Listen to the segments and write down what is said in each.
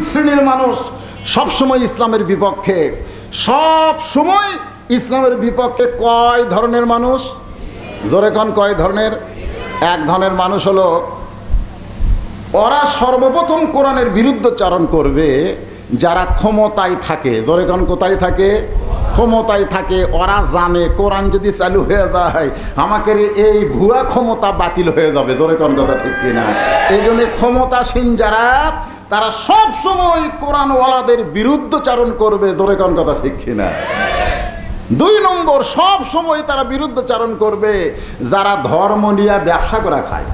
শ্রেণীর মানুষ সব সময় ইসলামের বিপক্ষে, সব সময় ইসলামের বিপক্ষে। কয় ধরনের মানুষ? জোরে কোন কয় ধরনের? এক ধরনের মানুষ হলো ওরা সর্বপ্রথম কোরআনের বিরুদ্ধচারণ করবে যারা ক্ষমতায় থাকে। জোরে কোন কোথায় থাকে? ক্ষমতায় থাকে। ওরা জানে কোরআন যদি চালু হয়ে যায় আমাদের এই ভুয়া ক্ষমতা বাতিল হয়ে যাবে। জোরে কোন কথা ঠিক কিনা? এই জন্য ক্ষমতাসীন যারা তারা সব সময় কোরআনওয়ালাদের বিরুদ্ধচারণ করবে। জোরে কোন কথা ঠিক কিনা? দুই নম্বর, সব সময় তারা বিরুদ্ধচারণ করবে যারা ধর্ম নিয়ে ব্যবসা করা খায়।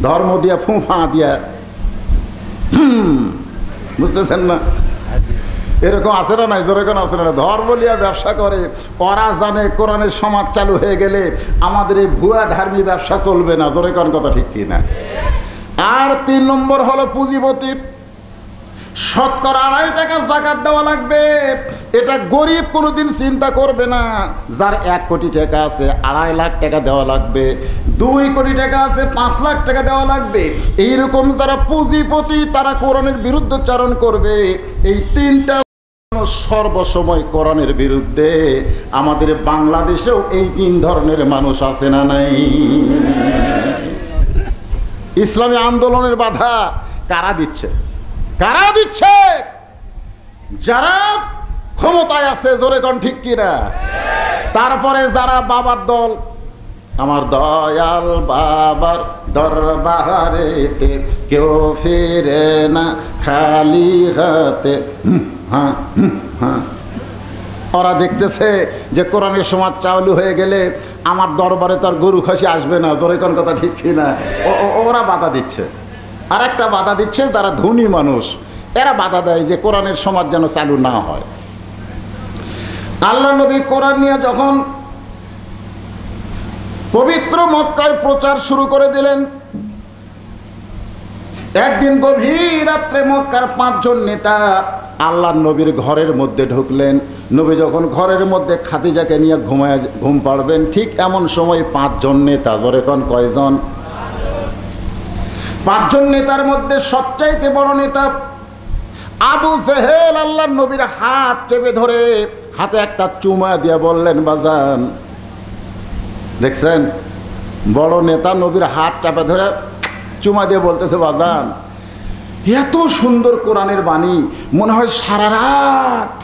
ধর্ম দিয়া ফুঁফা দিয়া, বুঝতেছেন না? এরকম আছে না নাই? যেরকম আছে না? ধর্ম নিয়ে ব্যবসা করে। ওরা জানে কোরআনের সমাজ চালু হয়ে গেলে আমাদের এই ভুয়া ধার্মিক ব্যবসা চলবে না। যেরকম কথা ঠিক কিনা? আর তিন নম্বর হলো পুঁজিপতি। শতকরা 2.5 টাকা যাকাত দেওয়া লাগবে। এটা গরিব কোনোদিন চিন্তা করবে না। যার 1 কোটি টাকা আছে 2.5 লাখ টাকা দেওয়া লাগবে, 2 কোটি টাকা আছে 5 লাখ টাকা দেওয়া লাগবে। এইরকম যারা পুঁজিপতি তারা কোরআনের বিরুদ্ধচারণ করবে। এই তিনটা সর্বসময় কোরআনের বিরুদ্ধে। আমাদের বাংলাদেশেও এই 3 ধরনের মানুষ আছে না নাই? ইসলামী আন্দোলনের বাধা কারা দিচ্ছে? কারা দিচ্ছে? যারা ক্ষমতায় আছে। জোরে কোন ঠিক কিনা? তারপরে যারা বাবার দল, আমার দয়াল বাবার দরবারেতে কেউ ফিরে না খালি হাতে। হ্যাঁ হ্যাঁ, ওরা দেখতেছে যে কোরআনের সমাজ চালু হয়ে গেলে আমার দরবারে তো আর গরু খাসি আসবে না। জোরে কোন কথা ঠিক কিনা? ওরা বাধা দিচ্ছে। আর একটা বাধা দিচ্ছে যারা ধনী মানুষ, এরা বাধা দেয় যে কোরআনের সমাজ যেন চালু না হয়। আল্লাহ নবী কোরআন নিয়ে যখন পবিত্র মক্কায় প্রচার শুরু করে দিলেন, একদিন গভীর রাত্রে মক্কার 5 জন নেতা আল্লাহ নবীর ঘরের মধ্যে ঢুকলেন। নবী যখন ঘরের মধ্যে খাদিজাকে নিয়ে ঘুম পাড়বেন, ঠিক এমন সময় 5 জন নেতা। জোরে কোন কয়জন? 5 জন নেতার মধ্যে সবচাইতে বড় নেতা আবু জেহেল আল্লাহর নবীর হাত চেপে ধরে হাতে একটা চুমা দিয়ে বললেন, বাজান। দেখছেন, বড় নেতা নবীর হাত চাপে ধরে চুমা দিয়ে বলতেছে, বাজান এত সুন্দর কোরআনের বাণী, মনে হয় সারা রাত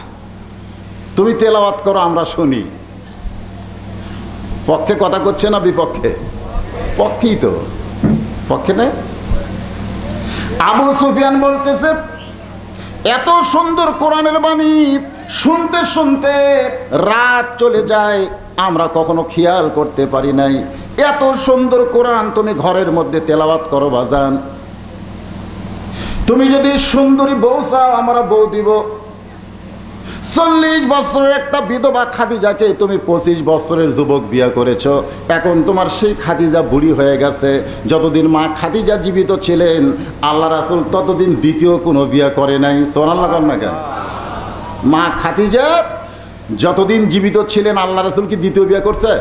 তুমি তেলাওয়াত করো, আমরা শুনি। পক্ষে কথা করছে না বিপক্ষে? পক্ষেই তো, পক্ষে নেই। আবু সুফিয়ান বলতেছে, এত সুন্দর কোরআনের বাণী শুনতে শুনতে রাত চলে যায়, আমরা কখনো খেয়াল করতে পারি নাই। এত সুন্দর কোরআন তুমি ঘরের মধ্যে তেলাওয়াত করো বাজান। তুমি যদি সুন্দরী বউ চাও আমরা বউ দিব। 40 বছরের একটা বিধবা খাদিজাকে তুমি 25 বছরের যুবক বিয়ে করেছ। এখন তোমার সেই খাদিজা বুড়ি হয়ে গেছে। যতদিন মা খাদিজা জীবিত ছিলেন আল্লাহ রাসূল ততদিন দ্বিতীয় কোনো বিয়ে করে নাই। সুবহানাল্লাহ বলেন না কেন? মা খাদিজা যতদিন জীবিত ছিলেন আল্লাহ রাসূল কি দ্বিতীয় বিয়ে করছে?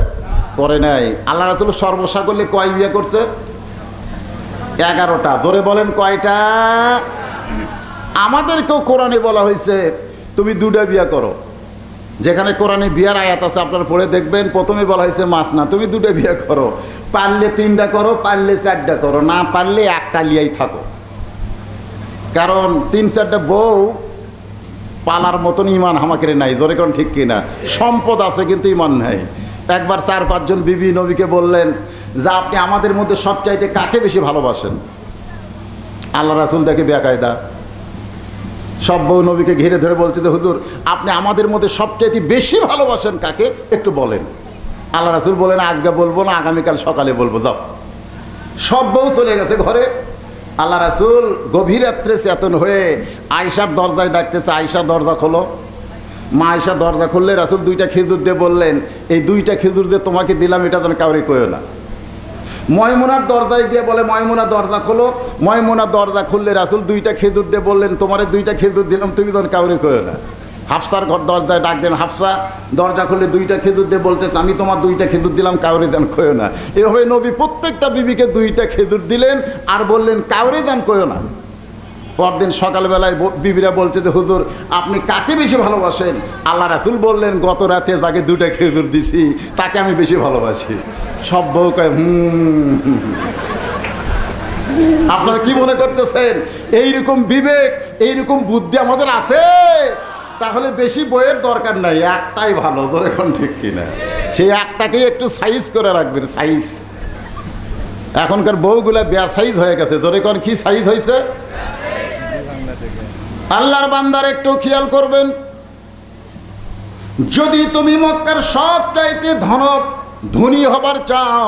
করে নাই। আল্লাহ রাসূল সর্বসাকল্যে কয় বিয়ে করছে? 11টা। জোরে বলেন কয়টা? আমাদেরকেও কোরআনে বলা হয়েছে তুমি 2টা বিয়ে করো। যেখানে কোরআনে বিয়ার আয়াত আছে আপনারা পড়ে দেখবেন, প্রথমে বলা হয়েছে মাস না, তুমি 2টা বিয়ে করো। পারলে 3টা করো, পারলে 4টা করো, না পারলে একটা লিয়াই থাকো। কারণ 3-4টা বউ পালার মতন ইমান আমাকে নাই। জোরে কোন ঠিক কিনা? সম্পদ আছে কিন্তু ইমান নাই। একবার 4-5 জন বিবি নবীকে বললেন যে আপনি আমাদের মধ্যে সবচাইতে কাকে বেশি ভালোবাসেন? আল্লাহ রাসূল দেখে বেকায়দা, সব বউ নবীকে ঘিরে ধরে বলতে, হুজুর আপনি আমাদের মধ্যে সবচাইতে বেশি ভালোবাসেন কাকে একটু বলেন। আল্লাহ রাসূল বলেন, আজকে বলবো না, আগামীকাল সকালে বলবো, যাও। সব বউ চলে গেছে ঘরে। আল্লাহ রাসূল গভীর রাত্রে চেতন হয়ে আয়েশার দরজায় ডাকতেছে, আয়েশা দরজা খোলো। মা আয়েশা দরজা খুললে রাসূল 2টা খেজুর দিয়ে বললেন, এই 2টা খেজুর যে তোমাকে দিলাম এটা যেন কাউরে কইও না। ময়মুনার দরজায় দিয়ে বলে, ময়মুনা দরজা খোলো। ময়মুনা দরজা খুললে রাসূল 2টা খেজুর দিয়ে বললেন, তোমারে 2টা খেজুর দিলাম, তুমি যেন কাউরে কইও না। হাফসার ঘর দরজায় ডাক দেন, হাফসা দরজা খুললে 2টা খেজুর দিয়ে বলতেছে, আমি তোমার 2টা খেজুর দিলাম, কাউরে যেন কইও না। এভাবে নবী প্রত্যেকটা বিবিকে 2টা খেজুর দিলেন আর বললেন কাউরে যেন কইও না। পরদিন সকালবেলায় বিবিরা বলতে যে হুজুর আপনি কাকে বেশি ভালোবাসেন? আল্লাহ রাসূল বললেন গত রাতে যাকে 2টা খেজুর দিছি তাকে আমি বেশি ভালোবাসি। সব বউ কয় আপনারা কি মনে করতেছেন এইরকম বিবেক এইরকম বুদ্ধি আমাদের আছে? তাহলে বেশি বইয়ের দরকার নাই, একটাই ভালো। ধরে এখন ঠিক কিনা? সেই একটাকেই একটু সাইজ করে রাখবেন, সাইজ। এখনকার বউগুলা বেয়া সাইজ হয়ে গেছে। ধরে কোন কি সাইজ হয়েছে? আল্লাহর বান্দার একটু খেয়াল করবেন, যদি তুমি মক্কার সব চাইতে ধনী হবার চাও,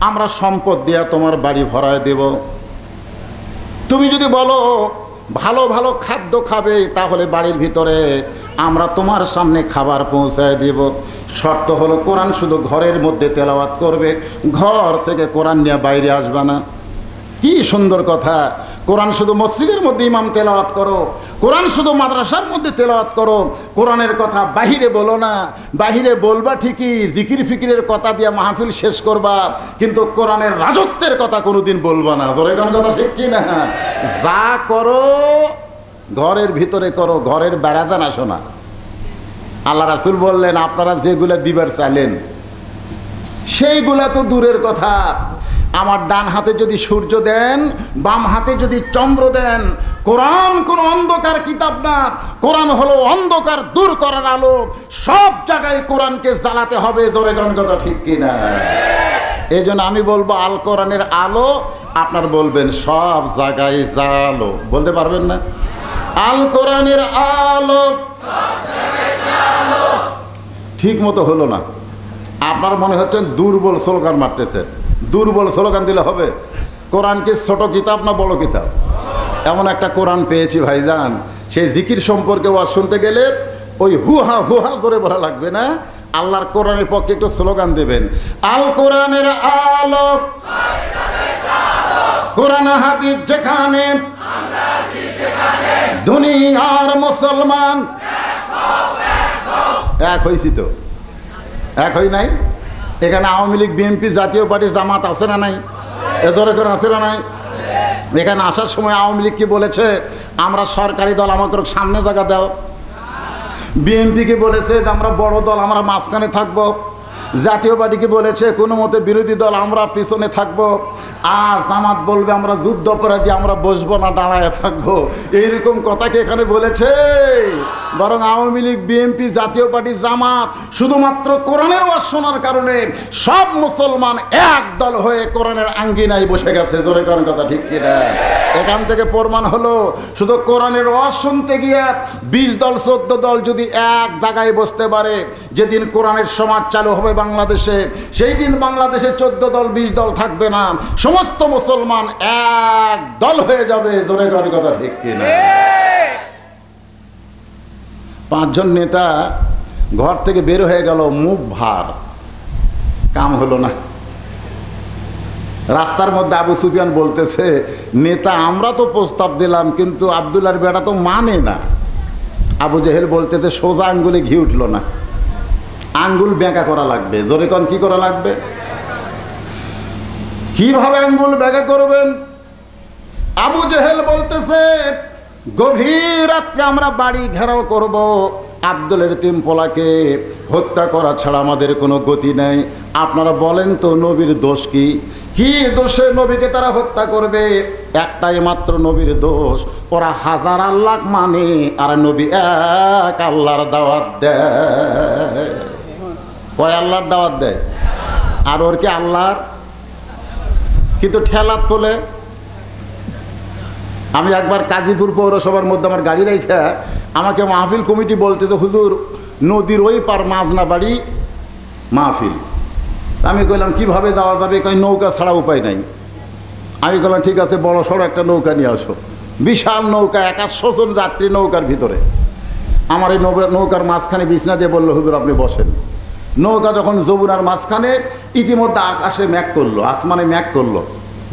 আমরা সম্পদ দিয়া তোমার বাড়ি ভরায় দেব। তুমি যদি বলো ভালো ভালো খাদ্য খাবে, তাহলে বাড়ির ভিতরে আমরা তোমার সামনে খাবার পৌঁছায় দেব। শর্ত হলো কোরআন শুধু ঘরের মধ্যে তেলাওয়াত করবে, ঘর থেকে কোরআন নিয়ে বাইরে আসবে না। কি সুন্দর কথা! কোরআন শুধু মসজিদের মধ্যে ইমাম তেলাওয়াত করো, কোরআন শুধু মাদ্রাসার মধ্যে তেলাওয়াত করো, কোরআনের কথা বাহিরে বলো না। বাহিরে বলবা ঠিকই, জিকির ফিকিরের কথা দিয়ে মাহফিল শেষ করবা, কিন্তু কোরআনের রাজত্বের কথা কোনোদিন বলবা না। ধরে কোন কথা ঠিক কি না? যা করো ঘরের ভিতরে করো, ঘরের বেড়াদান আসো না। আল্লাহ রাসূল বললেন আপনারা যেগুলা দিবার চাইলেন সেইগুলা তো দূরের কথা, আমার ডান হাতে যদি সূর্য দেন, বাম হাতে যদি চন্দ্র দেন, কোরআন কোনো অন্ধকার কিতাব না, কোরআন হলো অন্ধকার দূর করার আলো। সব জায়গায় কোরআনকে জ্বালাতে হবে। ধরে কোন কথা ঠিক কিনা? এই জন্য আমি বলবো আল কোরআনের আলো, আপনার বলবেন সব জায়গায় জ্বালো। বলতে পারবেন না? আল কোরআনের আলো ঠিক মতো হলো না। আপনার মনে হচ্ছেন দুর্বল স্লোগান মারতেছে। দুর্বল স্লোগান দিলে হবে? কোরআন কি ছোট কিতাব না বড় কিতাব? এমন একটা কোরআন পেয়েছি ভাইজান, সেই জিকির সম্পর্কে ওয়াজ শুনতে গেলে ওই হুহা হুহা করে বলা লাগবে না। আল্লাহর কোরআনের পক্ষে একটু স্লোগান দেবেন, আল কোরআনের আলো, কোরআন হাদিস যেখানে, দুনিয়ার মুসলমান এক হয়েছি তো? এক হই নাই? এখানে আওয়ামী লীগ, বিএনপি, জাতীয় পার্টি, জামাত আছে না নাই? এ ধরে করে আছে না নাই? এখানে আসার সময় আওয়ামী লীগ কি বলেছে? আমরা সরকারি দল, আমাকে সামনে জায়গা দাও। বিএনপি কি বলেছে যে আমরা বড় দল, আমরা মাঝখানে থাকবো। জাতীয় পার্টিকে বলেছে কোনো মতে বিরোধী দল, আমরা পিছনে থাকবো। আর জামাত বলবে আমরা যুদ্ধ অপরাধী, আমরা বসবো না, দাঁড়ায় থাকবো। এইরকম কথা কি এখানে বলেছে? বরং আওয়ামী লীগ, বিএনপি, জাতীয় পার্টি, জামাত শুধুমাত্র কোরআনের ওয়াজ শোনার কারণে সব মুসলমান এক দল হয়ে কোরআনের আঙ্গিনায় বসে গেছে। জোরে কোরআন কথা ঠিক কিনা? এখান থেকে প্রমাণ হলো শুধু কোরআনের ওয়াজ শুনতে গিয়ে 20 দল 14 দল যদি এক জায়গায় বসতে পারে, যেদিন কোরআনের সমাজ চালু হবে বাংলাদেশে, সেই দিন বাংলাদেশে 14 দল 20 দল থাকবে না, সমস্ত মুসলমান এক দল হয়ে যাবে। জোরে কোরআন কথা ঠিক কিনা? 5 জন নেতা ঘর থেকে বের হয়ে গেল, মুখ ভার, কাম হলো না। রাস্তার মধ্যে আবু সুফিয়ান বলতেছে, নেতা আমরা তো প্রস্তাব দিলাম, কিন্তু আব্দুল্লাহর বেটা তো মানে না। আবু জেহেল বলতেছে সোজা আঙ্গুলে ঘি উঠলো না, আঙ্গুল বেঁকা করা লাগবে। জোরে কোন কি করা লাগবে? কিভাবে আঙ্গুল বেঁকা করবেন? আবু জেহেল বলতেছে গভীর রাত্রে আমরা বাড়ি ঘেরাও করব, আব্দুলের 3 পোলাকে হত্যা করা ছাড়া আমাদের কোনো গতি নেই। আপনারা বলেন তো নবীর দোষ কি? কি দোষে নবীকে তারা হত্যা করবে? একটাই মাত্র নবীর দোষ, ওরা হাজার আল্লাহ মানে আর নবী এক আল্লাহর দাওয়াত দেয়। কয় আল্লাহর দাওয়াত দেয়? আর ওর কি আল্লাহর? কিন্তু ঠেলাত বলে। আমি একবার কাজীপুর পৌরসভার মধ্যে আমার গাড়ি রেখে আমাকে মাহফিল কমিটি বলতে, তো হুজুর নদীর ওই পার মাজনা বাড়ি মাহফিল। আমি কইলাম কিভাবে যাওয়া যাবে? কই নৌকা ছাড়া উপায় নাই। আমি বললাম ঠিক আছে, বড় সড়ো একটা নৌকা নিয়ে আসো। বিশাল নৌকা, 100 জন যাত্রী নৌকার ভিতরে। আমার এই নৌকার মাঝখানে বিছনা দিয়ে বললো হুজুর আপনি বসেন। নৌকা যখন যমুনার মাঝখানে, ইতিমধ্যে আকাশে মেঘ করলো, আসমানে মেঘ করলো,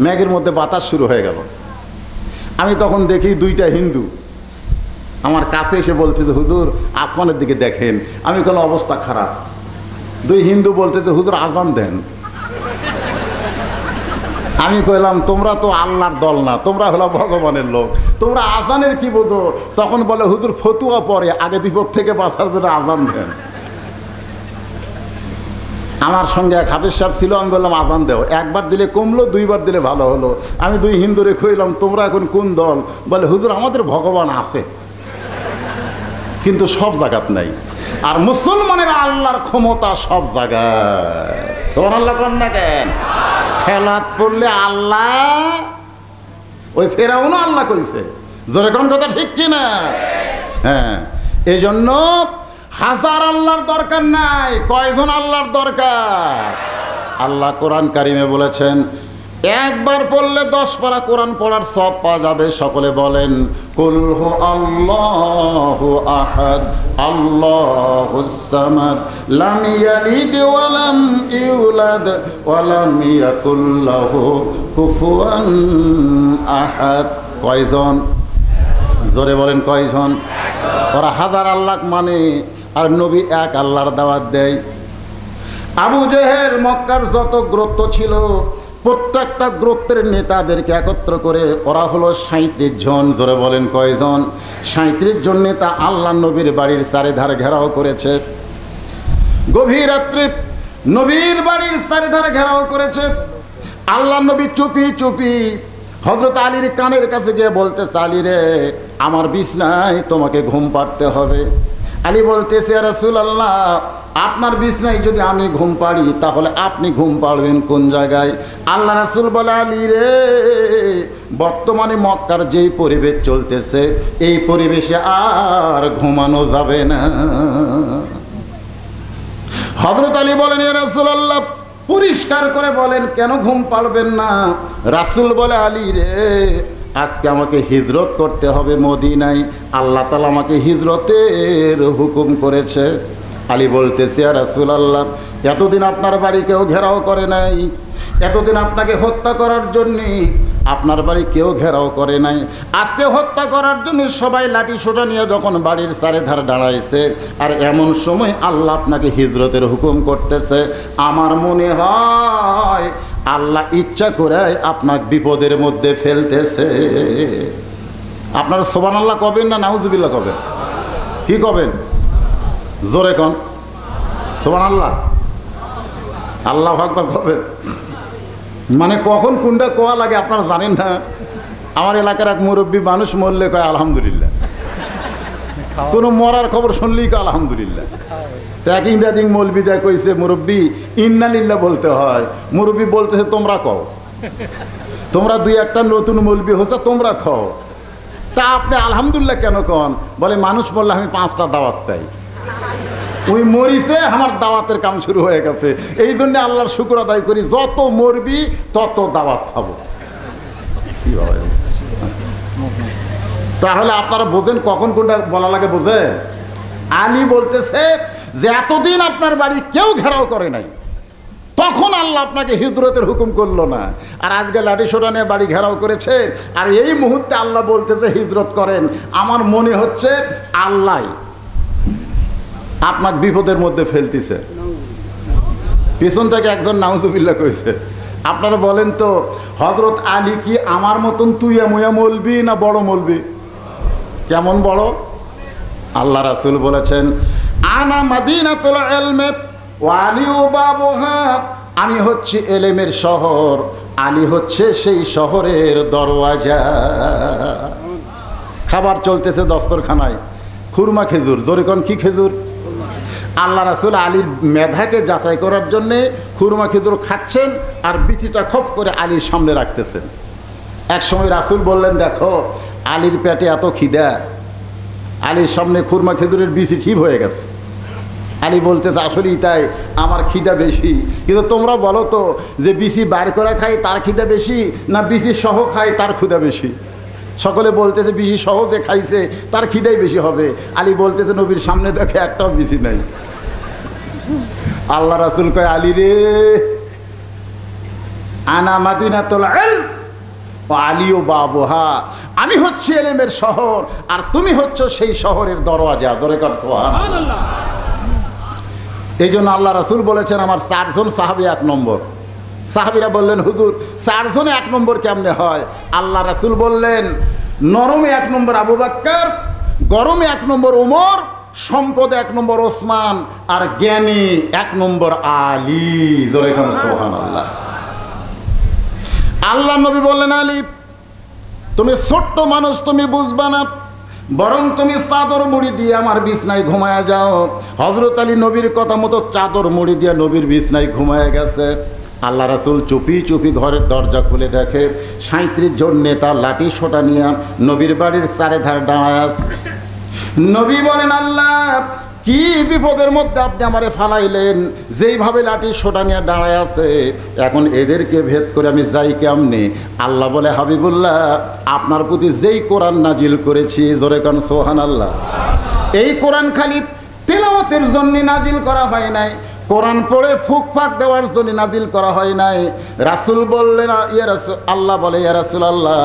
মেঘের মধ্যে বাতাস শুরু হয়ে গেল। আমি তখন দেখি 2টা হিন্দু আমার কাছে এসে বলতে যে হুজুর আসমানের দিকে দেখেন। আমি বললাম অবস্থা খারাপ। 2 হিন্দু বলতে যে হুজুর আজান দেন। আমি কইলাম তোমরা তো আল্লাহর দল না, তোমরা হলো ভগবানের লোক, তোমরা আজানের কি বোঝো? তখন বলে হুজুর ফতুয়া পরে, আগে বিপদ থেকে বাঁচার জন্য আজান দেন। আমার সঙ্গে এক হাফেজ সাহেব ছিল, আমি বললাম আজান দেও। একবার দিলে কমলো, দুইবার দিলে ভালো হলো। আমি দুই হিন্দুরে কইলাম তোমরা এখন কোন দল? বলে হুজুর আমাদের ভগবান আছে, কিন্তু সব জায়গাত নাই। আর মুসলমানের আল্লাহর ক্ষমতা সব জায়গায়। সুবহানাল্লাহ কোন না কেন? খেলাত পড়লে আল্লাহ, ওই ফেরাউনও আল্লাহ কইছে। জোরে কোন কথা ঠিক কিনা? হ্যাঁ, এই জন্য হাজার আল্লাহর দরকার নাই, কয়জন আল্লাহর দরকার? আল্লাহ কোরআন কারিমে বলেছেন একবার পড়লে 10 পারা কোরআন পড়ার সব পাওয়া যাবে। সকলে বলেন কুল হু আল্লাহু আহাদ আল্লাহুস সামাদ লাম ইয়ালিদ ওয়া লাম ইউলাদ ওয়া লাম ইয়াকুল লাহু কুফুয়ান আহাদ। কয়জন? জোরে বলেন কয়জন? ওরা হাজার আল্লাহ মানে, আর নবী এক আল্লাহর দাওয়াত দেয়। আবু জেহেল মক্কার যত গোত্র ছিল প্রত্যেকটা গোত্রের নেতাদেরকে একত্র করে ওরা হলো 37 জন। জোরে বলেন কয়জন? 37 জন নেতা আল্লাহ নবীর বাড়ির চারিধারে ঘেরাও করেছে। গভীর রাত্রে নবীর বাড়ির চারিধারে ঘেরাও করেছে। আল্লাহ নবী চুপি চুপি হযরত আলীর কানের কাছে গিয়ে বলতেছে, আলী রে, আমার বিছনায় তোমাকে ঘুম পাড়তে হবে। আলী বলতেছে, ইয়া রাসূলুল্লাহ, আপনার বিছনায় যদি আমি ঘুম পাড়ি তাহলে আপনি ঘুম পাড়বেন কোন জায়গায়? আল্লাহ রাসূল বলে, আলী রে, বর্তমানে মক্কার যেই পরিবেশ চলতেছে এই পরিবেশে আর ঘুমানো যাবে না। হযরত আলী বলেন, ইয়া রাসূলুল্লাহ, পরিষ্কার করে বলেন কেন ঘুম পাড়বেন না? রাসূল বলে, আলী রে, আজকে আমাকে হিজরত করতে হবে মদিনায়। আল্লাহ তাআলা আমাকে হিজরতের হুকুম করেছে। আলী বলতেছে, ইয়া রাসূলুল্লাহ, এতদিন আপনার বাড়ি কেউ ঘেরাও করে নাই, এতদিন আপনাকে হত্যা করার জন্যে আপনার বাড়ি কেউ ঘেরাও করে নাই। আজকে হত্যা করার জন্য সবাই লাঠি সোটা নিয়ে যখন বাড়ির চারিধারে দাঁড়াইছে, আর এমন সময় আল্লাহ আপনাকে হিজরতের হুকুম করতেছে, আমার মনে হয় আল্লাহ ইচ্ছা করে আপনাকে বিপদের মধ্যে ফেলতেছে। আপনারা সুবহানাল্লাহ কবেন না নাউজুবিল্লাহ কবেন? কি কবেন? জোরে কন সুবহানাল্লাহ, আল্লাহু আকবার কবেন। মানে কখন কোনটা কোয়া লাগে আপনারা জানেন না। আমার এলাকার এক মুরব্বী মানুষ মরলে কয় আলহামদুলিল্লাহ, কোনো মরার খবর শুনলেই কয় আলহামদুলিল্লাহ। তো এক ইন্দাদিন মৌলবি দেয় কইছে, মুরব্বী ইন্নালিল্লাহ বলতে হয়। মুরব্বী বলতেছে, তোমরা কও, তোমরা দুই একটা নতুন মৌলবি হচ্ছে, তোমরা খাও। তা আপনি আলহামদুলিল্লাহ কেন কন? বলে মানুষ বললে আমি 5টা দাওয়াত পাই, ওই মরিছে আমার দাওয়াতের কাম শুরু হয়ে গেছে, এই জন্য আল্লাহর শুকর আদায় করি, যত মরবি তত দাওয়াত খাবো। তাহলে আপনারা বোঝেন কখন কোনটা বলা লাগে, বোঝেন? আলী বলতেছে যে এতদিন আপনার বাড়ি কেউ ঘেরাও করে নাই, তখন আল্লাহ আপনাকে হিজরতের হুকুম করলো না, আর আজকে লাঠি সোটা নিয়ে বাড়ি ঘেরাও করেছে, আর এই মুহূর্তে আল্লাহ বলতেছে হিজরত করেন। আমার মনে হচ্ছে আল্লাহ আপনাকে বিপদের মধ্যে ফেলতেছে। পিছন থেকে একজন নাউজুবিল্লাহ কইছে। আপনারা বলেন তো, হযরত আলী কি আমার মতন তুইয়া মুয়া মৌলবি না বড় মৌলবি? কেমন বড়? আল্লাহ রাসূল বলেছেন, আনা মাদিনাতুল ইলমি ওয়া আলিউ বাবুহা, আমি হচ্ছে এলেমের শহর, আলী হচ্ছে সেই শহরের দরওয়াজা। খাবার চলতেছে দস্তরখানায়, খুরমা খেজুর। জোরে কোন কি খেজুর? আল্লাহ রাসূল আলীর মেধাকে যাচাই করার জন্যে খুরমা খেজুর খাচ্ছেন, আর বিচিটা খফ করে আলীর সামনে রাখতেছেন। এক সময় রাসূল বললেন, দেখো আলীর পেটে এত খিদা, আলীর সামনে খুরমা খেজুরের বিচি ঠিক হয়ে গেছে। আলী বলতেছে, আসলেই তাই, আমার খিদা বেশি। কিন্তু তোমরা বলো তো, যে বিচি বার করে খাই তার খিদা বেশি, না বিচি সহ খাই তার ক্ষুধা বেশি? সকলে বলতেছে বিচি সহজে খাইছে তার খিদাই বেশি হবে। আলী বলতেছে, নবীর সামনে দেখে একটাও বিচি নাই। আল্লাহ রাসূল কয়, আলী রে, আনা মাদিনাতুল ইলম ওয়া আলিউ বাবুহা, আমি হচ্ছে এলেমের শহর, আর তুমি হচ্ছে সেই শহরের দরওয়াজা। জোরে কর সুবহানাল্লাহ। এই জন্য আল্লাহ রাসূল বলেছেন, আমার 4 জন সাহাবী 1 নম্বর। সাহাবীরা বললেন, হুজুর 4 জনে 1 নম্বর কেমনে হয়? আল্লাহ রাসূল বললেন, নরমে 1 নম্বর আবু বকর, গরমে 1 নম্বর ওমর, সম্পদে 1 নম্বর ওসমান, আর জ্ঞানী 1 নম্বর আলী। জোরে কোন সুবহানাল্লাহ। আল্লাহ নবী বললেন, আলী তুমি ছোট্ট মানুষ, তুমি বুঝবা না, বরং তুমি চাদর মুড়ি দিয়ে আমার বিছনায় ঘুমায়া যাও। হযরত আলী নবীর কথা মতো চাদর মুড়ি দিয়ে নবীর বিছনায় ঘুমায়া গেছে। আল্লাহ রাসূল চুপি চুপি ঘরের দরজা খুলে দেখে 37 জন নেতা লাঠি সোটা নিয়ে নবীর বাড়ির চারিধার দাঁড়ায় আছে। নবী বলেন, আল্লাহ কি বিপদের মধ্যে আপনি আমারে ফালাইলেন, যেইভাবে লাঠি সোটা নিয়ে দাঁড়ায় আছে, এখন এদেরকে ভেদ করে আমি যাই কেমনে? আল্লাহ বলে, হাবিবুল্লাহ আপনার প্রতি যেই কোরআন নাজিল করেছি, জোরে কান সুবহানাল্লাহ, এই কোরআন খালি তেলাওয়াতের জন্য নাজিল করা হয় নাই, কোরআন পড়ে ফুক ফাঁক দেওয়ার জন্য নাজিল করা হয় নাই। রাসূল বললেন, ইয়া রাসূল, আল্লাহ বলে, ইয়া রাসূলুল্লাহ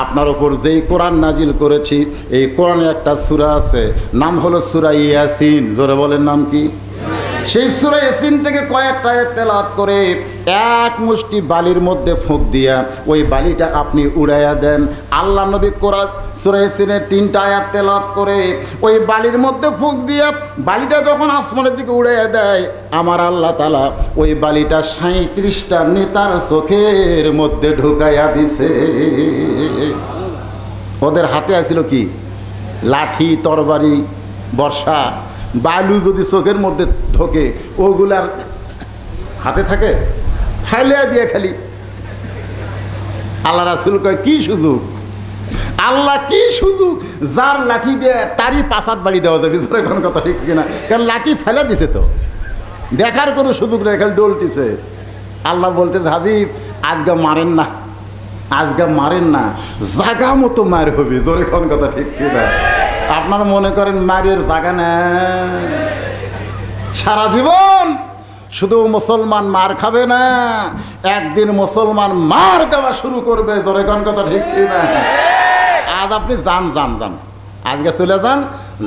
আপনার উপর যেই কোরআন নাজিল করেছি, এই কোরআনে একটা সূরা আছে, নাম হলো সূরা ইয়াসিন। জোরে বলেন, নাম কি? সেই সূরা ইয়াসিন থেকে কয়েকটা আয়াত তেলাওয়াত করে এক মুষ্টি বালির মধ্যে ফুঁক দিয়া ওই বালিটা আপনি উড়াইয়া দেন। আল্লাহ নবী কোরআন সূরা ইয়াসিনের 3টা আয়াত তেলাওয়াত করে ওই বালির মধ্যে ফুঁক দিয়া বালিটা যখন আসমানের দিকে উড়াইয়া দেয়, আমার আল্লাহ তাআলা ওই বালিটা 37টা নেতার চোখের মধ্যে ঢুকাইয়া দিছে। ওদের হাতে আছিল কি? লাঠি, তরবারি, বর্ষা। বালু যদি চোখের মধ্যে ঢোকে, ওগুলার হাতে থাকে? ফাইলিয়া দিয়ে খালি। আল্লাহ রাসূল কয়, কি সুযোগ, আল্লাহ কি সুযোগ, যার লাঠি দিয়ে তারই 5 বাড়ি দেওয়া যাবে। কোন কথা ঠিক কিনা? কারণ লাঠি ফেলে দিছে, তো দেখার কোনো সুযোগ নেই, খালি ডলতিছে। আল্লাহ বলতে, হাবিব আজকে মারেন না, আজকে মারেন না, জাগা মতো মার হবে। জোরে কোন কথা ঠিক কিনা? আপনারা মনে করেন মারের জায়গা না, সারা জীবন শুধু মুসলমান মার খাবে না, একদিন মুসলমান মার দেওয়া শুরু করবে। জোরে কোন কথা ঠিক না? আজ আপনি যান যান যান, আজকে চলে যান,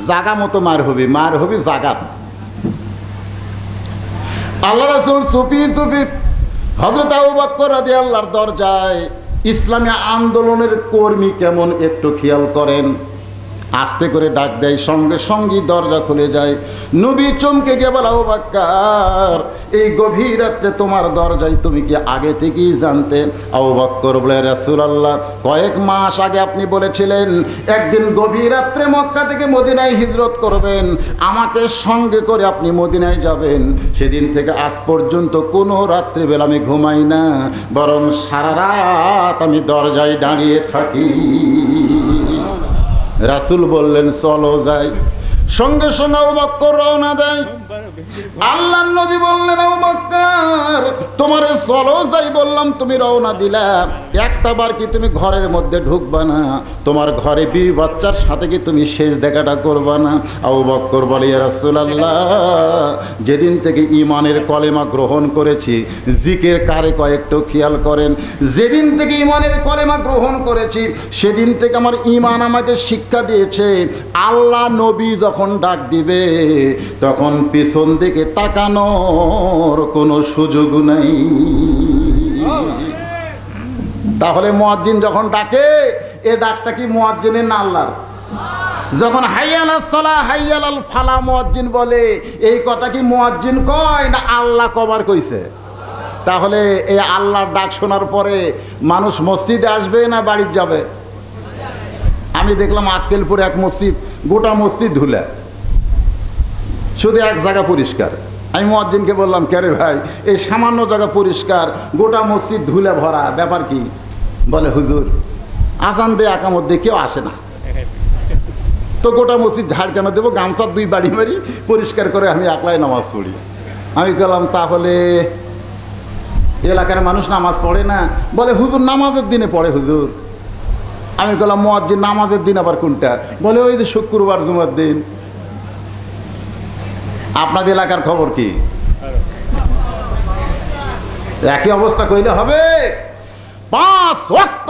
জাগা মতো মার হবে, মার হবে জাগাত। আল্লাহ রাসূল চুপি চুপি হযরত আবু বকর রাদিয়াল্লাহর দরজায়, ইসলামী আন্দোলনের কর্মী কেমন একটু খেয়াল করেন, আস্তে করে ডাক দেয়, সঙ্গে সঙ্গে দরজা খুলে যায়। নবী চমকে গিয়ে বলে, আবু বকর এই গভীর রাত্রে তোমার দরজায় তুমি কি আগে থেকেই জানতে? আবু বকর বলে, রাসূলুল্লাহ কয়েক মাস আগে আপনি বলেছিলেন একদিন গভীর রাত্রে মক্কা থেকে মদিনায় হিজরত করবেন, আমাকে সঙ্গে করে আপনি মদিনায় যাবেন। সেদিন থেকে আজ পর্যন্ত কোনো রাত্রিবেলা আমি ঘুমাই না, বরং সারা রাত আমি দরজায় দাঁড়িয়ে থাকি। রাসূল বললেন, চলো যাই। সঙ্গে সঙ্গে আবু বকর রওনা দেয়। আল্লাহর নবী বললেন, আবু বকর তোমারে চলো যাই বললাম, তুমি রওনা দিলা, একটা বার কি তুমি ঘরের মধ্যে ঢুকবা না? তোমার ঘরে বিবি বাচ্চার সাথে কি তুমি শেষ দেখাটা করবা না? আবু বকর বলে, ইয়া রাসূলুল্লাহ যেদিন থেকে ঈমানের কলেমা গ্রহণ করেছি, জিকির কারে কয়েকটু খেয়াল করেন, যেদিন থেকে ঈমানের কলেমা গ্রহণ করেছি সেদিন থেকে আমার ঈমান আমাকে শিক্ষা দিয়েছে, আল্লাহ নবী যখন ডাক দিবে তখন পিছন দিকে তাকানোর কোনো সুযোগ নেই। তাহলে মুয়াজ্জিন যখন ডাকে, এ ডাকটা কি মুয়াজ্জিনের না আল্লাহর? যখন হাইয়া আলাস সালাহ হাইয়া আলাল ফালাহ মুয়াজ্জিন বলে, এই কথা কি মুয়াজ্জিন কয় না আল্লাহ কবার কইছে? তাহলে এই আল্লাহর ডাক শোনার পরে মানুষ মসজিদে আসবে না বাড়িতে যাবে? আমি দেখলাম আক্কেলপুরে এক মসজিদ, গোটা মসজিদ ধুলা, শুধু এক জায়গা পরিষ্কার। আমি মুয়াজ্জিনকে বললাম, কে রে ভাই এই সামান্য জায়গা পরিষ্কার, গোটা মসজিদ ধুলে ভরা, ব্যাপার কি? বলে, হুজুর আজান দিয়ে একামত দিয়ে কেউ আসে না, তো গোটা মসজিদ ঝাড় কেন দেবো, গামছার 2 বাড়ি মারি পরিষ্কার করে আমি একলাই নামাজ পড়ি। আমি বললাম, তাহলে এলাকার মানুষ নামাজ পড়ে না? বলে, হুজুর নামাজের দিনে পড়ে হুজুর। আমি বললাম, মুয়াজ্জিন নামাজের দিন আবার কোনটা? বলে, ওই যে শুক্রবার জুমার দিন। আপনাদের এলাকার খবর কি? একই অবস্থা কইলে হবে? 5 ওয়াক্ত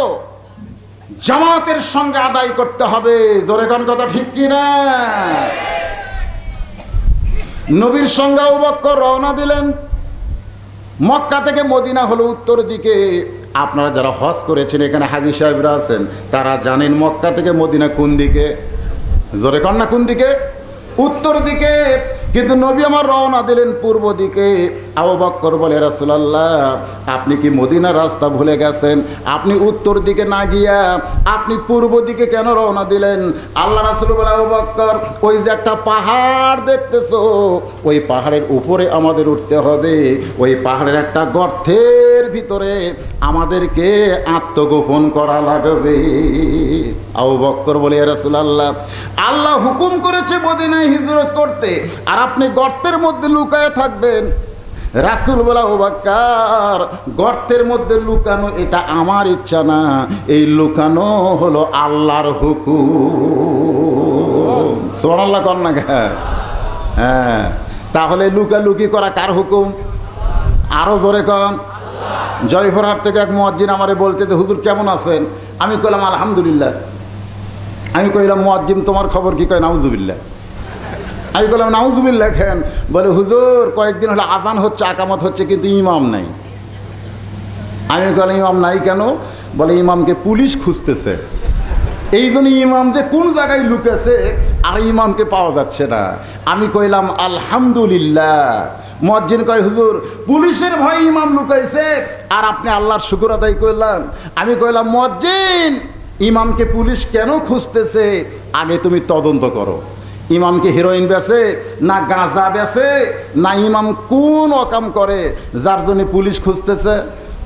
জামাতের সঙ্গে আদায় করতে হবে। জোরে কোন কথা ঠিক কি না? নবীর সঙ্গে আবু বকর রওনা দিলেন। মক্কা থেকে মদিনা হলো উত্তর দিকে, আপনারা যারা হজ করেছেন, এখানে হাজী সাহেবরা আছেন, তারা জানেন মক্কা থেকে মদিনা কোন দিকে? জোরে কন্যা কোন দিকে? উত্তর দিকে। কিন্তু নবী আমার রওনা দিলেন পূর্ব দিকে। আবু বকর বলে, রাসূলুল্লাহ আপনি কি মদিনার রাস্তা ভুলে গেছেন? আপনি উত্তর দিকে না গিয়া আপনি পূর্ব দিকে কেন রওনা দিলেন? আল্লাহ রাসূল বলে, আবু বকর ওই যে একটা পাহাড় দেখতেছো, ওই পাহাড়ের উপরে আমাদের উঠতে হবে। ওই পাহাড়ের একটা গর্তের ভিতরে আমাদেরকে আত্মগোপন করা লাগবে। আবু বকর বলে, ইয়া রাসূলুল্লাহ আল্লাহ হুকুম করেছে মদিনায় হিজরত করতে, আর আপনি গর্তের মধ্যে লুকায়ে থাকবেন। রাসূল বলে, আবু বকর গর্তের মধ্যে লুকানো এটা আমার ইচ্ছা না, এই লুকানো হলো আল্লাহর হুকুম। সুবহানাল্লাহ কর না। হ্যাঁ, তাহলে লুকালুকি করা কার হুকুম? আরো জোরে কন। জয়পুরহাট থেকে এক মুয়াজ্জিন আমারে বলতে, হুজুর কেমন আছেন? আমি কইলাম আলহামদুলিল্লাহ। আমি কইলাম মুয়াজ্জিন তোমার খবর কি? কয় নাউজুবিল্লাহ। আমি বললাম নাউজুবিল্লাহ কেন? বলে হুজুর কয়েকদিন হলো আজান হচ্ছে, আকামত হচ্ছে, কিন্তু ইমাম নাই। আমি বললাম ইমাম নাই কেন? বলে ইমামকে পুলিশ খুঁজতেছে, এই জন্য ইমাম যে কোন জায়গায় লুকেছে আর ইমামকে পাওয়া যাচ্ছে না। আমি কইলাম আলহামদুলিল্লাহ। মুয়াজ্জিন কয় হুজুর পুলিশের ভয়ে ইমাম লুকাইছে আর আপনি আল্লাহর শুকর আদায় করলেন। আমি কইলাম মুয়াজ্জিন ইমামকে পুলিশ কেন খুঁজতেছে, আগে তুমি তদন্ত করো। ইমামকে হিরোইন বেচে না গাঁজা বেচে, না ইমাম কোন অকাম করে যার জন্য পুলিশ খুঁজতেছে?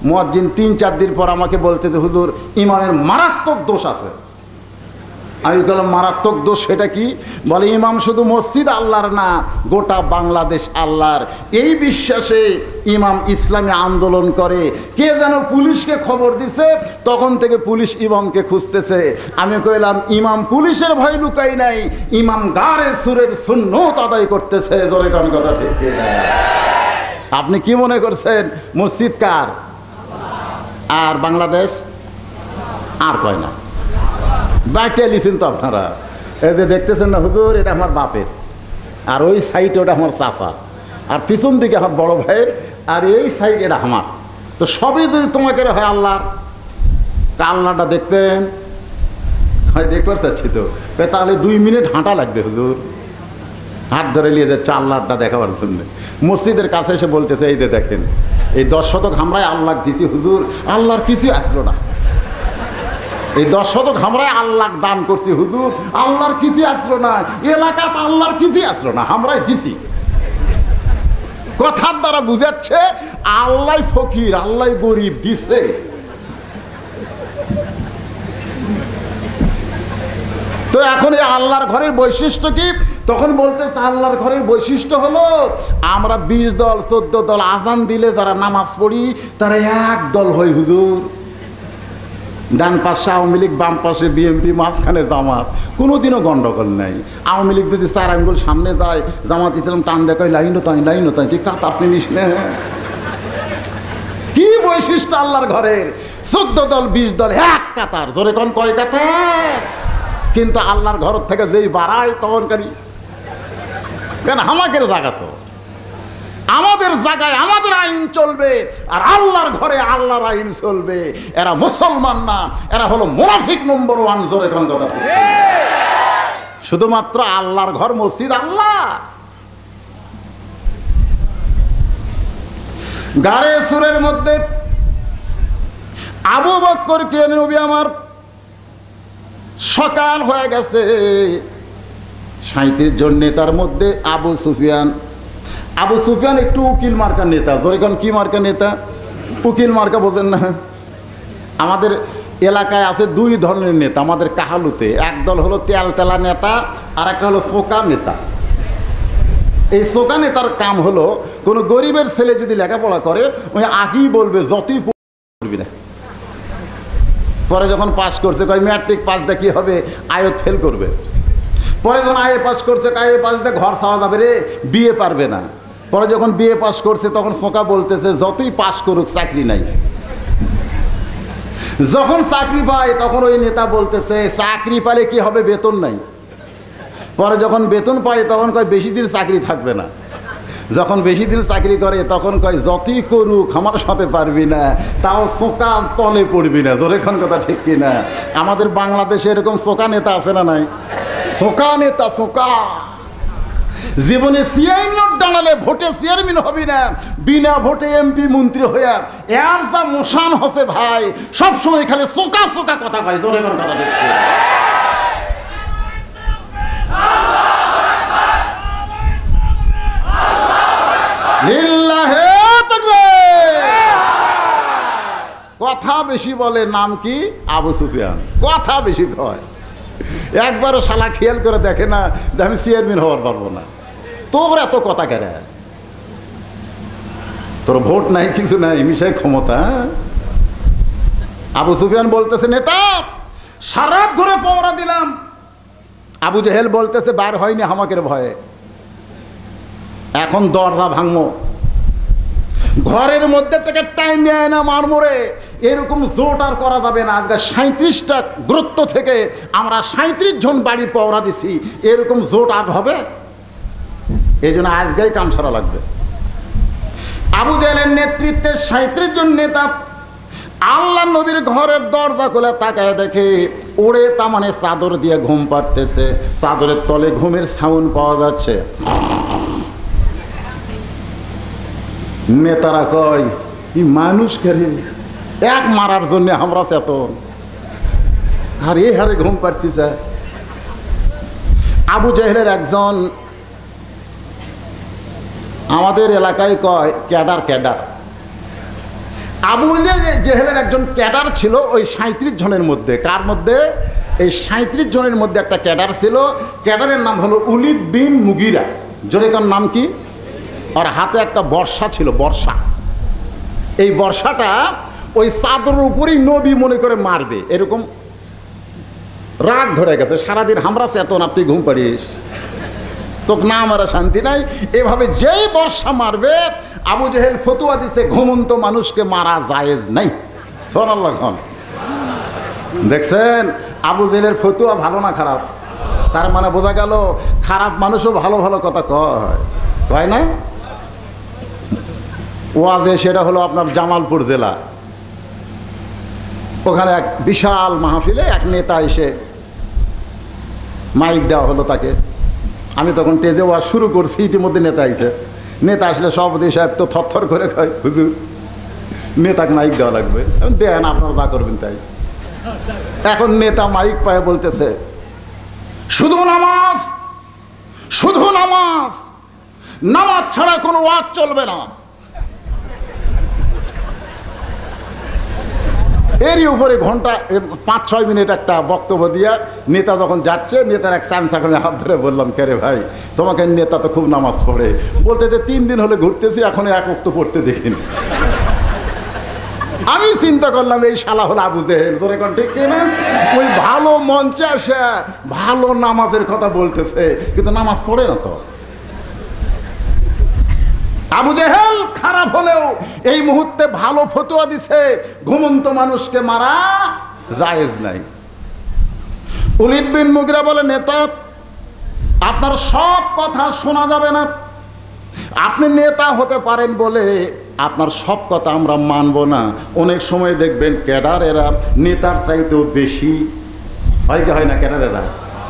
মুয়াজ্জিন ৩-৪ দিন পর আমাকে বলতেছে হুজুর ইমামের মারাত্মক দোষ আছে। আমি বললাম মারাত্মক দোষ সেটা কি? বলে ইমাম শুধু মসজিদ আল্লাহর না, গোটা বাংলাদেশ আল্লাহর। এই বিশ্বাসে ইমাম ইসলামী আন্দোলন করে। কে যেন পুলিশকে খবর দিছে, তখন থেকে পুলিশ ইমামকে খুঁজতেছে। আমি কইলাম ইমাম পুলিশের ভয় লুকাই নাই, ইমাম গারে সুরের সুন্নত আদায় করতেছে। জোরে কোন কথা ঠিক কিনা? আপনি কি মনে করছেন মসজিদ কার আর বাংলাদেশ? আর কয় না বাইটে লিছেন তো আপনারা। এই যে দেখতেছেন না হুজুর, এটা আমার বাপের, আর ওই সাইড ওটা আমার চাচা, আর পিছন দিকে আমার বড় ভাইয়ের, আর এই সাইড এটা আমার। তো সবই যদি তোমাকে হয় আল্লাহর, আল্লাহটা দেখবেন হয় দেখবার চাচ্ছি তো, তাহলে 2 মিনিট হাঁটা লাগবে হুজুর, হাত ধরে নিয়ে যাচ্ছে আল্লাহটা দেখাবার জন্য। মসজিদের কাছে এসে বলতেছে এই যে দেখেন এই 10 শতক আমরাই আল্লাহ দিছি হুজুর, আল্লাহর কিছু আসলো না। এই 10 শতক আমরাই আল্লাহ দান করছি হুজুর, আল্লাহর কিছু আসলো না। এলাকাতে আল্লাহর কিছু আসলো না, আমরাই দিছি। কথার দ্বারা বুঝাচ্ছে আল্লাহ ফকির, আল্লাহ গরিব দিছে। তো এখন এই আল্লাহর ঘরের বৈশিষ্ট্য কি? তখন বলছে আল্লাহর ঘরের বৈশিষ্ট্য হলো আমরা 20 দল 14 দল আজান দিলে যারা নামাজ পড়ি তারা এক দল হয় হুজুর। ডান পাশে আওয়ামী লীগ, বাম পাশে বিএনপি, মাঝখানে জামাত, কোনোদিনও গন্ডগোল নাই। আওয়ামী লীগ যদি 4 আঙ্গুল সামনে যায়, জামাত ইসলাম টান দেখায় লাইনও তাই তুই কাতার চিনিস না। কি বৈশিষ্ট্য আল্লাহর ঘরের? 14 দল 20 দল এক কাতার। জোরে কোন কয় কাতার? কিন্তু আল্লাহর ঘর থেকে যেই বাড়ায় তখনকারী কেন আমাদের জায়গা, তো আমাদের জায়গায় আমাদের আইন চলবে, আর আল্লাহর ঘরে আল্লাহর আইন চলবে। এরা মুসলমান না, এরা হলো মুনাফিক নম্বর 1। জোরে কোন কথা? শুধুমাত্র আল্লাহর ঘর মসজিদ আল্লাহ। গারে সুরের মধ্যে আবু বকর কে নবী আমার সকাল হয়ে গেছে, 37 জন নেতার মধ্যে আবু সুফিয়ান একটু উকিল মার্কা নেতা। যখন কি মার্কা নেতা? উকিল মার্কা বোঝেন না? আমাদের এলাকায় আছে 2 ধরনের নেতা আমাদের কাহালুতে। এক দল হলো তেলতেলা নেতা, আর একটা হলো ফোকা নেতা। এই ফোকা নেতার কাম হলো কোনো গরিবের ছেলে যদি লেখাপড়া করে ওই আগেই বলবে যতই পড়বি না, পরে যখন পাস করছে কয় ম্যাট্রিক পাস দিয়ে কী হবে, আয়ত ফেল করবে। পরে যখন আইএ পাস করছে আইএ পাস দিয়ে ঘর চাওয়া যাবে রে, বিয়ে পারবে না। পরে যখন বিয়ে পাস করছে তখন ফোকা বলতেছে যতই পাস করুক চাকরি নাই। যখন চাকরি পায় তখন ওই নেতা বলতেছে চাকরি পালে কি হবে, বেতন নাই। পরে যখন বেতন পায় তখন কয় বেশি দিন চাকরি থাকবে না। যখন বেশি দিন চাকরি করে তখন কয় যতই করুক আমার সাথে পারবি না, তাও চোকা তলে পড়বি না। জোরে খান কথা ঠিক কিনা? আমাদের বাংলাদেশে এরকম চোকা নেতা আছে না নাই? চোকা নেতা, চোকা। জীবনে সিআই নোট দাঁড়ালে ভোটে চেয়ারম্যান হবি না, বিনা ভোটে এমপি মন্ত্রী হয়ে এর যা মোশান হচ্ছে ভাই, সবসময় খালি চোকা চোকা কথা কয়। জোরে খান কথা ঠিক কিনা? কথা বেশি বলে, নাম কি? আবু সুফিয়ান। কথা বেশি কয়, একবারও শালা খেয়াল করে দেখে না যে আমি চেয়ারম্যান হওয়ার পারবো না। তোর এত কথা কেন? তোর ভোট নাই, কিছু নাই, মিশাই ক্ষমতা। আবু সুফিয়ান বলতেছে নেতা সারা ধরে পহরা দিলাম। আবু জেহেল বলতেছে বার হয়নি হামাকের ভয়ে, এখন দরজা ভাঙবো, ঘরের মধ্যে থেকে টাইম দেয় না মারমরে। এরকম জোট আর করা যাবে না। আজকে 37টা গুরুত্ব থেকে আমরা 37 জন বাড়ি পহরা দিছি, এরকম জোট আর হবে? এই জন্য আজকেই কাম সারা লাগবে। আবু জেহেলের নেতৃত্বে 37 জন নেতা আল্লাহ নবীর ঘরের দরজা খুলে তাকায় দেখে ওড়ে তামানে চাদর দিয়ে ঘুম পাড়তেছে, চাদরের তলে ঘুমের সাউন্ড পাওয়া যাচ্ছে। নেতারা কয় কি মানুষ করে এক মারার জন্য আমরা চেতন, আর এই হারে ঘুম পাড়তেছে। আবু জেহেলের একজন আমাদের এলাকায় কয় ক্যাডার, ক্যাডার। আবু জেহেলের একজন ক্যাডার ছিল ওই 37 জনের মধ্যে। কার মধ্যে? এই 37 জনের মধ্যে একটা ক্যাডার ছিল। ক্যাডারের নাম হলো উলিদ বিন মুগিরা। জোরেকার নাম কি? আর হাতে একটা বর্ষা ছিল, বর্ষা। এই বর্ষাটা ওই চাদরের উপরেই নবী মনে করে মারবে, এরকম রাগ ধরে গেছে। সারাদিন আমরা চেতন আর তুই ঘুম পাড়িস, তোকে না মারা শান্তি নাই। এভাবে যেই বর্ষা মারবে, আবু জেহেল ফতুয়া দিছে ঘুমন্ত মানুষকে মারা জায়েজ নাই। সুবহানাল্লাহ খান। দেখছেন আবু জেহেলের ফতুয়া ভালো না খারাপ? তার মানে বোঝা গেল খারাপ মানুষও ভালো ভালো কথা কয় না? ওয়াজে সেটা হলো আপনার জামালপুর জেলা, ওখানে এক বিশাল মাহফিলে এক নেতা এসে মাইক দেওয়া হলো তাকে। আমি তখন টেজে ওয়াজ শুরু করছি, ইতিমধ্যে নেতা আইছে। নেতা আসলে সভাপতি সাহেব তো থরথর করে কয় হুজুর নেতাকে মাইক দেওয়া লাগবে। দেন আপনারা যা করবেন তাই। এখন নেতা মাইক পায়ে বলতেছে শুধু নামাজ, শুধু নামাজ, নামাজ ছাড়া কোনো ওয়াজ চলবে না। এরই উপরে ঘন্টা 5-6 মিনিট একটা বক্তব্য দিয়া নেতা যখন যাচ্ছে, নেতার এক চামচাখানে হাত ধরে বললাম কে রে ভাই, তোমাকে নেতা তো খুব নামাজ পড়ে। বলতে যে 3 দিন হলে ঘুরতেছি, এখনো এক ওয়াক্ত পড়তে দেখিনি। আমি চিন্তা করলাম এই শালা হলো আবু জেহেল। তোর এখন ঠিক না? ওই ভালো মঞ্চে আসে ভালো নামাজের কথা বলতেছে, কিন্তু নামাজ পড়ে না তো। আবু জেহেল খারাপ হলেও এই মুহূর্তে ভালো ফতোয়া দিছে, ঘুমন্ত মানুষকে মারা জায়েজ নাই। উলিদ বিন মুগিরা বলে নেতা আপনার সব কথা শোনা যাবে না, আপনি নেতা হতে পারেন বলে আপনার সব কথা আমরা মানব না। অনেক সময় দেখবেন ক্যাডার এরা নেতার চাইতেও বেশি হয় কি হয় না? ক্যাডারেরা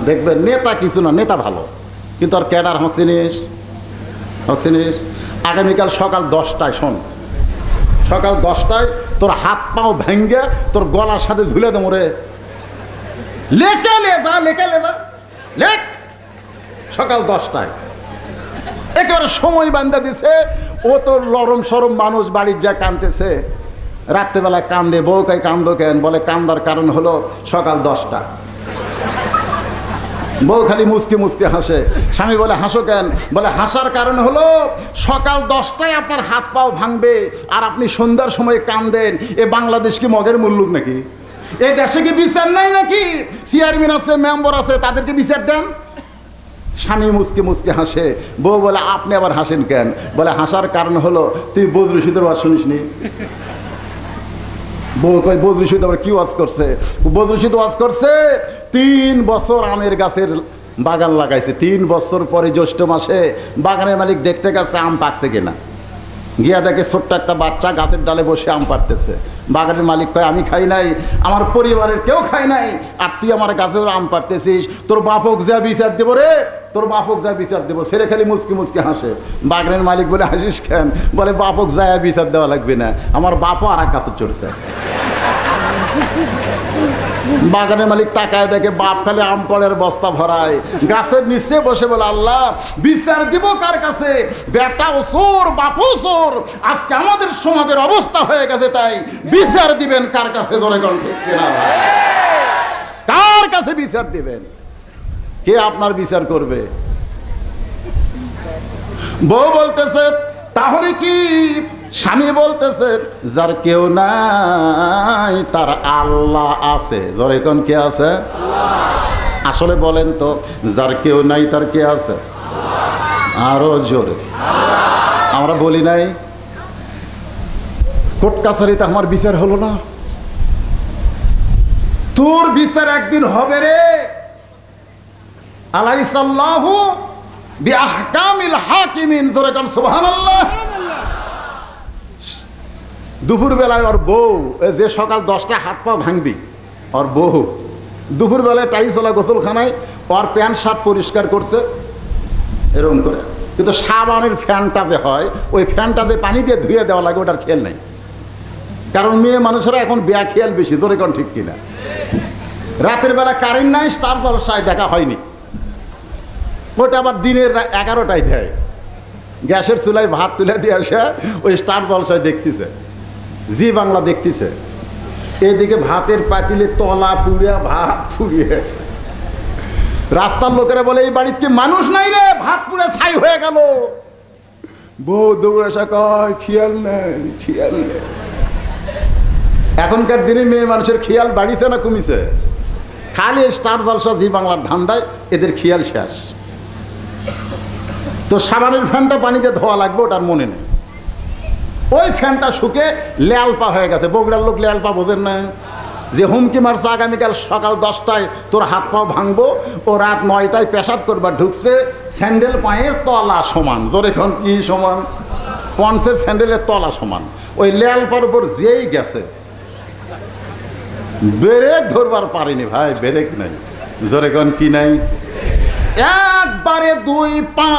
দেখবেন নেতা কিছু না, নেতা ভালো, কিন্তু আর ক্যাডার হচ্ছে জিনিস। আগামীকাল সকাল 10টায় শোন, সকাল 10টায় তোর হাত পাও ভেঙ্গে তোর গলার সাথে ঝুলে দেবো রে। লেখা লেখ সকাল 10টায়। একেবারে সময় বান্ধা দিছে। ও তো লরম সরম মানুষ, বাড়ির যা কাঁদতেছে, রাত্রেবেলায় কান্দে। বউ কই কান্দো কেন? বলে কান্দার কারণ হলো সকাল 10টা। বউ খালি মুচকি মুচকি হাসে। স্বামী বলে হাসো কেন? বলে হাসার কারণ হলো সকাল 10টায় আপনার হাত পাও ভাঙবে আর আপনি সন্ধ্যার সময় কান্দেন। এ বাংলাদেশ কি মগের মুল্লুক নাকি? এই দেশে কি বিচার নাই নাকি? চেয়ারম্যান আছে, মেম্বার আছে, তাদেরকে বিচার দেন। স্বামী মুচকি মুচকি হাসে। বউ বলে আপনি আবার হাসেন কেন? বলে হাসার কারণ হলো তুই বদরুল রশিদের ওয়াজ শুনিসনি? বউ কই বদরুল রশিদ আবার কি ওয়াজ করছে? বদরুল রশিদ ওয়াজ করছে 3 বছর আমের গাছের বাগান লাগাইছে। 3 বছর পরে জ্যৈষ্ঠ মাসে বাগানের মালিক দেখতে গেছে আম পাকছে কিনা। গিয়া দেখে ছোট্ট একটা বাচ্চা গাছের ডালে বসে আম পাড়তেছে। বাগানের মালিক কয়, আমি খাই নাই, আমার পরিবারের কেউ খাই নাই, আর তুই আমার গাছের আম পাড়তেছিস, তোর বাপক যা বিচার দেবো রে, তোর বাপক যা বিচার দেবো। ছেলে খালি মুচকি মুচকি হাসে। বাগানের মালিক বলে, হাসিস কেন? বলে, বাপক যায় বিচার দেওয়া লাগবে না, আমার বাপও আর এক গাছে চড়ছে। বাগানের মালিক তাকায় দেখে বাপ খালি আম পড়ের বস্তা ভরায়, গাছের নিচে বসে বলে, আল্লাহ বিচার দিব কার কাছে? বেটাও চোর, বাপও চোর, আজকে আমাদের সমাজের অবস্থা হয়ে গেছে, তাই বিচার দিবেন কার কাছে? ধরে গণ ঠিক কিনা? কার কাছে বিচার দিবেন? কে আপনার বিচার করবে? বউ বলতেছে, তাহলে কি? স্বামী বলতেছে, যার কেউ নাই তার আল্লাহ আছে। জোরে কোন কে আছে? আসলে বলেন তো, যার কেউ নাই তার কে আছে? আরো জোরে। আমরা বলি নাই, কোর্ট কাছারিতে আমার বিচার হলো না, তোর বিচার একদিন হবে রে। আলাইসাল্লাহু বিআহকামিল হাকিমিন। জোরে কোন সুবহানাল্লাহ। দুপুর বেলায় ওর বউ, যে সকাল 10টায় হাত পা ভাঙবি, ওর বউ দুপুর বেলায় টাইসলা গোসলখানায় ওর প্যান্ট শার্ট পরিষ্কার করছে এরকম করে, কিন্তু সাবানের ফ্যানটা যে হয়, ওই ফ্যানটা যে পানি দিয়ে ধুয়ে দেওয়া লাগে, ওটার খেয়াল নেই। কারণ মেয়ে মানুষেরা এখন বেয়া খেয়াল বেশি। জোরে কোন ঠিক কিনা? রাতের বেলা কারেন্ট নাই, স্টার জলসায় দেখা হয়নি, ওটা আবার দিনের 11টায় দেয়। গ্যাসের চুলায় ভাত তুলে দিয়ে আসে ওই স্টার জলসায় দেখতেছে, জি বাংলা দেখতেছে। এদিকে ভাতের পাতিলে তলা পুড়িয়া, ভাত পুড়িয়ে। রাস্তার লোকেরা বলে, এই বাড়িতে কি মানুষ নাই রে, ভাত পুড়ে ছাই হয়ে গেল। বউ দৌড়ে আসা কয়, খেয়াল নেই, খেয়াল নেই। এখনকার দিনে মেয়ে মানুষের খেয়াল বাড়িছে না কমিছে? খালি স্টার জলসা, জি বাংলার ধান্দায় এদের খেয়াল শেষ। তো সাবানের ফ্যানটা পানিতে ধোয়া লাগবে, ওটার মনে নেই। ওই ফ্যানটা শুকে লেলপা হয়ে গেছে। বগুড়ার লোক লেলপা বোঝেন না? যে হুমকি মারছে, আগামীকাল সকাল 10টায় তোর হাত পাও ভাঙবো। ও রাত 9টায় পেশাব করবার ঢুকছে, স্যান্ডেল পায়ে তলা সমান। জোরে এখন কি সমান? পন্সের স্যান্ডেলের তলা সমান। ওই লেলপার উপর যেই গেছে, ব্রেক ধরবার পারিনি ভাই, ব্রেক নাই। জোরে এখন কি নাই? একবারে 2 পা।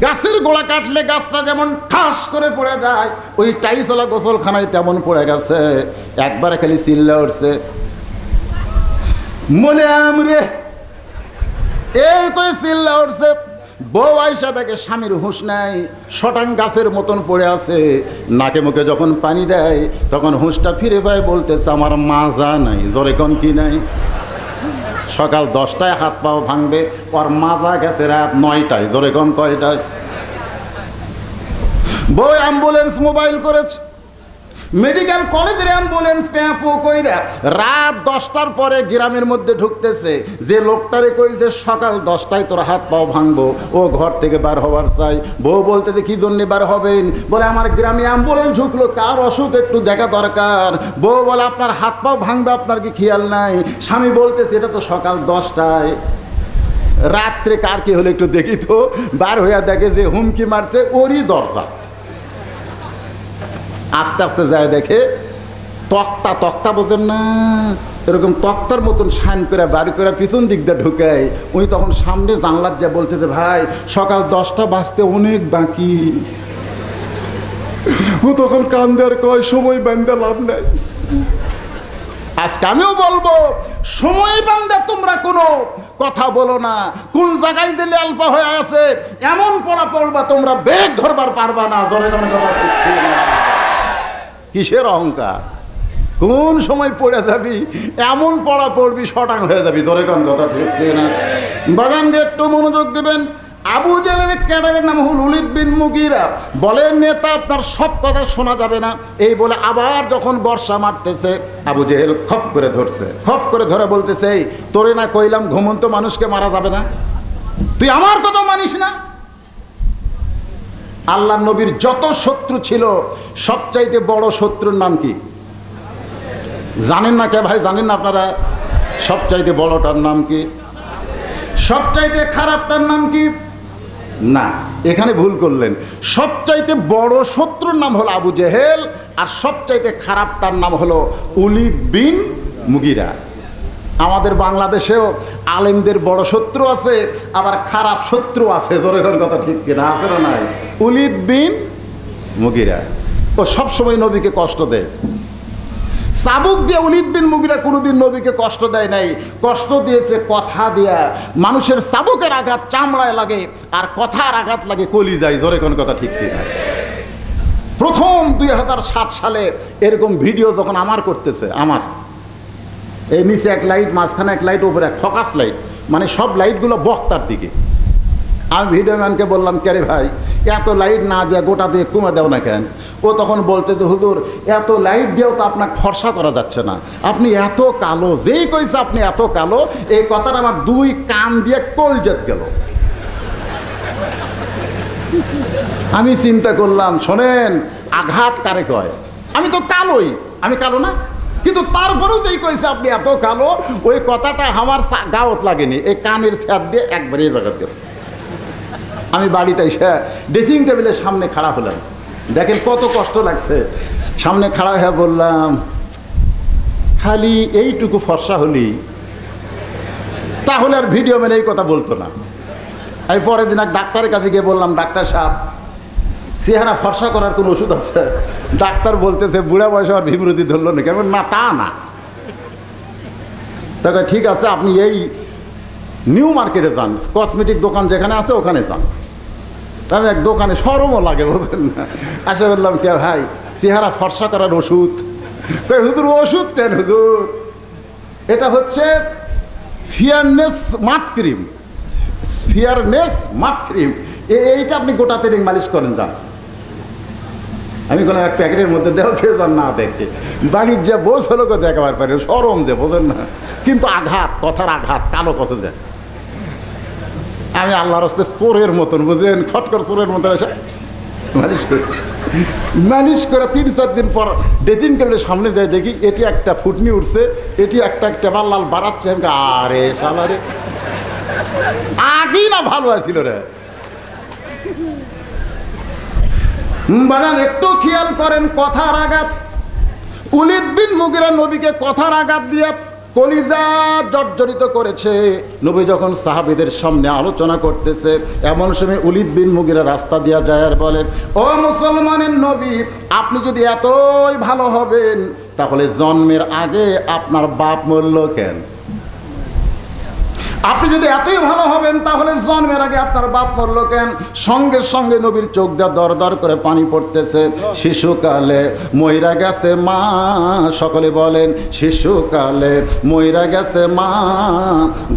গাছের গোড়া কাটলে গাছটা যেমন ঠাস করে পড়ে যায়, ওই টাইসলা গোসলখানায় তেমন পড়ে গেছে। একবারে খালি চিল্লা উঠছে, মনে আমরে, এই কই চিল্লা উঠছে। বউ আইসা দেখে স্বামীর হুঁশ নাই, শটাং গাছের মতন পড়ে আছে। নাকে মুখে যখন পানি দেয়, তখন হুঁশটা ফিরে পায়, বলতেছে, আমার মাজা নাই। জোরে কোন কি নাই? সকাল 10টায় হাত পাও ভাঙবে, ওর মাজা গেছে রাত 9টায়। জোরে কোন কয়টায়? বই অ্যাম্বুলেন্স মোবাইল করেছে, মেডিকেল কলেজের অ্যাম্বুলেন্স প্যাপো কইরা রাত 10টার পরে গ্রামের মধ্যে ঢুকতেছে। যে লোকটারে কইছে সকাল 10টায় তোর হাত পাও ভাঙবো, ও ঘর থেকে বার হবার চাই। বউ বলতেছে, কি জন্যে বার হবেন? বলে, আমার গ্রামে অ্যাম্বুলেন্স ঢুকলো, কার অসুখ একটু দেখা দরকার। বউ বলে, আপনার হাত পাও ভাঙবে, আপনার কি খেয়াল নাই? স্বামী বলতেছে, এটা তো সকাল 10টায়, রাত্রে কার কি হলে একটু দেখি তো। বার হইয়া দেখে যে হুমকি মারছে ওরই দরজা। আস্তে আস্তে যায় দেখে তক্তা বোঝেন না, এরকম তক্তার মতন শাইন করে বাড়ি করে পিছন দিক দিয়ে ঢুকায়। উনি তখন সামনে জানলার যা বলতেছে, ভাই সকাল 10টা বাজতে অনেক বাকি। ও তখন কান্দার কয়, সময় বান্ধা লাভ নাই। আজকে আমিও বলবো, সময় বান্ধা তোমরা কোনো কথা বলো না। কোন জায়গায় দিলে অল্প হয়ে আছে, এমন পড়া পড়বা তোমরা ব্রেক ধরবার পারবা না। ধরে কিসের অহংকার? কোন সময় পড়ে যাবি, এমন পড়া পড়বি শটাং হয়ে যাবি। ধরে কোন কথা ঠিক না? বাগান দিয়ে একটু মনোযোগ দেবেন। আবু জেহেলের ক্যাডারের নাম হল ওলীদ বিন মুগীরা। বলেন, নেতা আপনার সব কথা শোনা যাবে না। এই বলে আবার যখন বর্ষা মারতেছে, আবু জেহেল খপ করে ধরছে, খপ করে ধরে বলতেছে, এই তোরে না কইলাম ঘুমন্ত মানুষকে মারা যাবে না, তুই আমার কথা মানিস না? আল্লাহ নবীর যত শত্রু ছিল, সবচাইতে বড় শত্রুর নাম কি জানেন না? কে ভাই জানেন না আপনারা? সবচাইতে বড়টার নাম কি? সবচাইতে খারাপটার নাম কি? না, এখানে ভুল করলেন। সবচাইতে বড় শত্রুর নাম হলো আবু জেহেল, আর সবচাইতে খারাপটার নাম হলো উলিদ বিন মুগিরা। আমাদের বাংলাদেশেও আলেমদের বড় শত্রু আছে, আবার খারাপ শত্রু আছে। জোরের কথা ঠিক কিনা? আছে না নাই? উলিদ বিন মুগিরা ও সবসময় নবীকে কষ্ট দেয়। চাবুক দিয়ে উলিদ বিন মুগিরা কোনোদিন নবীকে কষ্ট দেয় নাই, কষ্ট দিয়েছে কথা দিয়া। মানুষের চাবুকের আঘাত চামড়ায় লাগে, আর কথার আঘাত লাগে কলিজায়। জোরে কোন কথা ঠিক কিনা? প্রথম 2007 সালে এরকম ভিডিও যখন আমার করতেছে, আমার এই নিচে এক লাইট, মাঝখানে এক লাইট, উপরে এক ফোকাস লাইট, মানে সব লাইটগুলো বক্তার দিকে। আমি ভিডিও ম্যানকে বললাম, কে রে ভাই, এত লাইট না দেওয়া গোটা দিয়ে কমে দাও না কেন? ও তখন বলতে যে হুজুর, এত লাইট দিয়েও তো আপনাকে ফর্সা করা যাচ্ছে না, আপনি এত কালো। যেই কইছে আপনি এত কালো, এই কথাটা আমার দুই কান দিয়ে কলজেত গেল। আমি চিন্তা করলাম, শোনেন, আঘাত কারে কয়? আমি তো কালোই, আমি কালো না, কিন্তু তারপরেও যেই কইছে আপনি এত কালো, ওই কথাটা আমার গাওত লাগেনি, এই কানের ছাদ দিয়ে একবারে জগৎ গেছে। আমি বাড়িতে এসে ড্রেসিং টেবিলের সামনে খাড়া হলাম, দেখেন কত কষ্ট লাগছে। সামনে খাড়া হয়ে বললাম, খালি এইটুকু ফর্সা হলি তাহলে আর ভিডিও মেনে এই কথা বলতো না। আমি পরের দিন এক ডাক্তারের কাছে গিয়ে বললাম, ডাক্তার সাহেব, চেহারা ফর্সা করার কোনো ওষুধ আছে? ডাক্তার বলতেছে, বুড়া বয়সে আর বিমরতি ধরল না কেমন? না, তা না। তাকে ঠিক আছে, আপনি এই নিউ মার্কেটে যান, কসমেটিক দোকান যেখানে আছে ওখানে যান। আমি এক দোকানে সরমও লাগে, বুঝলেন না? আসে বললাম, কে ভাই, চেহারা ফর্সা করার ওষুধ? কই হুজুর, ওষুধ কেন হুজুর? এটা হচ্ছে ফিয়ারনেস মাট ক্রিম, ফিয়ারনেস মাট ক্রিম, এইটা আপনি গোটা তেলিং মালিশ করেন যান। আমি কোনো এক প্যাকেটের মধ্যে দেওয়া খেয়ে যান না দেখে, বাড়ির যে বোঝ হলো কেউ দেখাবার পারে, সরম যে, বোঝেন না? কিন্তু আঘাত, কথার আঘাত কালো কথা যায়। আমি আল্লাহর হস্তে চোরের মতন, বুঝলেন, খটকর চোরের মতো এসে মালিশ করে 3-4 দিন পর ড্রেসিং টেবিলের সামনে যায়, দেখি এটি একটা ফুটনি উঠছে, এটি একটা টেবার লাল বাড়াচ্ছে। আরে শালা রে, আগেই না ভালো আছিল রে। বাজান, একটু খেয়াল করেন কথার আঘাত। উলিদ বিন মুগিরা নবীকে কথার আঘাত দিয়ে কলিজা জর্জরিত করেছে। নবী যখন সাহাবীদের সামনে আলোচনা করতেছে, এমন সময় উলিদ বিন মুগিরা রাস্তা দিয়া যায় আর বলে, ও মুসলমানের নবী, আপনি যদি এতই ভালো হবেন তাহলে জন্মের আগে আপনার বাপ মরল কেন? আপনি যদি এতই ভালো হবেন তাহলে জন্মের আগে আপনার বাপ মরল কেন? সঙ্গে সঙ্গে নবীর চোখ দিয়ে দর দর করে পানি পড়তেছে। শিশুকালে মইরা গেছে মা, সকলে বলেন, শিশুকালে মইরা গেছে মা,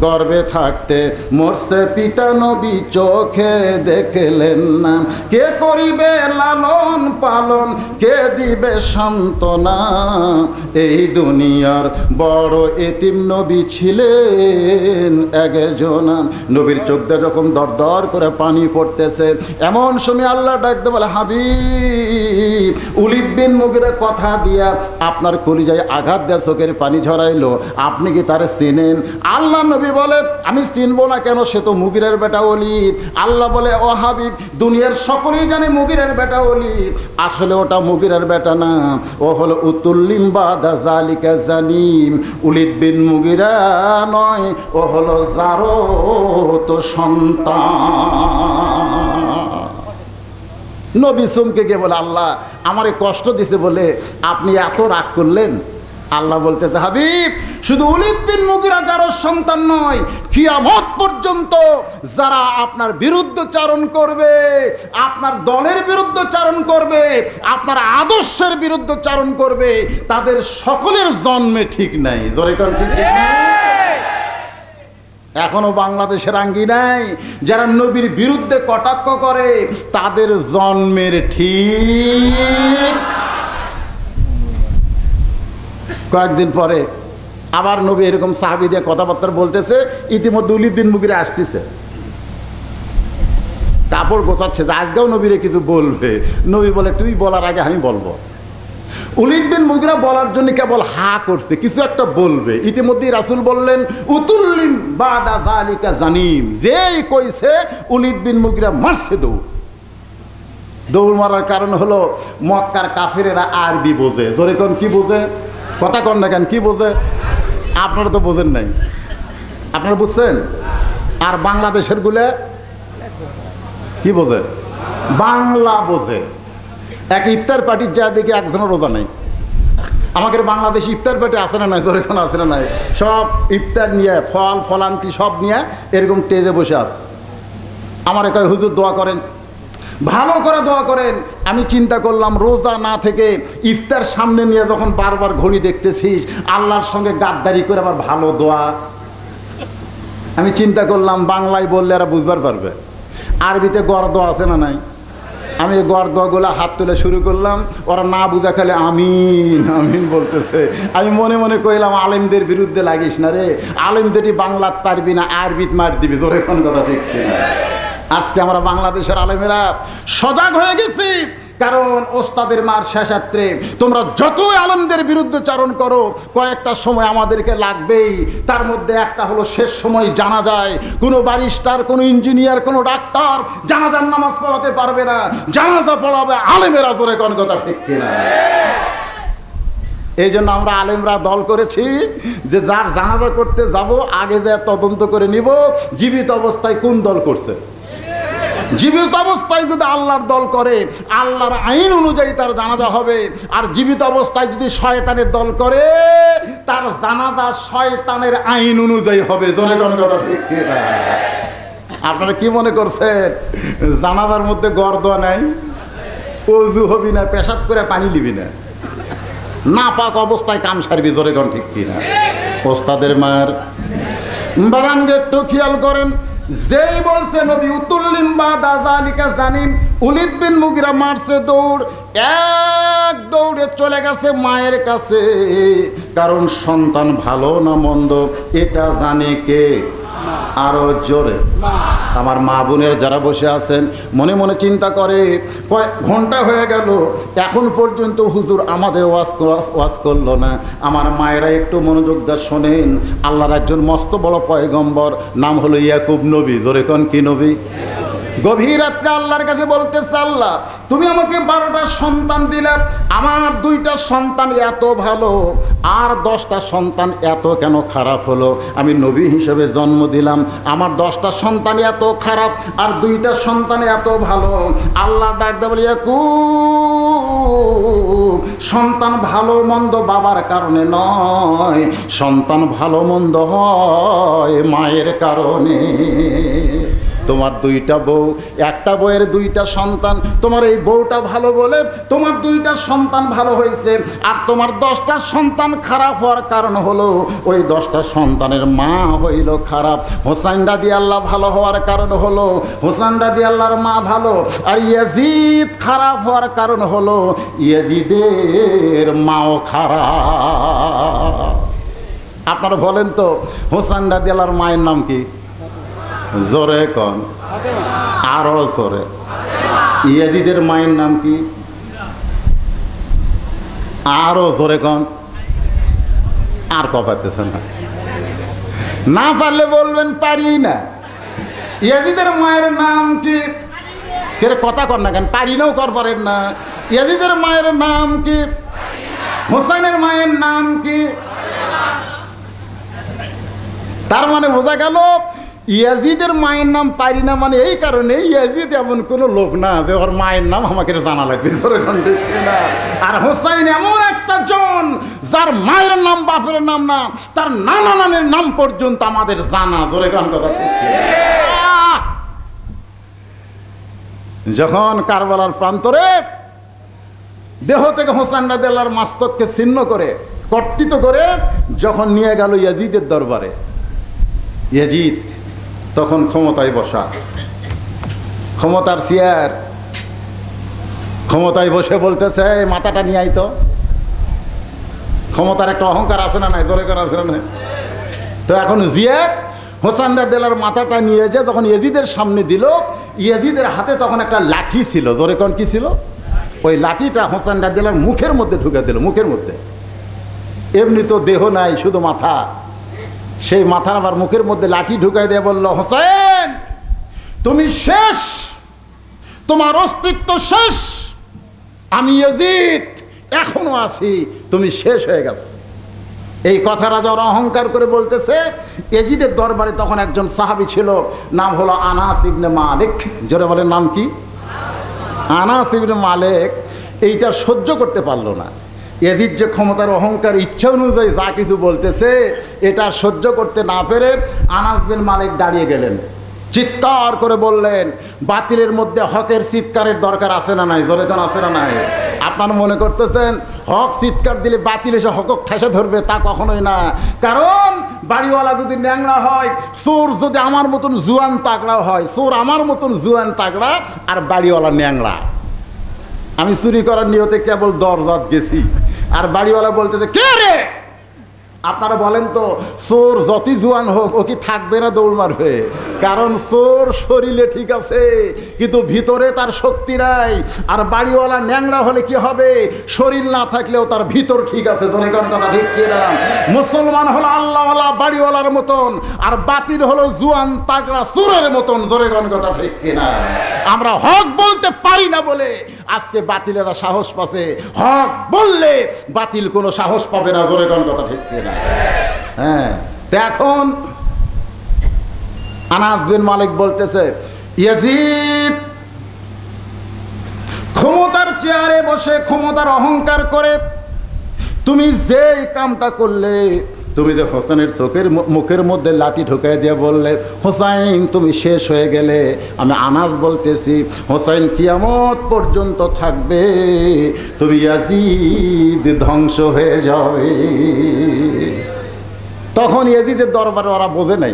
গর্ভে থাকতে মরছে পিতা, নবী চোখে দেখলেন না। কে করিবে লালন পালন, কে দিবে সান্ত্বনা? এই দুনিয়ার বড় এতিম নবী ছিলেন একজন। নবীর চোখ দিয়ে যখন দর দর করে পানি পড়তেছে, এমন সময় আল্লাহ ডাকতে বলে, হাবিব, উলিদ বিন মুগিরা কথা দিয়া আপনার কলিজায় আঘাত দেয়া চোখের পানি ঝরাইলো, আপনি কি তারে চিনেন? আল্লাহ নবী বলে, আমি চিনবো না কেন, সে তো মুগিরের বেটা ওলীদ। আল্লাহ বলে, ও হাবিব, দুনিয়ার সকলেই জানে মুগিরের বেটা ওলীদ, আসলে ওটা মুগিরের বেটা না, ও হলো উতুল্লিম বাদা জালিকা জানিম। উলিদ বিন মুগিরা নয়, ও হলো জারত সন্তান। নবী চমকে গিয়ে বলে, আল্লাহ আমারে কষ্ট দিছে বলে আপনি এত রাগ করলেন? আল্লাহ বলতেছে, হাবিব, শুধু উলিদ বিন মুগিরা জারত সন্তান নয়, কিয়ামত পর্যন্ত যারা আপনার বিরুদ্ধচারণ করবে, আপনার দলের বিরুদ্ধচারণ করবে, আপনার আদর্শের বিরুদ্ধচারণ করবে, তাদের সকলের জন্মে ঠিক নাই। জোরে কোন ঠিক নাই? এখনো বাংলাদেশের আঙ্গিনায় যারা নবীর বিরুদ্ধে কটাক্ষ করে, তাদের জন্মের ঠিক। কয়েকদিন পরে আবার নবী এরকম সাহাবী দিয়ে কথাবার্তা বলতেছে, ইতিমধ্যে উলিদ বিন মুগিরা আসতেছে, কাপড় গোছাচ্ছে, আজকেও নবীরে কিছু বলবে। নবী বলে, তুই বলার আগে আমি বলবো। উলিদ বিন মুগিরা বলার জন্য কেবল হা করছে, কিছু একটা বলবে। ইতিমধ্যেই রাসূল বললেন উতুল্লিম বাদা যালিকা জানিম, যেই কইছে উলিদ বিন মুগিরা মারছে দৌড়। দৌড় মারার কারণ হলো মক্কার কাফেরেরা আরবি বোঝে। জোরে কোন কি বোঝে? কথা কন না কেন, কি বোঝে? আপনারা তো বোঝেন নাই, আপনারা বুঝছেন? আর বাংলাদেশের গুলে কি বোঝে? বাংলা বোঝে। এক ইফতার পার্টির যা দেখি একজনের রোজা নাই। আমাদের বাংলাদেশে ইফতার পার্টি আসে না নাই? জোরে কোন আসে না নাই? সব ইফতার নিয়ে ফল ফলান্তি সব নিয়ে এরকম টেজে বসে আছে। আমার কয় হুজুর দোয়া করেন, ভালো করে দোয়া করেন। আমি চিন্তা করলাম রোজা না থেকে ইফতার সামনে নিয়ে যখন বারবার ঘড়ি দেখতেছিস, আল্লাহর সঙ্গে গাদ্দারি করে আবার ভালো দোয়া। আমি চিন্তা করলাম বাংলায় বললে এরা বুঝবার পারবে, আরবিতে গড় দোয়া আছে না নাই? আমি গড় দোয়াগুলো হাত তুলে শুরু করলাম, ওরা না বুঝা খালে আমিন আমিন বলতেছে। আমি মনে মনে কইলাম আলেমদের বিরুদ্ধে লাগিস না রে, আলেম যেটি বাংলাত পারবি না আরবিত মার দিবি। জোরে কোন কথা ঠিক কিনা? আজকে আমরা বাংলাদেশের আলেমেরা সজাগ হয়ে গেছি, কারণ ওস্তাদের মার শেষাত্রে তোমরা যতই আলেমদের বিরুদ্ধে চারণ করো, কয়েকটা সময় আমাদেরকে লাগবেই। তার মধ্যে একটা হলো শেষ সময় জানা যায় কোনো ব্যারিস্টার, কোনো ইঞ্জিনিয়ার, কোনো ডাক্তার জানাজার নামাজ পড়াতে পারবে না, জানাজা পড়াবে আলেমেরা। জোরে কোন কথা ঠিক কিনা? এই জন্য আমরা আলেমরা দল করেছি যে যার জানাজা করতে যাব আগে যা তদন্ত করে নিব জীবিত অবস্থায় কোন দল করছে। জীবিত অবস্থায় যদি আল্লাহর দল করে আল্লাহর আইন অনুযায়ী তার জানাজা হবে, আর জীবিত অবস্থায় যদি শয়তানের দল করে তার জানাজা শয়তানের আইন অনুযায়ী হবে। জোরে কোন কথা ঠিক কিনা? আপনারা কি মনে করছেন জানাজার মধ্যে গড় দোয়া নাই? ওযু হবি না, পেশাব করে পানি লিবি না, না পাক অবস্থায় কাম সারবি। জোরে কোন ঠিক কিনা? ওস্তাদের মার বাগানকে একটু খেয়াল করেন। যেই বলছে নবী উতুল্লিম বাদা যালিকা জানিম, উলিদ বিন মুগিরা মারছে দৌড়, এক দৌড়ে চলে গেছে মায়ের কাছে। কারণ সন্তান ভালো না মন্দ এটা জানে কে? আরো জোরে। আমার মা বোনের যারা বসে আছেন মনে মনে চিন্তা করে কয়েক ঘন্টা হয়ে গেল এখন পর্যন্ত হুজুর আমাদের ওয়াজ করলো না। আমার মায়েরা একটু মনোযোগ দিয়ে শোনেন, আল্লাহর একজন মস্ত বড় পয়গম্বর, নাম হলো ইয়াকুব নবী। জোরে কোন কি নবী? গভীর রাত্রে আল্লাহর কাছে বলতেছে, আল্লাহ তুমি আমাকে 12টা সন্তান দিলে, আমার 2টা সন্তান এত ভালো আর 10টা সন্তান এত কেন খারাপ হলো? আমি নবী হিসেবে জন্ম দিলাম, আমার 10টা সন্তান এত খারাপ আর 2টা সন্তান এত ভালো। আল্লাহ ডাক দেয় বলে, ইয়াকুব সন্তান ভালো মন্দ বাবার কারণে নয়, সন্তান ভালো মন্দ হয় মায়ের কারণে। তোমার 2টা বউ, একটা বউয়ের 2টা সন্তান, তোমার এই বউটা ভালো বলে তোমার 2টা সন্তান ভালো হয়েছে, আর তোমার 10টা সন্তান খারাপ হওয়ার কারণ হলো ওই 10টা সন্তানের মা হইল খারাপ। হোসাইন রাদিয়াল্লাহু ভালো হওয়ার কারণ হলো হোসাইন রাদিয়াল্লাহর মা ভালো, আর ইয়াজিদ খারাপ হওয়ার কারণ হলো ইয়াজিদের মাও খারাপ। আপনারা বলেন তো হোসাইন রাদিয়াল্লাহর মায়ের নাম কি? জোরে কন, আরো জোরে। ইয়াজিদের মায়ের নাম কি? আরো জোরে কন। আর কপাতেছেন না, পারলে বলবেন পারি না। ইয়াজিদের মায়ের নাম কি? কথা কর না কেন, পারি নাও কর পারেন না। ইয়াজিদের মায়ের নাম কি? হোসেনের মায়ের নাম কি? তার মানে বোঝা গেল ইয়াজিদের মায়ের নাম পারি না, মানে এই কারণে ইয়াজিদ এমন কোনো লোক না যে ওর মায়ের নাম আমাকে জানা লাগবে। আর হোসাইন এমন একটা জন যার মায়ের নাম বাপের নাম না, তার নানা নানের নাম পর্যন্ত আমাদের জানা। ধরে গান কথা ঠিক। যখন কারবালার প্রান্তরে দেহ থেকে হোসেন রাদিয়াল্লাহর মস্তককে ছিন্ন করে কর্তৃত করে যখন নিয়ে গেল ইয়াজিদের দরবারে, ইয়াজিদ তখন ক্ষমতায় বসা, ক্ষমতার চেয়ার, ক্ষমতায় বসে বলতেছে মাথাটা নিয়ে আইতো। ক্ষমতার একটা অহংকার আছে না নাই? ধরে করা আছে না নাই? তো এখন জিয়াদ হোসেন রাদিয়াল্লাহর মাথাটা নিয়ে যে তখন ইয়াজিদের সামনে দিল, ইয়াজিদের হাতে তখন একটা লাঠি ছিল। জোরে কোন কি ছিল? ওই লাঠিটা হোসেন রাদিয়াল্লাহু আনহুর মুখের মধ্যে ঢুকে দিল, মুখের মধ্যে। এমনি তো দেহ নাই, শুধু মাথা। সেই মাথার আবার মুখের মধ্যে লাঠি ঢুকাই দিয়ে বলল, হোসেন তুমি শেষ, তোমার অস্তিত্ব শেষ। আমি ইয়াজিদ এখনো আছি, তুমি শেষ হয়ে গেছো। এই কথা রাজা অহংকার করে বলতেছে। ইয়াজিদের দরবারে তখন একজন সাহাবী ছিল, নাম হলো আনাস ইবনে মালিক। জোরে বলেন নাম কি? আনাস ইবনে মালিক। এইটা সহ্য করতে পারলো না। ইয়াজিদ যে ক্ষমতার অহংকার, ইচ্ছা অনুযায়ী যা কিছু বলতেছে, এটা সহ্য করতে না পেরে আনাস বিন মালিক দাঁড়িয়ে গেলেন, চিৎকার করে বললেন, বাতিলের মধ্যে হকের চিৎকারের দরকার আছে না নাই? জোরে কোন আছে না নাই? আপনারা মনে করতেছেন হক চিৎকার দিলে বাতিল এসে হক ঠেসে ধরবে? তা কখনোই না। কারণ বাড়িওয়ালা যদি ন্যাংরা হয়, চোর যদি আমার মতন জুয়ান তাগড়া হয়, চোর আমার মতন জুয়ান তাগড়া, আর বাড়িওয়ালা ন্যাংরা। আমি চুরি করার নিয়তে কেবল দরজাত গেছি, আর বাড়িওয়ালা বলতেছে, কে রে? আপনারা বলেন তো, চোর যতই জোয়ান হোক, ও কি থাকবে না দৌড় মারবে? কারণ চোর শরীরে ঠিক আছে, কিন্তু ভিতরে তার শক্তি নাই। আর বাড়িওয়ালা ন্যাংরা হলে কি হবে? শরীর না থাকলেও তার ভিতর ঠিক আছে। জোরে কোন কথা ঠিক কিনা? মুসলমান হলো আল্লাহওয়ালা বাড়িওয়ালার মতন, আর বাতিল হলো জুয়ান তাগড়া চোরের মতন। জোরে কোন কথা ঠিক কিনা? আমরা হক বলতে পারি না বলে আজকে বাতিলেরা সাহস পাচ্ছে, হক বললে বাতিল কোনো সাহস পাবে না। জোরে কোন কথা ঠিক কিনা? হ্যাঁ, এখন আনাস বিন মালিক বলতেছে, ইয়াজিদ ক্ষমতার চেয়ারে বসে ক্ষমতার অহংকার করে তুমি যে কামটা করলে, তুমি যে হোসেনের চোখের মুখের মধ্যে লাঠি ঢুকাই দিয়ে বললে, হোসাইন তুমি শেষ হয়ে গেলে, আমি আনাস বলতেছি হোসাইন কিয়ামত পর্যন্ত থাকবে, তুমি ইয়াজিদ ধ্বংস হয়ে যাবে। তখন ইয়াজিদের দরবারে ওরা বোঝে নাই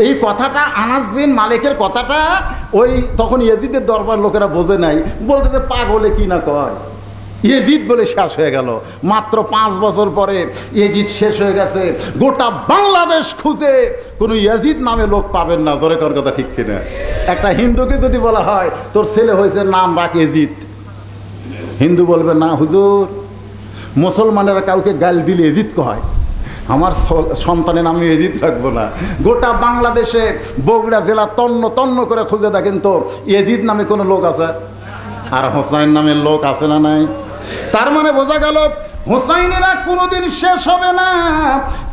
এই কথাটা, আনাস বিন মালিকের কথাটা। ওই তখন ইয়াজিদের দরবার লোকেরা বোঝে নাই, বলতে পাগলে কি না কয়, ইয়াজিদ বলে শেষ হয়ে গেল। মাত্র 5 বছর পরে ইয়াজিদ শেষ হয়ে গেছে। গোটা বাংলাদেশ খুঁজে কোনো ইয়াজিদ নামে লোক পাবেন না। ধরে কর কথা ঠিক কিনা? একটা হিন্দুকে যদি বলা হয় তোর ছেলে হয়েছে, নাম রাখ ইয়াজিদ, হিন্দু বলবে না হুজুর, মুসলমানেরা কাউকে গাল দিলে ইয়াজিদ কয়, আমার সন্তানের আমি ইয়াজিদ রাখবো না। গোটা বাংলাদেশে বগুড়া জেলা তন্ন তন্ন করে খুঁজে দেখেন তো ইয়াজিদ নামে কোনো লোক আছে? আর হোসাইন নামের লোক আছে না নাই? তার মানে বোঝা গেল হোসাইনেরা কোনোদিন শেষ হবে না,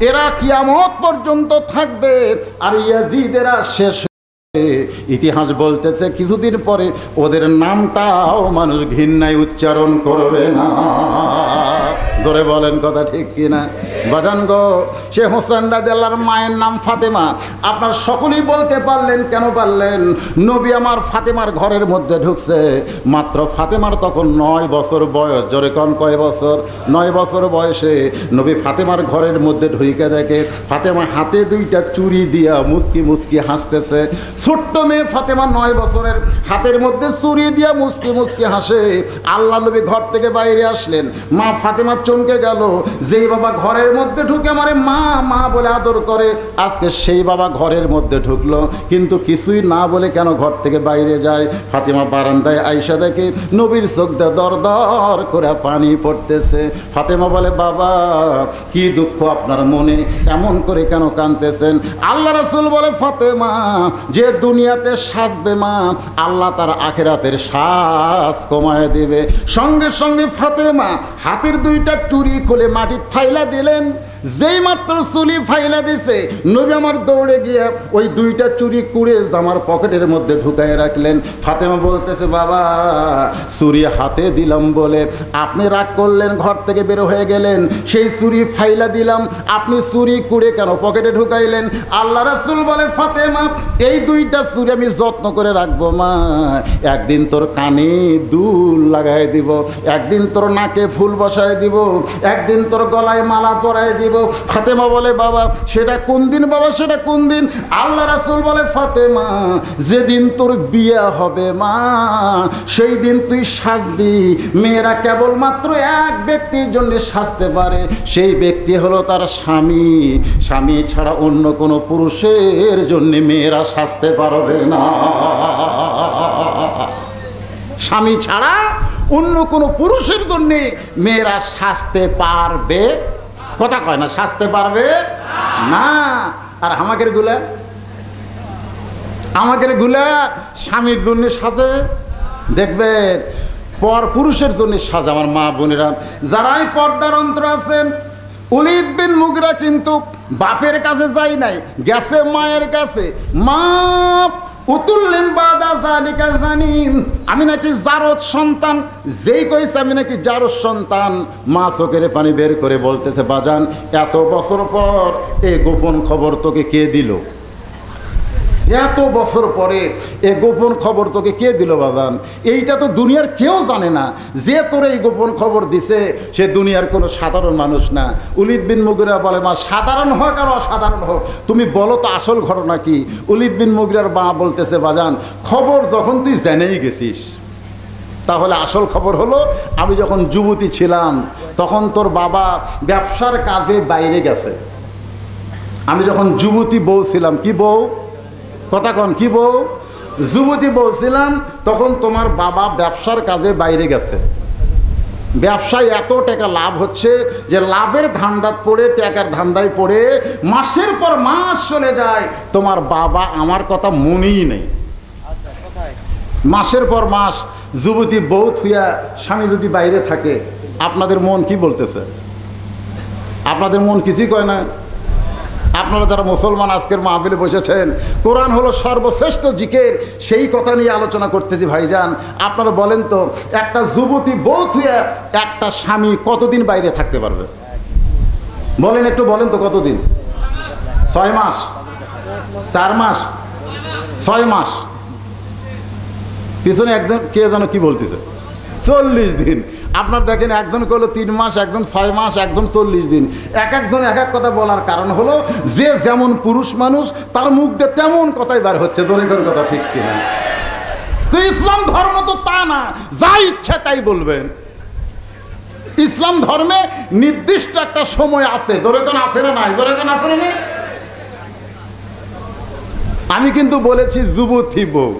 এরা কিয়ামত পর্যন্ত থাকবে, আর ইয়াজিদেরা শেষ। ইতিহাস বলতেছে কিছুদিন পরে ওদের নামটাও মানুষ ঘৃণায় উচ্চারণ করবে না। ধরে বলেন কথা ঠিক কিনা? বাজান গো, সে হোসেন রাদিয়াল্লাহু আনহুর মায়ের নাম ফাতেমা। আপনার সকলেই বলতে পারলেন, কেন পারলেন? নবী আমার ফাতেমার ঘরের মধ্যে ঢুকছে, মাত্র ফাতেমার তখন 9 বছর বয়স। জোরে কোন কয় বছর? 9 বছর বয়সে নবী ফাতেমার ঘরের মধ্যে ঢুকে দেখে ফাতেমা হাতে 2টা চুড়ি দিয়া মুচকি মুচকি হাসতেছে। ছোট্ট মেয়ে ফাতেমা 9 বছরের, হাতের মধ্যে চুড়ি দিয়া মুচকি মুচকি হাসে। আল্লাহ নবী ঘর থেকে বাইরে আসলেন, মা ফাতেমা চমকে গেল। যেই বাবা ঘরের মধ্যে ঢুকে আমারে মা মা বলে আদর করে, আজকে সেই বাবা ঘরের মধ্যে ঢুকলো, কিন্তু কিছুই না বলে কেন ঘর থেকে বাইরে যায়? ফাতেমা বারান্দায় আইসা দেখে নবীর চোখ দিয়ে দর দর করে পানি পড়তেছে। ফাতেমা বলে, বাবা কি দুঃখ আপনার মনে, এমন করে কেন কাঁদতেছেন? আল্লাহ রাসূল বলে, ফাতেমা যে দুনিয়াতে সাজবে মা, আল্লাহ তার আখিরাতের সাজ কমায় দেবে। সঙ্গে সঙ্গে ফাতেমা হাতের 2টা চুড়ি খুলে মাটি ফাইলা দিলেন। যেই মাত্র চুলি ফাইলা দিছে, নবী আমার দৌড়ে গিয়ে ওই 2টা চুড়ি কুড়ে জামার পকেটের মধ্যে ঢুকায় রাখলেন। ফাতেমা বলতেছে, বাবা চুরি হাতে দিলাম বলে আপনি রাগ করলেন, ঘর থেকে বের হয়ে গেলেন, সেই চুরি ফাইলা দিলাম, আপনি চুরি কুড়ে কেন পকেটে ঢুকাইলেন? আল্লাহ রাসূল বলে, ফাতেমা এই 2টা চুরি আমি যত্ন করে রাখবো মা, একদিন তোর কানে দুল লাগাই দিব, একদিন তোর নাকে ফুল বসায় দিব, একদিন তোর গলায় মালা পরায় দিব। ফাতেমা বলে, বাবা সেটা কোন দিন? বাবা সেটা কোন দিন? আল্লাহ রাসূল বলে, ফাতেমা যেদিন তোর বিয়ে হবে মা, সেই দিন তুই সাজবি। মেয়েরা কেবলমাত্র এক ব্যক্তির জন্য সাজতে পারে, সেই ব্যক্তি হলো তার স্বামী। স্বামী ছাড়া অন্য কোনো পুরুষের জন্য মেয়েরা সাজতে পারবে না। স্বামী ছাড়া অন্য কোনো পুরুষের জন্যে মেয়েরা সাজতে পারবে, কথা কয় না, সাজতে পারবে না। আর আমাদের গুলা স্বামীর জন্য সাজে, দেখবেন পর পুরুষের জন্য সাজে। আমার মা বোনেরা যারাই পর্দার অন্তর আছেন, ওলীদ বিন মুগীরা কিন্তু বাপের কাছে যায় নাই, গেছে মায়ের কাছে। মা উতুল্লিম বাদা জালিকা জানিন, আমি নাকি জারদ সন্তান। যেই কইছে আমি নাকি জারদ সন্তান, মা চোখের পানি বের করে বলতেছে, বাজান এত বছর পর এই গোপন খবর তোকে কে দিল? এত বছর পরে এ গোপন খবর তোকে কে দিল বাজান? এইটা তো দুনিয়ার কেউ জানে না। যে তোর এই গোপন খবর দিছে সে দুনিয়ার কোনো সাধারণ মানুষ না। ওলীদ বিন মুগীরা বলে, মা সাধারণ হোক আর অসাধারণ হোক, তুমি বলো তো আসল ঘটনা কি? ওলীদ বিন মুগীরার মা বলতেছে, বাজান খবর যখন তুই জেনেই গেছিস, তাহলে আসল খবর হলো আমি যখন যুবতী ছিলাম তখন তোর বাবা ব্যবসার কাজে বাইরে গেছে। আমি যখন যুবতী বউ ছিলাম, কি বউ, কথা কন, কি বউ, যুবতী বউ ছিলাম, তখন তোমার বাবা ব্যবসার কাজে বাইরে গেছে। ব্যবসায় এত টাকা লাভ হচ্ছে যে লাভের ধান্দাত পড়ে, টাকার ধান্দায় পড়ে মাসের পর মাস চলে যায়, তোমার বাবা আমার কথা মনেই নেই। মাসের পর মাস যুবতী বউ থুয়া স্বামী যদি বাইরে থাকে, আপনাদের মন কি বলতেছে? আপনাদের মন কিছুই কয় না? আপনারা যারা মুসলমান আজকের মাহফিলে বসেছেন, কোরআন হলো সর্বশ্রেষ্ঠ জিকির, সেই কথা নিয়ে আলোচনা করতেছি। ভাইজান আপনারা বলেন তো, একটা যুবতী বউ থুয়া একটা স্বামী কতদিন বাইরে থাকতে পারবে? বলেন, একটু বলেন তো কতদিন? 6 মাস, 4 মাস, 6 মাস। পিছনে একজন কে যেন কি বলতেছে, 40 দিন। আপনার দেখেন একজন করলো 3 মাস, একজন 6 মাস, একজন 40 দিন। এক একজন এক এক কথা বলার কারণ হলো যে যেমন পুরুষ মানুষ তার মুখ দিয়ে তেমন কথাই বার হচ্ছে। জোরের কথা ঠিক কিনা? তো ইসলাম ধর্ম তো তা না, যা ইচ্ছা তাই বলবেন। ইসলাম ধর্মে নির্দিষ্ট একটা সময় আছে। জোরের আছে না নাই? জোরের আছে না? আমি কিন্তু বলেছি যুবতী বউ,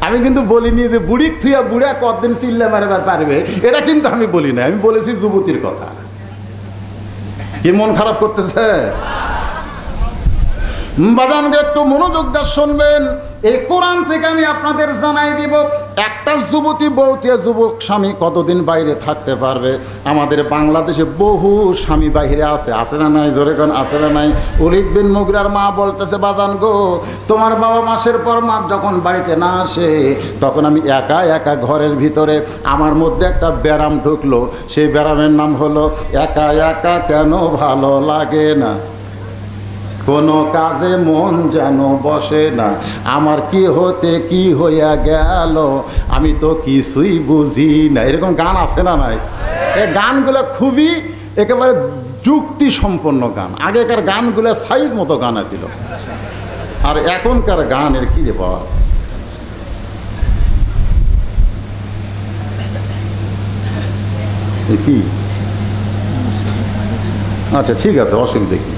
আমি কিন্তু বলিনি যে বুড়ি থুয়া বুড়া কতদিন চিল্লা মারবার পারবে, এটা কিন্তু আমি বলি না। আমি বলেছি যুবতীর কথা। কি মন খারাপ করতেছে? বাজানকে একটু মনোযোগ দিয়ে শুনবেন। এই কোরআন থেকে আমি আপনাদের জানাই দিব, একটা যুবতী বউতিয়া যুবক স্বামী কতদিন বাইরে থাকতে পারবে। আমাদের বাংলাদেশে বহু স্বামী বাইরে আছে, আছে না নাই? জোরে কোন আছে না নাই? ওলীদ বিন মুগীরার মা বলতেছে, বাজান গো, তোমার বাবা মাসের পর মাস যখন বাড়িতে না আসে, তখন আমি একা একা ঘরের ভিতরে আমার মধ্যে একটা ব্যারাম ঢুকলো। সেই ব্যারামের নাম হলো একা একা কেন ভালো লাগে না, কোনো কাজে মন যেন বসে না, আমার কি হতে কি হইয়া গেল, আমি তো কিছুই বুঝি না। এরকম গান আছে না নাই? এই গানগুলো খুবই একেবারে যুক্তি সম্পন্ন গান। আগেকার গানগুলো সাইজ মতো গান ছিল, আর এখনকার গানের কি রে বাবা। কি আচ্ছা ঠিক আছে, অসুবিধা কি?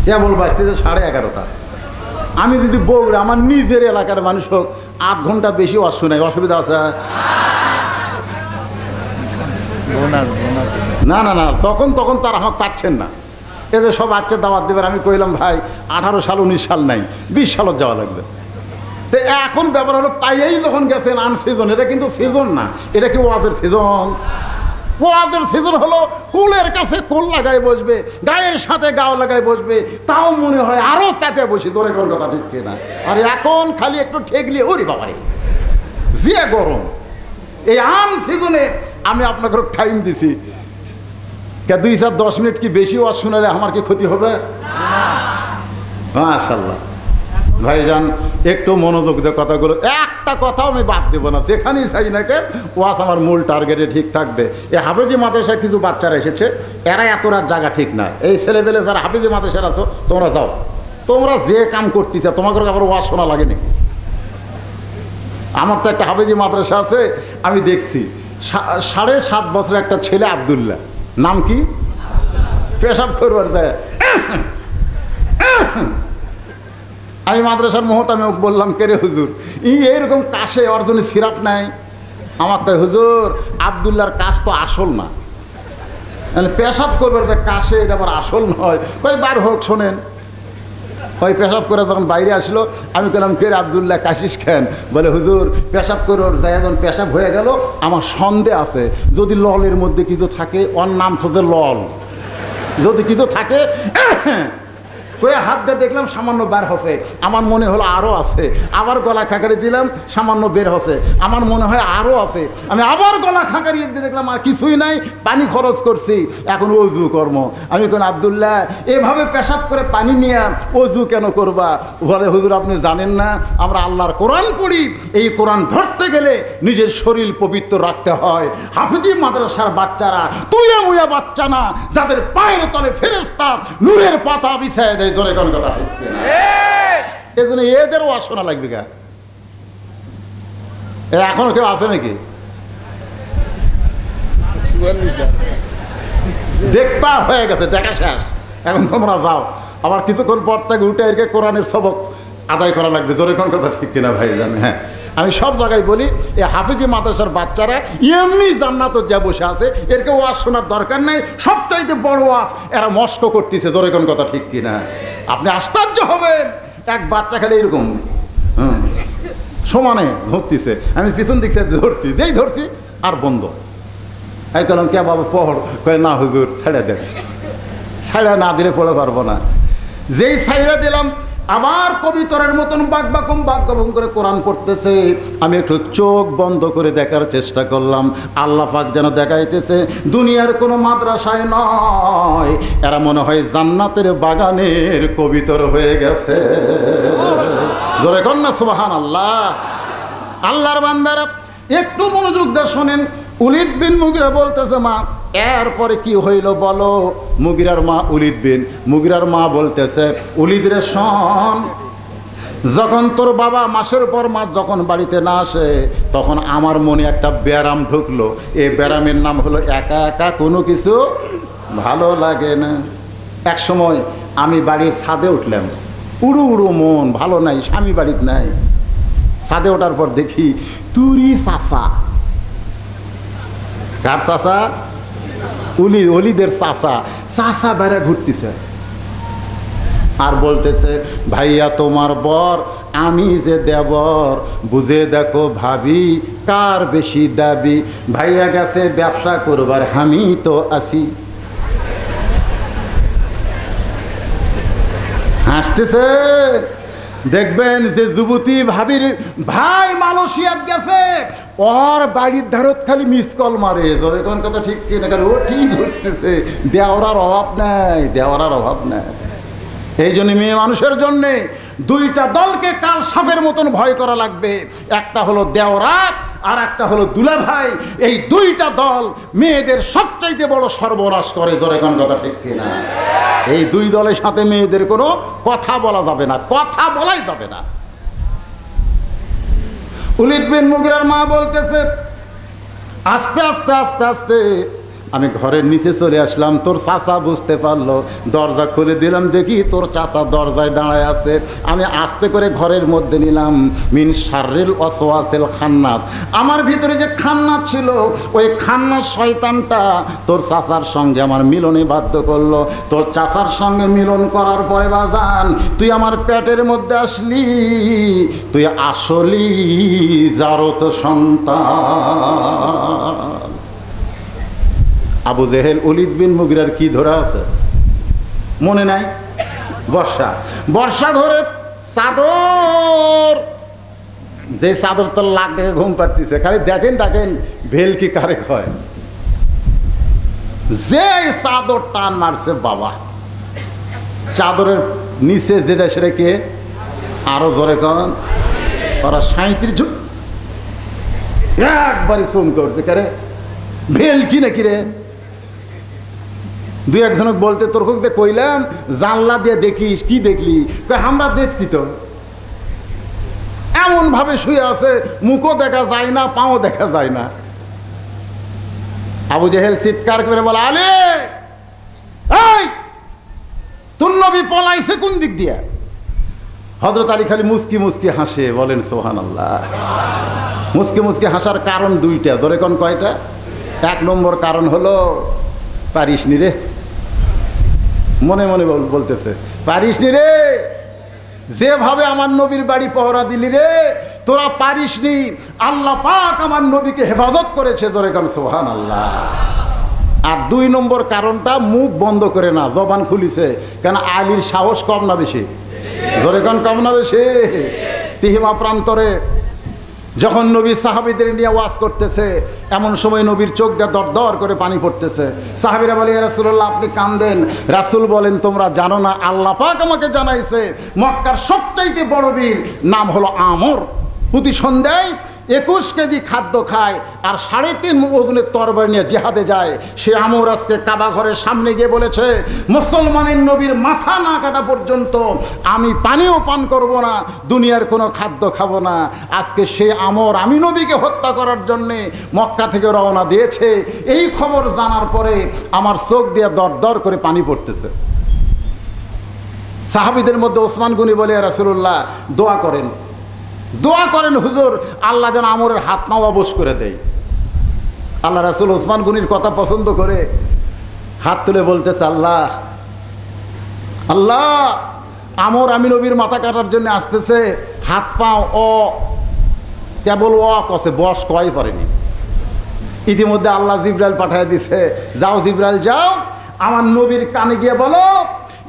কেবল বাজতেছে 11:30। আমি যদি বউরা আমার নিজের এলাকার মানুষ হোক 8 ঘন্টা বেশি অশুনাই, অসুবিধা আছে? না না না, তখন তার আমার পাচ্ছেন না। এদের সব বাচ্চা দাওয়াত দেবেন। আমি কইলাম ভাই 18 সাল 19 সাল নাই, 20 সালত যাওয়া লাগবে। তো এখন ব্যাপার হলো পাইয়েই যখন গেছেন আনসিজন, এটা কিন্তু সিজন না, এটা কি ওয়াজের সিজন? ওয়াজের সিজন হলো কুলের কাছে কুল লাগাই বসবে, গায়ের সাথে গাও লাগাই বসবে, তাও মনে হয় আরো চাপে বসে। তোর কোন কথা ঠিক কিনা? আর এখন খালি একটু ঠেকলে ওরে বাবারে যে গরম। এই আন সিজনে আমি আপনাকে টাইম দিছি, 2-10 মিনিট কি বেশি ওয়াজ শোনালে আমার কি ক্ষতি হবে? মাশাআল্লাহ ভাইজান, একটু মনোযোগ দিয়ে কথাগুলো, একটা কথাও আমি বাদ দেবো না। যেখানেই চাই না কেন ওয়াজ আমার মূল টার্গেটে ঠিক থাকবে। এই হাফেজি মাদ্রাসায় কিছু বাচ্চারা এসেছে, এরা এত রাত জায়গা ঠিক না। এই ছেলেবেলে যারা হাফেজি মাদ্রাসার আছো তোমরা যাও, তোমরা যে কাম করতেছে তোমাকে আবার ওয়াজ শোনা লাগে নাকি? আমার তো একটা হাফেজি মাদ্রাসা আছে, আমি দেখছি 7.5 বছরের একটা ছেলে আব্দুল্লাহ, নাম কি, পেশাব করবার যায়। আমি মাদ্রাসার মহত আমি বললাম, কে রে হুজুর, এইরকম কাশে ওর জন্য সিরাপ নাই? আমার কয় হুজুর আব্দুল্লাহর কাজ তো আসল না, পেশাব করবে যে কাশে এটা আবার আসল নয়। কয় বার হোক শোনেন। ওই পেশাব করে যখন বাইরে আসলো আমি বললাম কে আব্দুল্লাহ কাশিস খান? বলে হুজুর পেশাব করে ওর যায় যখন পেশাব হয়ে গেল আমার সন্দেহ আছে যদি ললের মধ্যে কিছু থাকে, ওর নাম তো যে লল, যদি কিছু থাকে কয়ে হাত দিয়ে দেখলাম সামান্য বের হচ্ছে, আমার মনে হলো আরও আছে। আবার গলা খাঁকারি দিলাম সামান্য বের হচ্ছে, আমার মনে হয় আরও আছে। আমি আবার গলা খাঁকারি দিয়ে দেখলাম আর কিছুই নাই, পানি খরচ করছি, এখন অজু কর্ম। আমি কোন আব্দুল্লাহ এভাবে পেশাব করে পানি নিয়ে অজু কেন করবা? বলে হুজুর আপনি জানেন না আমরা আল্লাহর কোরআন পড়ি, এই কোরআন ধরতে গেলে নিজের শরীর পবিত্র রাখতে হয়। হাফিজি মাদ্রাসার বাচ্চারা তুইয়া মুয়া বাচ্চা না, যাদের পায়ের তলে ফেরেশতা নূরের পাতা বিছায় দেয়। ধরে কোন কথা ঠিক না? এই জন্য এদেরও আসনা লাগবে গা। এখনো কেউ আছে নাকি? দেখবা হয়ে গেছে, দেখা শেষ, এখন তোমরা যাও। আবার কিছুক্ষণ পর থেকে উঠে এরকে কোরআনের সবক আদায় করা লাগবে। ধরে কোন কথা ঠিক কিনা ভাই জানে? হ্যাঁ, আমি সব জায়গায় বলি এই হাফিজি মাদ্রাসার বাচ্চারা এমনি জান্নাত যা বসে আছে, এরকে ওয়াজ শোনার দরকার নাই, সবচাইতে বড় ওয়াজ এরা মস্ক করতেছে। ধরে কোন কথা ঠিক কিনা? আপনি আশ্চর্য হবেন, এক বাচ্চা খেলে এরকম সমানে ধরতেছে, আমি পিছন দিক থেকে ধরছি, যেই ধরছি আর বন্ধ। এই কলম কে বাবা পড়, কয় না হুজুর ছাড়া দেন, ছাড়া না দিলে পড়ে পারবো না। যেই ছাইড়া দিলাম আবার কবিতরের মতন বাকবাকুম বাকবাকুম করে কোরআন পড়তেছে। আমি একটু চোখ বন্ধ করে দেখার চেষ্টা করলাম, আল্লাহ পাক যেন দেখাইতেছে দুনিয়ার কোনো মাদ্রাসায় নয়, এরা মনে হয় জান্নাতের বাগানের কবিতর হয়ে গেছে। জোরে কন্যা সুবহানাল্লাহ। আল্লাহর বান্দারা একটু মনোযোগ দিয়ে শোনেন। উলিদ বিন মুগিরা বলতেছে মা, এরপরে কি হইল বলো? মুগিরার মা মুগিরার মা বলতেছে উলিদ রে শোন, যখন তোর বাবা মাসের পর মাস যখন বাড়িতে না আসে তখন আমার মনে একটা ব্যারাম ঢুকলো। এই ব্যারামের নাম হলো একা একা কোনো কিছু ভালো লাগে না। এক সময় আমি বাড়ির ছাদে উঠলাম, উড়ু উড়ু মন ভালো নাই, স্বামী বাড়িতে নাই। ছাদে ওঠার পর দেখি তুরি চাচা। কার চাচা? অলিদের চাচা বেড়া ঘুরতেছে আর বলতেছে ভাইয়া তোমার বর আমি যে দেবর, বুঝে দেখো ভাবি কার বেশি দাবি। ভাইয়া গেছে ব্যবসা করবার, আমি তো আছি। হাসতেছে। দেখবেন যে যুবতী ভাবির ভাই মালয়েশিয়াত গেছে, ওর বাড়ির ধারত খালি মিস কল মারে। জোরে কোন কথা ঠিক কিনা? ও ঠিক ঘুরতেছে, দেওয়ার অভাব নাই, দেওয়ার অভাব নাই। এই জন্য মেয়ে মানুষের জন্যে দুইটা দলকে কাল সাপের মতন ভয় করা লাগবে। একটা হলো দেওরা আর একটা হলো দুলাভাই। এই দুইটা দল মেয়েদের সবচাইতে বড় সর্বনাশ করে। জোরে কোন কথা ঠিক কিনা? এই দুই দলের সাথে মেয়েদের কোনো কথা বলা যাবে না, কথা বলাই যাবে না। উলিদ বিন মুগিরার মা বলতেছে আস্তে আস্তে আস্তে আস্তে আমি ঘরের নিচে চলে আসলাম। তোর চাচা বুঝতে পারলো, দরজা খুলে দিলাম, দেখি তোর চাচা দরজায় দাঁড়ায় আছে। আমি আস্তে করে ঘরের মধ্যে নিলাম। মিন শাররিল ওয়াসওয়াসিল খান্নাস, আমার ভিতরে যে খান্নাস ছিল ওই খান্নাস শয়তানটা তোর চাচার সঙ্গে আমার মিলনে বাধ্য করলো। তোর চাচার সঙ্গে মিলন করার পরে বাজান তুই আমার পেটের মধ্যে আসলি, তুই আসলি জারত সন্তান। আবু জেহেল উলিদ বিন মুগিরার কি ধরা আছে মনে নাই? বর্ষা ধরে চাদর, যে চাদর তোর লাখ ডেকে ঘুম পাড়তেছে। খালি দেখেন ভেল কি কারে হয়, যে চাদর টান মারছে বাবা। চাদরের নিচে যেটা সেটা কে? আরো জোরে কন। ওরা 37 একবারই চুম করছে। কারে ভেল কি নাকি রে? দুই একজনক বলতে তোর খুঁজতে কইলাম জানলা দিয়ে দেখিস, কি দেখলি? আমরা দেখছি তো। এমন ভাবে শুয়ে আছে, মুখও দেখা যায় না, পাও দেখা যায় না। আবু জেহেল চিৎকার করে বলে আলে এই তোর নবী পলাইছে কোন দিক দিয়ে? হযরত আলী খালি মুস্কি মুস্কি হাসে, বলেন সুবহানাল্লাহ। মুসকে মুসকে হাসার কারণ দুইটা, ধরে কোন কয়টা? এক নম্বর কারণ হলো পারিস নি রে, মনে মনে বলতেছে পারিস নি রে, যেভাবে আমার নবীর বাড়ি পহরা দিলি রে, তোরা পারিস নি। আল্লাহ পাক আমার নবীকে হেফাজত করেছে, ধরে কোন সুবহানাল্লাহ। আর দুই নম্বর কারণটা মুখ বন্ধ করে না, জবান খুলিছে। কেন? আলীর সাহস কম না বেশি? ধরে কোন কম না বেশি? তিহিমা প্রান্তরে যখন নবী সাহাবীদের নিয়ে ওয়াজ করতেছে, এমন সময় নবীর চোখ দিয়ে দর দর করে পানি পড়তেছে। সাহাবীরা বলে, ইয়া রাসূলুল্লাহ আপনি কাঁদেন। রাসূল বলেন, তোমরা জানো না আল্লাহ পাক আমাকে জানাইছে মক্কার সবচাইতে বড় বীর নাম হলো আমর, প্রতি সন্ধ্যায় 21 কেজি খাদ্য খায় আর 3.5 ওজনের তরবারি নিয়ে জিহাদে যায়। সে আমর আজকে কাবা ঘরের সামনে গিয়ে বলেছে, মুসলমানের নবীর মাথা না কাটা পর্যন্ত আমি পানিও পান করব না, দুনিয়ার কোনো খাদ্য খাবো না। আজকে সে আমর আমি নবীকে হত্যা করার জন্যে মক্কা থেকে রওনা দিয়েছে। এই খবর জানার পরে আমার চোখ দিয়ে দর দর করে পানি পড়তেছে। সাহাবীদের মধ্যে ওসমান গনি বলে, ইয়া রাসূলুল্লাহ দোয়া করেন, দোয়া করেন হুজুর, আল্লাহ যেন আমরের হাত নাও অবশ করে দেয়। আল্লাহ রাসূল ওসমান গনির কথা পছন্দ করে হাত তুলে বলতেছে, আল্লাহ আল্লাহ, আমর আমি নবীর মাথা কাটার জন্য আসতেছে, হাত পাও কেবল কসে, বস কয় পারেনি। ইতিমধ্যে আল্লাহ জিবরাইল পাঠিয়ে দিছে, যাও জিবরাইল যাও, আমার নবীর কানে গিয়ে বলো,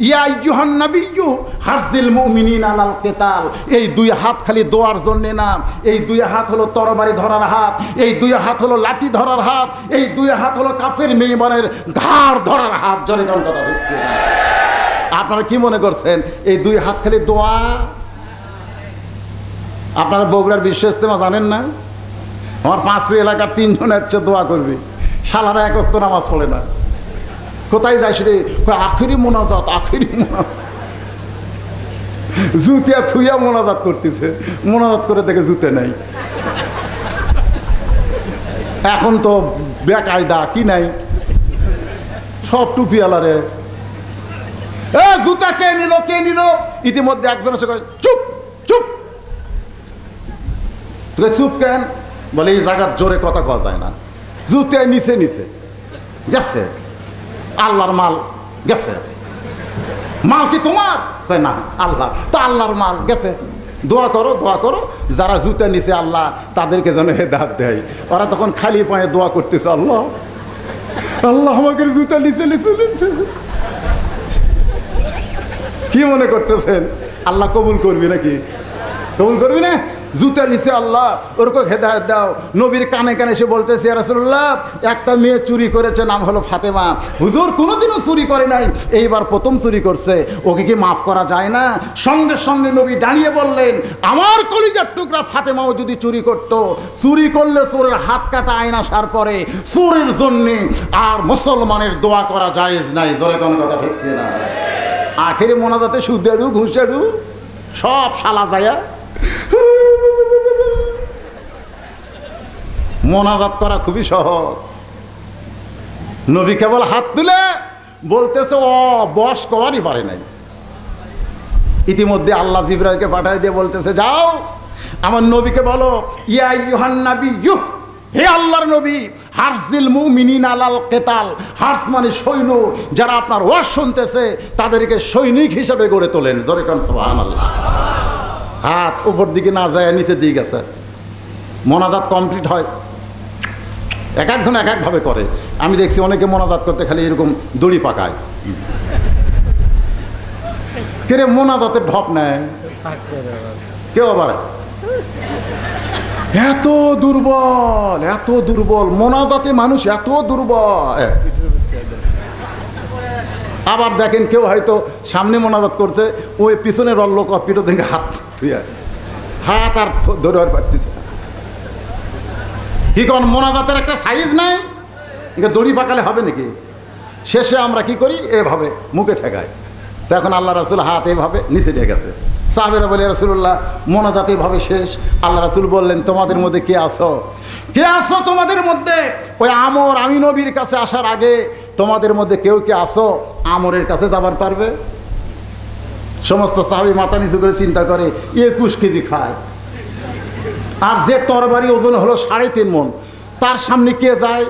ইয়া আইয়ুহান নাবিয়্যু হারজিল মুমিনিনা আলাল কিতাল। এই দুই হাত খালি দোয়ার জন্য না, এই দুই হাত হলো তরবারি ধরার হাত, এই দুই হাত হলো লাঠি ধরার হাত, এই দুই হাত হলো কাফের মেহমানের ঘাড় ধরার হাত। জোরে কোন কথা হচ্ছে? আপনারা কি মনে করছেন এই দুই হাত খালি দোয়া? আপনারা বগুড়ার বিশ্ব ইজতেমা জানেন না? আমার পাঁচরি এলাকার 3 জন হচ্ছে দোয়া করবে, শালারা এক ওয়াক্ত নামাজ পড়ে না। কোথায় যাইস রে? আখেরি মোনাজাত, আখেরি মোনাজাত, জুতিয়া থুইয়া মোনাজাত করতেছে। মোনাজাত করে দেখে জুতে নাই। এখন তো বেকায়দা কি নাই, সব টুপিওয়ালা রে। জুতা কে নিল, কে নিল? ইতিমধ্যে একজন এসে কয়, চুপ চুপ। তোকে চুপ কেন? বলে এই জায়গার জোরে কথা কওয়া যায় না। জুতে নিচে নিচে গেছে, আল্লাহর মাল গেছে। মাল কি তোমার? না, আল্লাহ। তো আল্লাহর মাল গেছে, দোয়া করো, দোয়া করো, যারা জুতা নিছে আল্লাহ তাদেরকে যেন হেদায়েত দেয়। ওরা তখন খালি পায়ে দোয়া করতেছে, আল্লাহ আল্লাহ আমাকে জুতা নিচে নিচে নিচে। কি মনে করতেছেন আল্লাহ কবুল করবি নাকি? কবুল করবি না? জুতা নিচে আল্লাহ, ওরকম হেদায়েত দাও। নবীর কানে কানে সে বলতেছে, ইয়া রাসূলুল্লাহ একটা মেয়ে চুরি করেছে, নাম হলো ফাতেমা। হুজুর কোনোদিনও চুরি করে নাই, এইবার প্রথম চুরি করছে, ওকে কি মাফ করা যায় না? সঙ্গে সঙ্গে নবী দাঁড়িয়ে বললেন, আমার কলিজার টুকরা ফাতেমাও যদি চুরি করত, চুরি করলে চোরের হাত কাটা আইন আসার পরে চোরের জন্যে আর মুসলমানের দোয়া করা জায়েজ নাই। জোরে কোন কথা ঠিক না? আখেরি মোনাজাতে সুদেরু ঘুষেরু সব শালা যায়া মোনাজাত করা খুবই সহজ। নবী কেবল হাত তুলে বলতেছে, বস কওয়ারই পারে নাই। ইতিমধ্যে আল্লাহ জিবরাইলকে পাঠায় দিয়ে বলতেছে, যাও আমার নবীকে বলো, ইয়া আইয়ুহান নাবিয়্যু, হে আল্লাহর নবী, হারজিল মুমিনিনা আলাল কিতাল। হার্স মানে সৈন্য, যারা আপনার ওয়াজ শুনতেছে তাদেরকে সৈনিক হিসেবে গড়ে তোলেন। জোরে কোন সুবহানাল্লাহ। হাত উপর দিকে না যায়, নিচের দিকে গেছে। মোনাজাত কমপ্লিট হয়, এক একজন এক একভাবে করে। আমি দেখছি অনেকে মোনাজাত করতে খালি এরকম দড়ি পাকায়। কেরে মোনাজাতের ঢপ নেয় কেউ, আবার এত দুর্বল, এত দুর্বল মোনাজাতে মানুষ, এত দুর্বল। আবার দেখেন কেউ হয়তো সামনে মোনাজাত করছে, ওই পিছনে রল্ল পিঠো থেকে হাত ধুয়ে, হাত আর ধরে আর পারতেছে। কি কোন মোনাজাতের একটা সাইজ নাই? এটা দড়ি পাকালে হবে নাকি? শেষে আমরা কি করি, এভাবে মুখে ঠেকাই। তো এখন আল্লাহ রাসূল হাত এভাবে নিচে দিয়ে গেছে। সাহাবীরা বলে, রাসূলুল্লাহ মোনাজাত এভাবে শেষ। আল্লাহ রাসূল বললেন, তোমাদের মধ্যে কে আসো, কে আসো তোমাদের মধ্যে? ওই আমর আমি নবীর কাছে আসার আগে তোমাদের মধ্যে কেউ কে আসো আমরের কাছে যাবার পারবে? সমস্ত সাহাবী মাথা নিচু করে চিন্তা করে, 21 কেজি খায়, আর যে তরবারি ওজন হলো 3.5 মণ, তার সামনে কে যায়?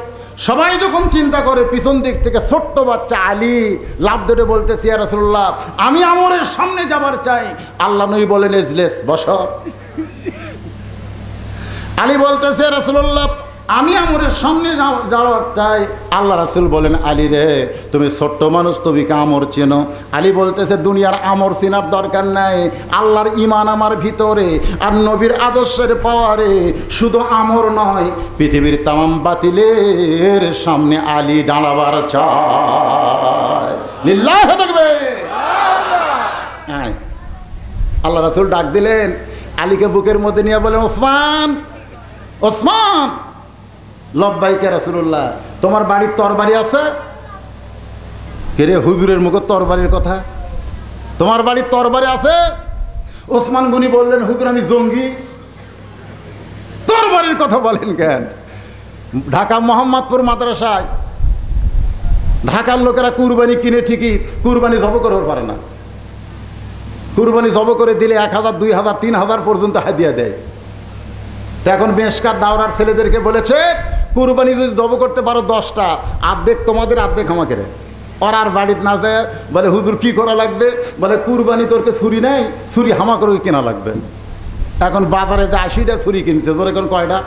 সবাই যখন চিন্তা করে, পিছন দিক থেকে ছোট্ট বাচ্চা আলী লাফ ধরে বলতেছে, ইয়া রাসূলুল্লাহ, আমি আমরের সামনে যাবার চাই। আল্লাহ নবী বলেন, ইজলিস, বসো। আলী বলতেছে, রাসূলুল্লাহ, আমি আমরের সামনে যাওয়ার চাই। আল্লাহ রাসূল বলেন, আলী রে, তুমি ছোট্ট মানুষ, তুমি কি আমর চেনো? আলী বলতেছে, দুনিয়ার আমর চেনার দরকার নাই, আল্লাহর ঈমান আমার ভিতরে আর নবীর আদর্শের পাওয়ারে শুধু আমর নয়, পৃথিবীর তামাম বাতিলের সামনে আলী দাঁড়াবার চায়। লিল্লাহি তাকবীর। আল্লাহ রাসূল ডাক দিলেন, আলীকে বুকের মধ্যে নিয়ে বলেন, ওসমান, ওসমান। লব্বাইকে রাসূলুল্লাহ, তোমার বাড়ির তরবারি আছে? কে রে, হুজুরের মুখে তরবারির কথা? তোমার বাড়ির তরবারি আছে? ওসমান গনি বললেন, হুজুর, আমি জঙ্গি। তরবারির কথা বলেন কেন? ঢাকা মোহাম্মদপুর মাদ্রাসায় ঢাকার লোকেরা কুরবানি কিনে ঠিকই কুরবানি জব করতে পারে না। কুরবানি জব করে দিলে 1000, 2000, 3000 পর্যন্ত হাদিয়া দেয়। তো এখন মেশকার দাওরার ছেলেদেরকে বলেছে, কুরবানি যদি জব করতে পারো 10টা, অর্ধেক তোমাদের, অর্ধেক আমাকে। ওর আর বাড়িতে না যায়, বলে, হুজুর কি করা লাগবে? বলে, কুরবানি তোরকে ছুরি নেই, ছুরি হামা করে কেনা লাগবে। এখন বাজারে যে 80টা ছুরি কিনছে, তোর এখন কয়টা?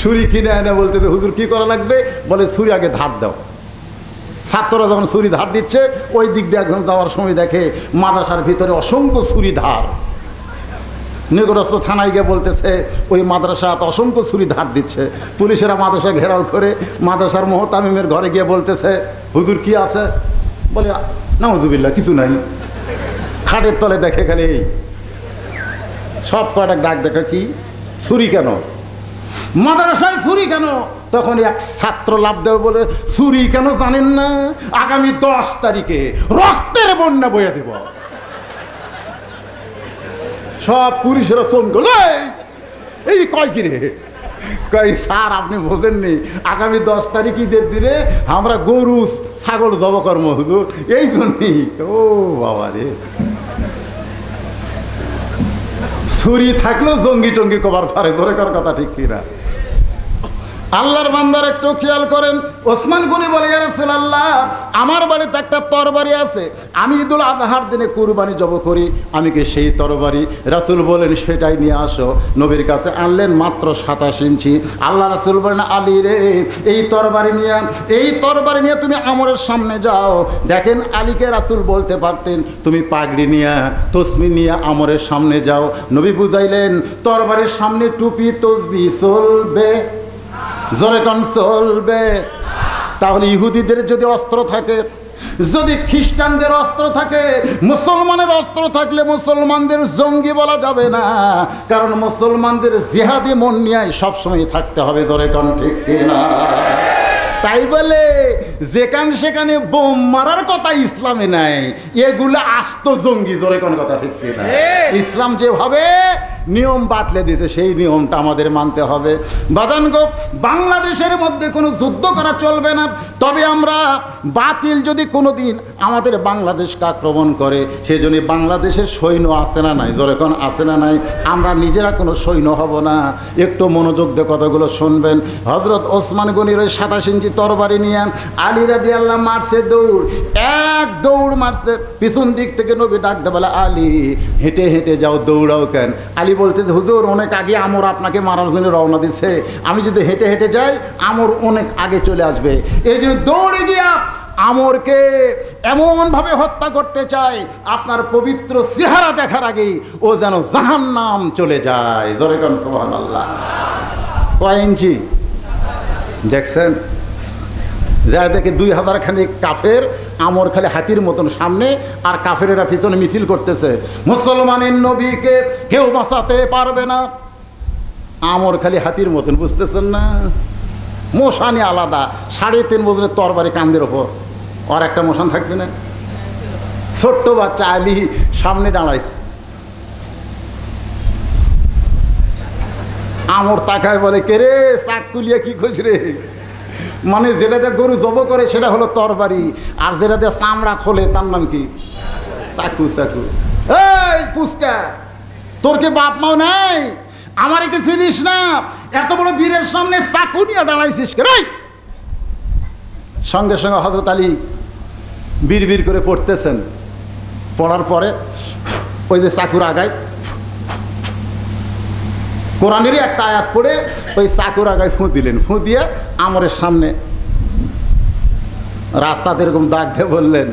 ছুরি কিনে এনে বলতে, হুজুর কি করা লাগবে? বলে, ছুরি আগে ধার দাও। ছাত্ররা যখন ছুরি ধার দিচ্ছে, ওই দিক দিয়ে একজন যাওয়ার সময় দেখে মাদ্রাসার ভিতরে অসংখ্য ছুরি ধার। নিকটস্থ থানায় গিয়ে বলতেছে, ওই মাদ্রাসা অসংখ্য ছুরি ধার দিচ্ছে। পুলিশেরা মাদ্রাসা ঘেরাও করে মাদ্রাসার মোহতামিমের ঘরে গিয়ে বলতেছে, হুজুর কি আছে? বলে, নাউযুবিল্লাহ, কিছু নাই। খাটের তলে দেখে খালি এই সব কয়টা ডাক, দেখে কি ছুরি কেন মাদ্রাসায়, ছুরি কেন? তখন এক ছাত্র লাভ দেবে বলে, ছুরি কেন জানেন না? আগামী 10 তারিখে রক্তের বন্যা বয়ে দেব। সব পুলিশেরা ফোন করল, এই কয় কিরে? কই, স্যার আপনি বোঝেননি, আগামী 10 তারিখ ঈদের দিনে আমরা গরু ছাগল জব কর্ম, হুজুর, এই জন্যই। ও বাবা রে, ছুরি থাকলেও জঙ্গি টঙ্গি কবার পারে, ধরে কর কথা ঠিক কিনা? আল্লাহর বান্দার একটু খেয়াল করেন। ওসমান গনি বলে, ইয়া রাসূলুল্লাহ, আমার বাড়িতে একটা তরবারি আছে, আমি ঈদুল আজহার দিনে কুরবানি জব করি, আমি কি সেই তরবারি? রাসূল বলেন, সেটাই নিয়ে আসো। নবীর কাছে আনলেন, মাত্র 27 ইঞ্চি। আল্লাহ রাসূল বলেন, আলী রে, এই তরবারি নিয়ে তুমি আমরের সামনে যাও। দেখেন, আলীকে রাসূল বলতে পারতেন, তুমি পাগড়ি নিয়ে, তসবি নিয়ে আমরের সামনে যাও। নবী বুঝাইলেন, তরবারির সামনে টুপি তসবি চলবে, জোরে কোন চলবে? তাহলে ইহুদিদের যদি অস্ত্র থাকে, যদি খ্রিস্টানদের অস্ত্র থাকে, মুসলমানের অস্ত্র থাকলে মুসলমানদের জঙ্গি বলা যাবে না, কারণ মুসলমানদের জিহাদি মন নিয়ে সবসময় থাকতে হবে। ধরে কোন ঠিক কিনা? তাই বলে যেখানে সেখানে বোম মারার কথা ইসলামে নাই, এগুলো আস্ত জঙ্গি। জোরে কোন কথা ঠিক কিনা? ইসলাম যেভাবে নিয়ম বাতলে দিয়েছে, সেই নিয়মটা আমাদের মানতে হবে। বাদানগো, বাংলাদেশের মধ্যে কোনো যুদ্ধ করা চলবে না। তবে আমরা বাতিল যদি কোনো দিন আমাদের বাংলাদেশকে আক্রমণ করে, সেই জন্য বাংলাদেশের সৈন্য আছে না নাই? জোরে কোন আছে না নাই? আমরা নিজেরা কোনো সৈন্য হব না। একটু মনোযোগ দিয়ে কথাগুলো শুনবেন। হযরত ওসমান গনির ওই 27 ইঞ্চি তরবারি নিয়ে আলী রাদিয়াল্লাহু মারছে দৌড়, এক দৌড় মারছে। পিছন দিক থেকে নবী ডাকতে বলে, আলী হেঁটে হেঁটে যাও, দৌড়াও কেন? আলী বলতে, হুজুর অনেক আগে আমর আপনাকে মারার জন্য রওনা দিচ্ছে, আমি যদি হেঁটে হেঁটে যাই আমর অনেক আগে চলে আসবে, এই জন্য দৌড়ে গিয়া আমরকে এমনভাবে হত্যা করতে চায়, আপনার পবিত্র চেহারা দেখার আগেই ও যেন জাহান্নাম চলে যায়। জোরে কোন সুবহানাল্লাহ। কয় ইঞ্চি দেখছেন? যা দেখে 2000 খানিক কাফের, আমর খালি হাতির মতন সামনে, আর কাফেরেরা পিছনে মিছিল করতেছে, মুসলমানের নবীকে কেউ বাঁচাতে পারবে না। আমর খালি হাতির মতন, বুঝতেছেন না? মশানি আলাদা, 3.5 বছরের তরবারি কান্দের ওপর, আর একটা মশান থাকবে না? ছোট্ট বাচ্চা আলী সামনে দাঁড়াইছে, আমর তাকায় বলে, কে রে, চাক তুলিয়া কি খোঁজ রে? মানে যেটাতে গরু জব করে সেটা হলো তরবারি, আর যেটাতে চামড়া খোলে তার নাম কি? চাকু। চাকু। এই পুচকা, তোর কি বাপ মাও নাই? আমার কি চিনিস না? এত বড় বীরের সামনে চাকু নিয়ে দাঁড়াইছিস কে? সঙ্গে সঙ্গে হযরত আলী বীর বীর করে পড়তেছেন। পড়ার পরে ওই যে চাকুর আগায় কোরআনেরই একটা আয়াত পড়ে ওই চাকুর আগায় ফুঁ দিলেন। ফুঁ দিয়ে আমরের সামনে রাস্তাতে এরকম দাগ দিয়ে বললেন,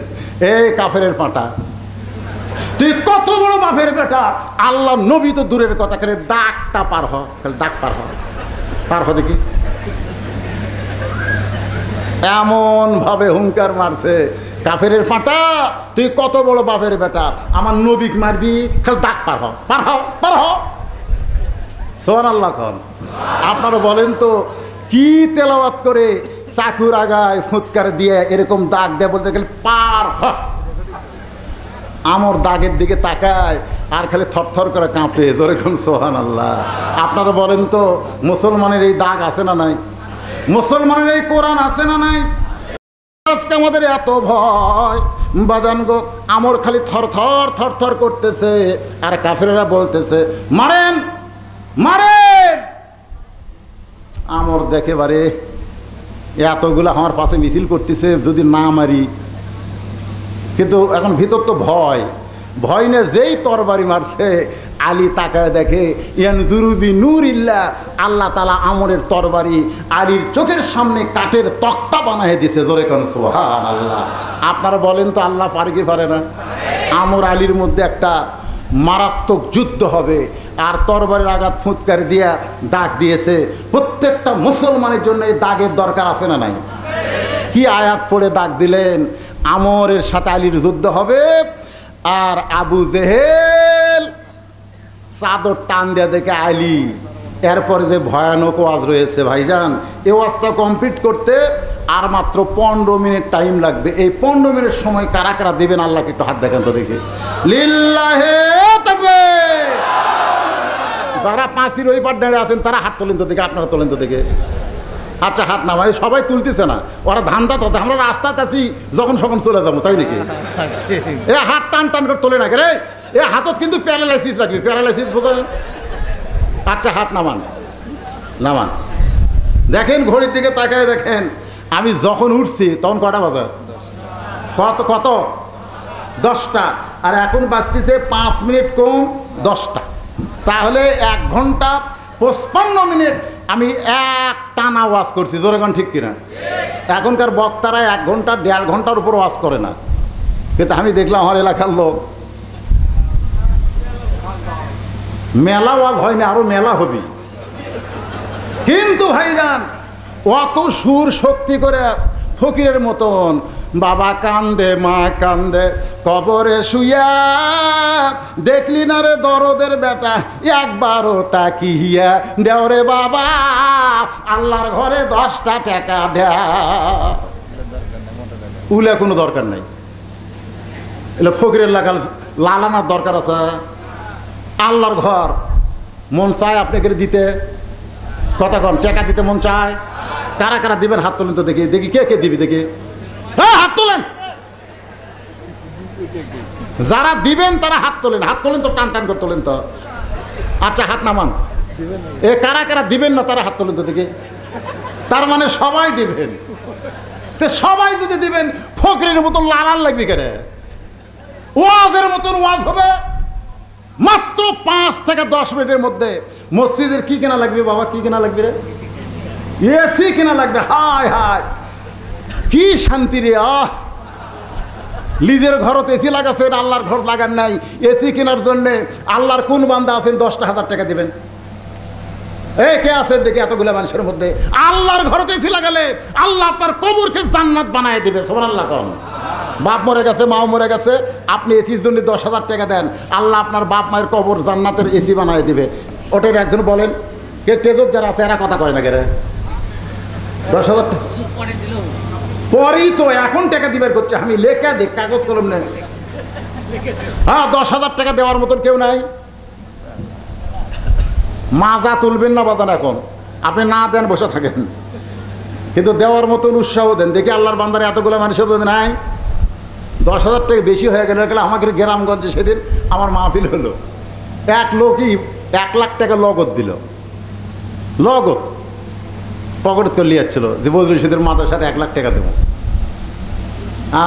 এই কাফেরের পাঁটা, তুই কত বড় বাপের বেটা! আল্লাহ নবী তো দূরের কথা, করে দাগটা পার হ, দাগ পার হ দেখি। এমন ভাবে হুঙ্কার মারছে, কাফেরের পাঁটা, তুই কত বড় বাপের বেটা, আমার নবীক মারবি, খালি দাগ পার হ। সুবহানাল্লাহ খান। আপনারা বলেন তো কি তেলাওয়াত করে চাকুর আগায় ফুৎকার দিয়ে এরকম দাগ দেয়, বলতে গেলে পার হ। আমর দাগের দিকে তাকায় আর খালি থরথর করে কাঁপে, জোরে কোন সুবহানাল্লাহ। আপনারা বলেন তো মুসলমানের এই দাগ আছে না নাই? মুসলমানের এই কোরআন আছে না নাই? আজকে আমাদের এত ভয় বাজান গো, আমর খালি থরথর করতেছে আর কাফেরেরা বলতেছে মারেন। আমর দেখে বারে এতগুলো আমার পাশে মিছিল করতেছে, যদি না মারি। কিন্তু এখন ভিতর তো ভয় না, যেই তরবারি মারছে আলী তাকায় দেখে ইয়ানজুরুবি নূরিল্লাহ, আল্লাহ তাআলা আমরের তরবারি আলীর চোখের সামনে কাঠের তক্তা বানায় দিছে। জোরে কোন সুবহানাল্লাহ। আপনারা বলেন তো আল্লাহ পারে কি পারে না? আমর আলীর মধ্যে একটা মারাত্মক যুদ্ধ হবে, আর তরবারির আঘাত ফুৎকার দিয়া দাগ দিয়েছে। প্রত্যেকটা মুসলমানের জন্য এই দাগের দরকার আছে না নাই? কি আয়াত পড়ে দাগ দিলেন? আমরের সাথে আলীর যুদ্ধ হবে, আর আবু জেহেল চাদর টান দেয়া দেখে আলী। এরপরে যে ভয়ানক ওয়াজ রয়েছে ভাইজান, এই ওয়াজটা কমপ্লিট করতে আর মাত্র 15 মিনিট টাইম লাগবে। এই 15 মিনিট সময় কারা কারা দেবেন আল্লাহকে একটু হাত দেখেন তো দেখি। লিল্লাহে তাকবীর। যারা পাঁচির ওই পার দাঁড়িয়ে আছেন তারা হাত তোলেন তো দেখে, আপনারা তোলেন তো দেখে। আচ্ছা হাত না, মানে সবাই তুলতেছে না, ওরা ধান্দা তো, আমরা রাস্তাতে আছি, যখন চলে যাবো, তাই নাকি? এ হাত টান করে তোলে না রে, এ হাতত কিন্তু প্যারালাইসিস রাখবি, প্যারালাইসিস বোঝেন। আচ্ছা হাত নামান। দেখেন ঘড়ির দিকে তাকায় দেখেন, আমি যখন উঠছি তখন কটা বাজে? কত 10টা, আর এখন বাজতেছে 5 মিনিট কম 10টা। তাহলে 1 ঘন্টা 55 মিনিট আমি এক টানা ওয়াজ করছি। জোরে গান ঠিক কিনা? এখনকার বক্তারা 1 ঘন্টা 1.5 ঘন্টার উপর ওয়াজ করে না, কিন্তু আমি দেখলাম আমার এলাকার লোক মেলা ওয়াজ হয় না, আরো মেলা হবি। কিন্তু ভাইজান অত সুর শক্তি করে ফকিরের মতন বাবা কান্দে মা কান্দে কবরে শুইয়া, দেখলি না রে দরদের বেটা একবারও তাকিয়া, দেওরে বাবা আল্লাহর ঘরে 10টা টাকা দেয়া। উলে কোনো দরকার নাই, এলে ফকিরের লাগাল লালানার দরকার আছে। আল্লাহর ঘর মন চায় আপনাকে দিতে, কথা কন, টাকা দিতে মন চায়? কারা কারা দিবেন হাত তোলেন তো দেখি। কে দিবি দেখি, হ্যাঁ হাত তোলেন। যারা দিবেন তারা হাত তোলেন তো, টান করে তোলেন তো। আচ্ছা হাত নামান। এ কারা কারা দিবেন না তারা হাত তোলেন তো দেখি। তার মানে সবাই দিবেন। তো সবাই যদি দিবেন, ফকিরের মতন লালান লাগবে কেরে? ওয়াজের মতন ওয়াজ হবে মাত্র 5 থেকে 10 মিনিটের মধ্যে। মসজিদের কি কেনা লাগবে বাবা? কি কেনা লাগবে রে? এসি কেনা লাগবে। হায় কি শান্তি রে! নিজের ঘরতে এসি লাগাচ্ছেন, আল্লাহর ঘর লাগান নাই। এসি কেনার জন্যে আল্লাহর কোন বান্দা আছেন 10,000 টাকা দিবেন? কে আছেন দেখি এতগুলো মানুষের মধ্যে? আল্লাহর ঘরতে এসি লাগালে আল্লাহ আপনার কবরকে জান্নাত বানায় দিবে। সুবহানাল্লাহ কোন। বাপ মরে গেছে, মাও মরে গেছে, আপনি এসির জন্য 10,000 টাকা দেন, আল্লাহ আপনার বাপ মায়ের কবর জান্নাতের এসি বানায় দিবে। ওটার একজন বলেন, কে তেজক যারা আছে এরা কথা কয় না কেরে? 10,000 টাকা পরেই তো, এখন টাকা দিবার করছে। আমি লেখা দেখ, কাগজ কলম নেই। হ্যাঁ 10,000 টাকা দেওয়ার মতন কেউ নাই। মাজা তুলবেন না বাজান, এখন আপনি না দেন বসে থাকেন, কিন্তু দেওয়ার মতন উৎসাহ দেন। দেখি আল্লাহর বান্দারে এতগুলো মানুষের মধ্যে নাই। 10,000 টাকা বেশি হয়ে গেল। আমাকে গ্রামগঞ্জে সেদিন আমার মাহফিল হলো, এক লোকই 1 লাখ টাকা লগত দিল, লগত পকেট করে লিয়াচ্ছিল যে বদরুল রশিদের মাথার সাথে 1 লাখ টাকা দেবো।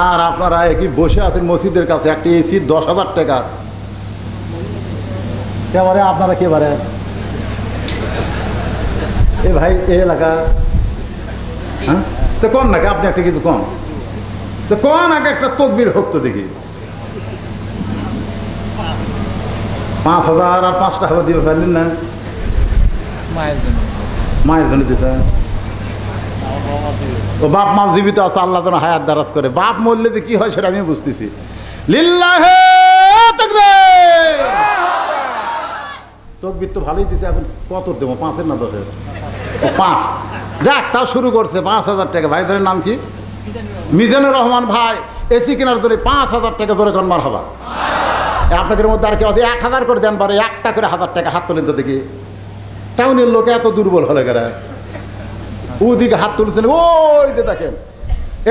আর আপনারা একই বসে আছেন মসজিদের কাছে, একটা এসি 10,000 টাকা। কেবারে আপনারা কেবারে এ ভাই এ এলাকা, হ্যাঁ তো কন নাকি আপনি একটা কিছু কন তো কন আগে একটা তকবির হোক তো দেখি। 5,000 আর 5 টাকা দিয়ে ফেললেন না, মায়ের জন্য দিয়েছেন। ও বাপ মা জীবিত আছে, আল্লাহ যেন হায়াত দারাজ করে। বাপ মরলে যে কি হয় সেটা আমি বুঝতেছি। লিল্লাহে তাকবীর। তকবীর তো ভালোই দিছে। এখন কত দেবো, 5-এর না 10-এর? 5। যাক, তাও শুরু করছে 5,000 টাকা। ভাইদের নাম কি? মিজানুর রহমান ভাই। এসি কেনার জন্য 5,000 টাকা জোরে কোন মারহাবা। আপনাদের মধ্যে আর কেউ আছে 1,000 করে দেন, পারে 1টা করে 1,000 টাকা হাত তোলেন তো দেখি। টাউনের লোকে এত দুর্বল হলে গেরা ওদিকে হাত তুলছেন, ওই যে দেখেন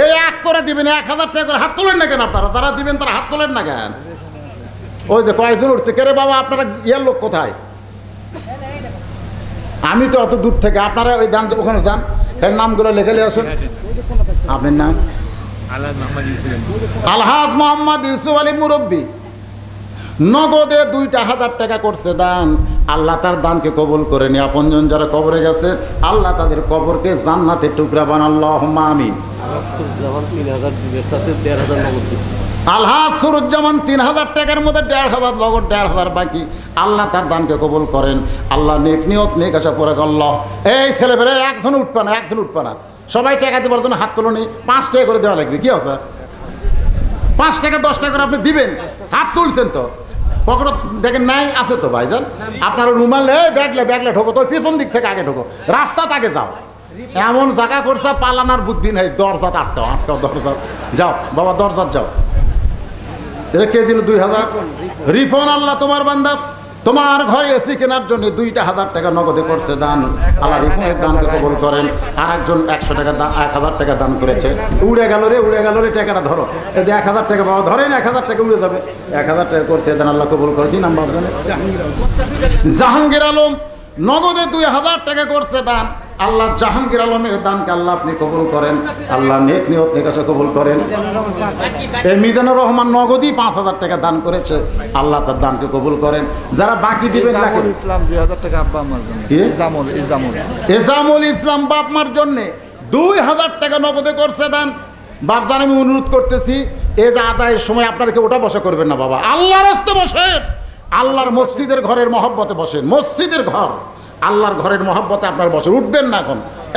এই 1 করে দিবেন, 1,000 টাকা করে হাত তোলেন না কেন আপনারা? তারা দিবেন, তারা হাত তোলেন না কেন? ওই যে কয়েকজন উঠছে, কে রে বাবা আপনারা ইয়ের লোক কোথায়? আমি তো অত দূর থেকে, আপনারা ওই যান ওখানে যান, এর নামগুলো লেখে নিয়ে আসুন। আপনার নাম? আলহাজ মোহাম্মদ ইউসুফ আলী মুরব্বী। নগদে 2,000 টাকা করছে দান। আল্লাহ তার দানকে কবুল করে নি। আপনজন যারা কবরে গেছে, আল্লাহ তাদের কবরকে জান্নাতের টুকরা বানান, আল্লাহুম্মা আমিন। আলহাজ সুরুজ্জামান 3,000 টাকার মধ্যে 1,500 নগদ, 1,500 বাকি। আল্লাহ তার দানকে কবুল করেন। আল্লাহ নেক নিয়ত নেক আশা পরে আল্লাহ। এই ছেলেবেলে একজন উঠবে না, একজন উঠবে না, সবাই টাকা দেওয়ার জন্য হাত তোলো নি। 5 টাকা করে দেওয়া লাগবে। কি আছে? 5 টাকা 10 টাকা করে আপনি দিবেন। হাত তুলছেন তো পকেট দেখেন নাই আছে তো ভাইজান। আপনার রুমাল ব্যাগলে ঢোকো, তো পিছন দিক থেকে আগে ঢোকো, রাস্তাতে আগে যাও। এমন জায়গা করছে পালানোর বুদ্ধি নেই। দরজাত আটকাও দরজা যাও বাবা, দরজাত যাও। এটা কে দিল? 2,000 রিফন। আল্লাহ তোমার বান্দা তোমার ঘরে এসি কেনার জন্য 2,000 টাকা নগদে করছে দান। আল্লাহ রিফনের দানকে কবুল করেন। আর একজন 100 টাকা 1,000 টাকা দান করেছে। উড়ে গেল রে টাকাটা ধরো। এই যে 1,000 টাকা বাবা ধরেন, 1,000 টাকা উড়ে যাবে। 1,000 টাকা করছে দান, আল্লাহ কবুল করে। কি নাম বাবা জানেন? জাহাঙ্গীর আলম। নগদে 2,000 টাকা করছে দান। আল্লাহ জাহাঙ্গীর আলমের দানকে আল্লাহ আপনি কবুল করেন। আল্লাহ নেক নিয়ত নেক আশা কবুল করেন। এই মিজানুর রহমান নগদই 5,000 টাকা দান করেছে। আল্লাহ তার দানকে কবুল করেন। যারা বাকি দিবেন, ইসলাম 2,000 টাকা আব্বা আমার জন্য। এজামুল ইসলাম বাপ মার জন্য 2,000 টাকা নগদে করছে দান। বাপ জান, আমি অনুরোধ করতেছি, এই যে আদায়ের সময় আপনারা কেউ ওটা বসা করবেন না বাবা। আল্লাহর রাস্তায় বসেন, আল্লাহর মসজিদের ঘরের মহব্বতে বসেন। মসজিদের ঘর, আল্লাহর ঘরের মহব্বতে আপনার বসেন। উঠবেন না,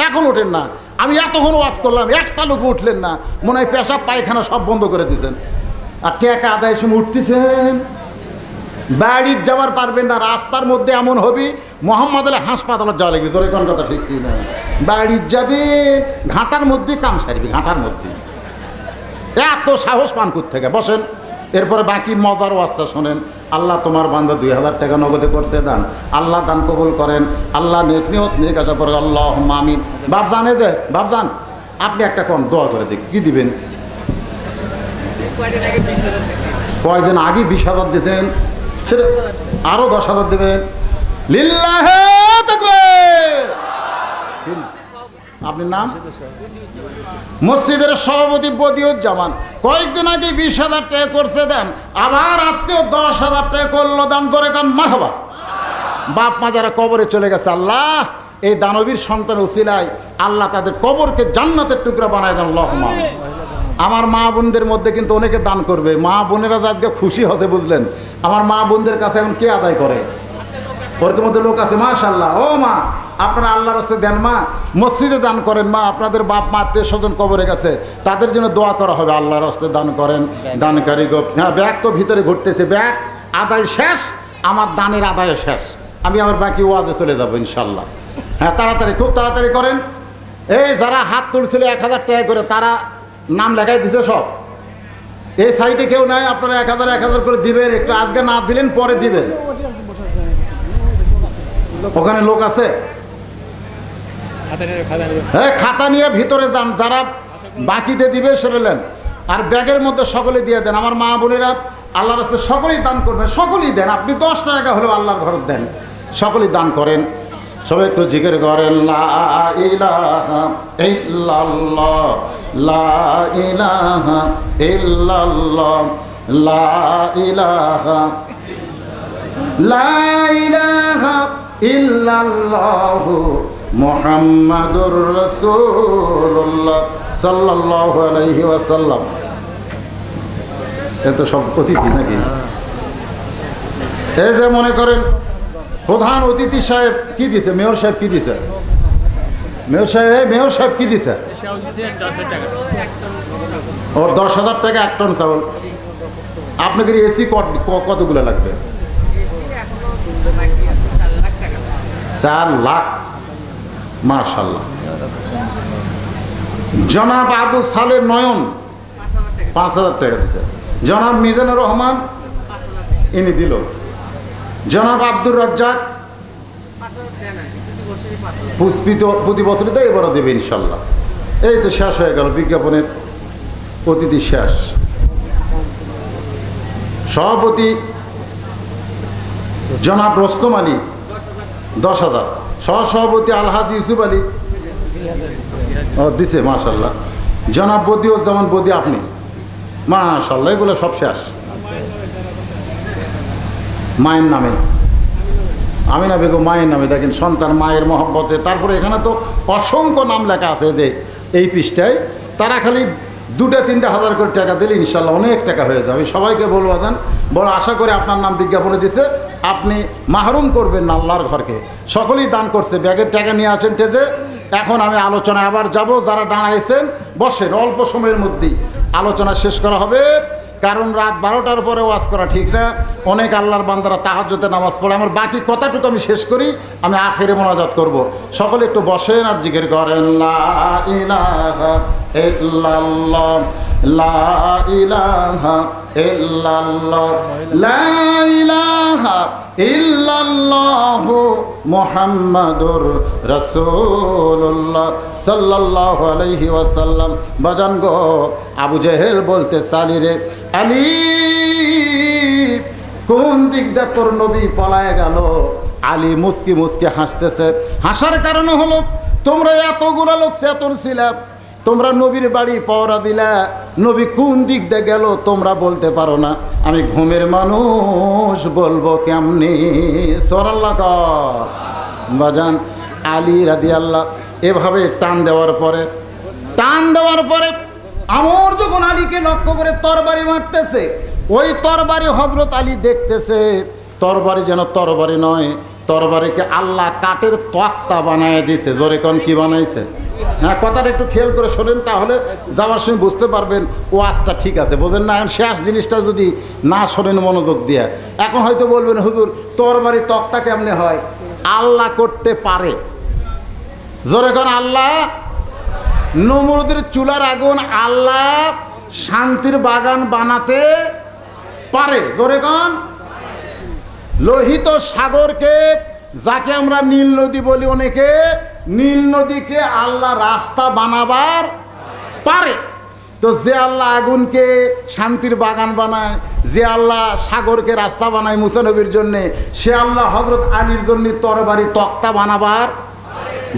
এখন ওঠেন না। আমি এতক্ষণ ওয়াজ করলাম, একটা লোক উঠলেন না। মনে হয় পেশাব পায়খানা সব বন্ধ করে দিয়েছেন। আর টাকা আদায়ের সময় উঠতেছেন, বাড়ির যাওয়ার পারবেন না। রাস্তার মধ্যে এমন হবি মোহাম্মদ আলী হাসপাতালে যাওয়া লাগবে। তোর কোন কথা ঠিক কি না? বাড়ির যাবে, ঘাটার মধ্যে কাম সারবি, ঘাটার মধ্যে। এত সাহস পান কোথা থেকে? বসেন। এরপরে বাকি মজার ওয়াজটা শোনেন। আল্লাহ তোমার বান্দা 2,000 টাকা নগদে করছে দান। আল্লাহ দান কবুল করেন। আল্লাহ নেক নিয়ত নেক আশা করে, আল্লাহুম্মা আমিন। বাপজান, এই যে বাপজান, আপনি একটা কোন দোয়া করে দেখ, কি দিবেন? কয়েকদিন আগে 20,000 দিয়েছেন, সেটা আরো 10,000 দেবেন। লিল্লাহে তাকবীর। আপনার নাম? মসজিদের সভাপতি বদিউজ্জামান। কয়েকদিন আগে 20,000 টাকা করছে দেন। আবার আজকেও 10,000 টাকা করলো দান। ধরে কান মারহাবা। বাপ মা যারা কবরে চলে গেছে, আল্লাহ এই দানবীর সন্তান উসিলায় আল্লাহ তাদের কবরকে জান্নাতের টুকরা বানায় দেন, আল্লাহুম্মা আমিন। আমার মা বোনদের মধ্যে কিন্তু অনেকে দান করবে। মা বোনেরা আজকে খুশি হতে, বুঝলেন? আমার মা বোনদের কাছে এখন কে আদায় করে? ওর মধ্যে লোক আছে মাশাআল্লাহ। ও মা, আপনারা আল্লাহর রাস্তায় দেন মা, মসজিদে দান করেন মা। আপনাদের বাপ মা আত্মীয় স্বজন কবরে গেছে, তাদের জন্য দোয়া করা হবে। আল্লাহর রাস্তায় দান করেন। দানকারী গো, হ্যাঁ ব্যাগ তো ভিতরে ঘুরতেছে, ব্যাগ আদায় শেষ, আমার দানের আদায় শেষ। আমি আমার বাকি ওয়াজে চলে যাবো ইনশাল্লাহ। হ্যাঁ তাড়াতাড়ি, খুব তাড়াতাড়ি করেন। এই যারা হাত তুলছিল 1,000 টাকা করে, তারা নাম লেখাই দিছে সব। এই সাইডে কেউ নাই, আপনারা 1,000 করে দিবেন। একটু আজকে না দিলেন পরে দিবেন। ওখানে লোক আছে, হ্যাঁ খাতা নিয়ে ভিতরে যান। যারা বাকিতে দিবে সেটা নেন, আর ব্যাগের মধ্যে সকলে দিয়ে দেন। আমার মা বোনেরা আল্লাহর রাস্তায় সকলেই দান করবেন, সকলেই দেন। আপনি 10 টাকা হলেও আল্লাহর ঘর দেন। সকলেই দান করেন। সবাই একটু জিকির করেন, লা ইলাহা ইল্লাল্লাহ, লা ইলাহা ইল্লাল্লাহ, লা ইলাহা, লা ইলাহা ইল্লাল্লাহ মুহাম্মাদুর রাসূলুল্লাহ সাল্লাল্লাহু আলাইহি ওয়াসাল্লাম। এত সব অতিথি নাকি? এই যে মনে করেন প্রধান অতিথি সাহেব কি দিছে, মেয়র সাহেব কি দিছে, মেয়র সাহেব কি দিছে? ওর 10,000 টাকা 1 টন চাউল। আপনাদের এসি কতগুলো লাগবে? 4 লাখ। মাশাআল্লাহ। জনাব আবু সালেহ নয়ন 5,000 টাকা দিছে। জনাব মিজানুর রহমান ইনি দিল। জনাব আব্দুর রাজ্জাক প্রতি বছরই তো এবারও দেবে ইনশাল্লাহ। এই তো শেষ হয়ে গেল বিজ্ঞাপনের অতিথি শেষ। সভাপতি জনাব রোস্তম আলী 10,000। সহসভাপতি আলহাজি ইউসুফ আলী ও দিছে মাশাল্লাহ। জনাব বদিউজ্জামান বদি আপনি মাশাল্লাহ। এগুলো সব শেষ মায়ের নামে। আমিনা বেগম মায়ের নামে, দেখেন সন্তান মায়ের মহব্বতে। তারপরে এখানে তো অসংখ্য নাম লেখা আছে যে এই পৃষ্ঠায়। তারা খালি 2-3 হাজার করে টাকা দিলে ইনশাল্লাহ অনেক টাকা হয়ে যাবে। সবাইকে বলবো যান, বড় আশা করে আপনার নাম বিজ্ঞাপনে দিছে, আপনি মাহরুম করবেন না আল্লাহর ঘরকে। সকলেই দান করছে, ব্যাগের টাকা নিয়ে আসেন টেজে। এখন আমি আলোচনায় আবার যাব। যারা দাঁড়াইছেন বসেন, অল্প সময়ের মধ্যেই আলোচনা শেষ করা হবে। কারণ রাত 12টার পরে ওয়াজ করা ঠিক না। অনেক আল্লাহর বান্দারা তাহাজ্জুদে নামাজ পড়ে। আমার বাকি কথাটুকু আমি শেষ করি, আমি আখিরে মোনাজাত করব। সকলে একটু বসেন আর জিকির করেন, লা ইলাহা ইল্লাল্লাহ, লা ইলাহা ইল্লাল্লাহ, লা ইলাহা ইল্লাল্লাহ মুহাম্মাদুর রাসূলুল্লাহ সাল্লাল্লাহু আলাইহি ওয়াসাল্লাম। বাজান গো, আবু জেহেল বলতে সালি রে আলী, কোন দিক দিয়ে তোর নবী পলায় গেল? আলী মুস্কি মুস্কি হাসতেছে। হাসার কারণ হলো, তোমরা এতগুলো লোক চেতন ছিলা, তোমরা নবীর বাড়ি পাওয়া দিলা, নবী কোন দিক দিয়ে গেল তোমরা বলতে পারো না। আমি ঘুমের মানুষ, বলবো কেমনি? সুবহানাল্লাহ। বাজান আলী রাদিয়াল্লাহ এভাবে টান দেওয়ার পরে আমর যখন আলীকে লক্ষ্য করে তরবারি মারতেছে, ওই তরবারি হযরত আলী দেখতেছে তরবারি যেন তরবারি নয়, তরবারিকে আল্লাহ কাঠের তক্তা বানায় দিয়েছে। জোরে কোন কি বানাইছে? হ্যাঁ, কথাটা একটু খেয়াল করে শোনেন, তাহলে যাওয়ার সময় বুঝতে পারবেন ওয়াজটা ঠিক আছে। বোঝেন না? এখন শেষ জিনিসটা যদি না শোনেন মনোযোগ দিয়ে, এখন হয়তো বলবেন হুজুর তরবারি তক্তা কেমনে হয়? আল্লাহ করতে পারে। জোরে কোন আল্লাহ। নমরুদের চুলার আগুন আল্লাহ শান্তির বাগান বানাতে পারে। জোরে কোন। লোহিত সাগরকে, যাকে আমরা নীল নদী বলি অনেকে, নীল নদীকে আল্লাহ রাস্তা বানাবার পারে। তো যে আল্লাহ আগুনকে শান্তির বাগান বানায়, যে আল্লাহ সাগরকে রাস্তা বানায় মুসা নবীর জন্যে, সে আল্লাহ হযরত আলীর জন্য তরবারি তক্তা বানাবার।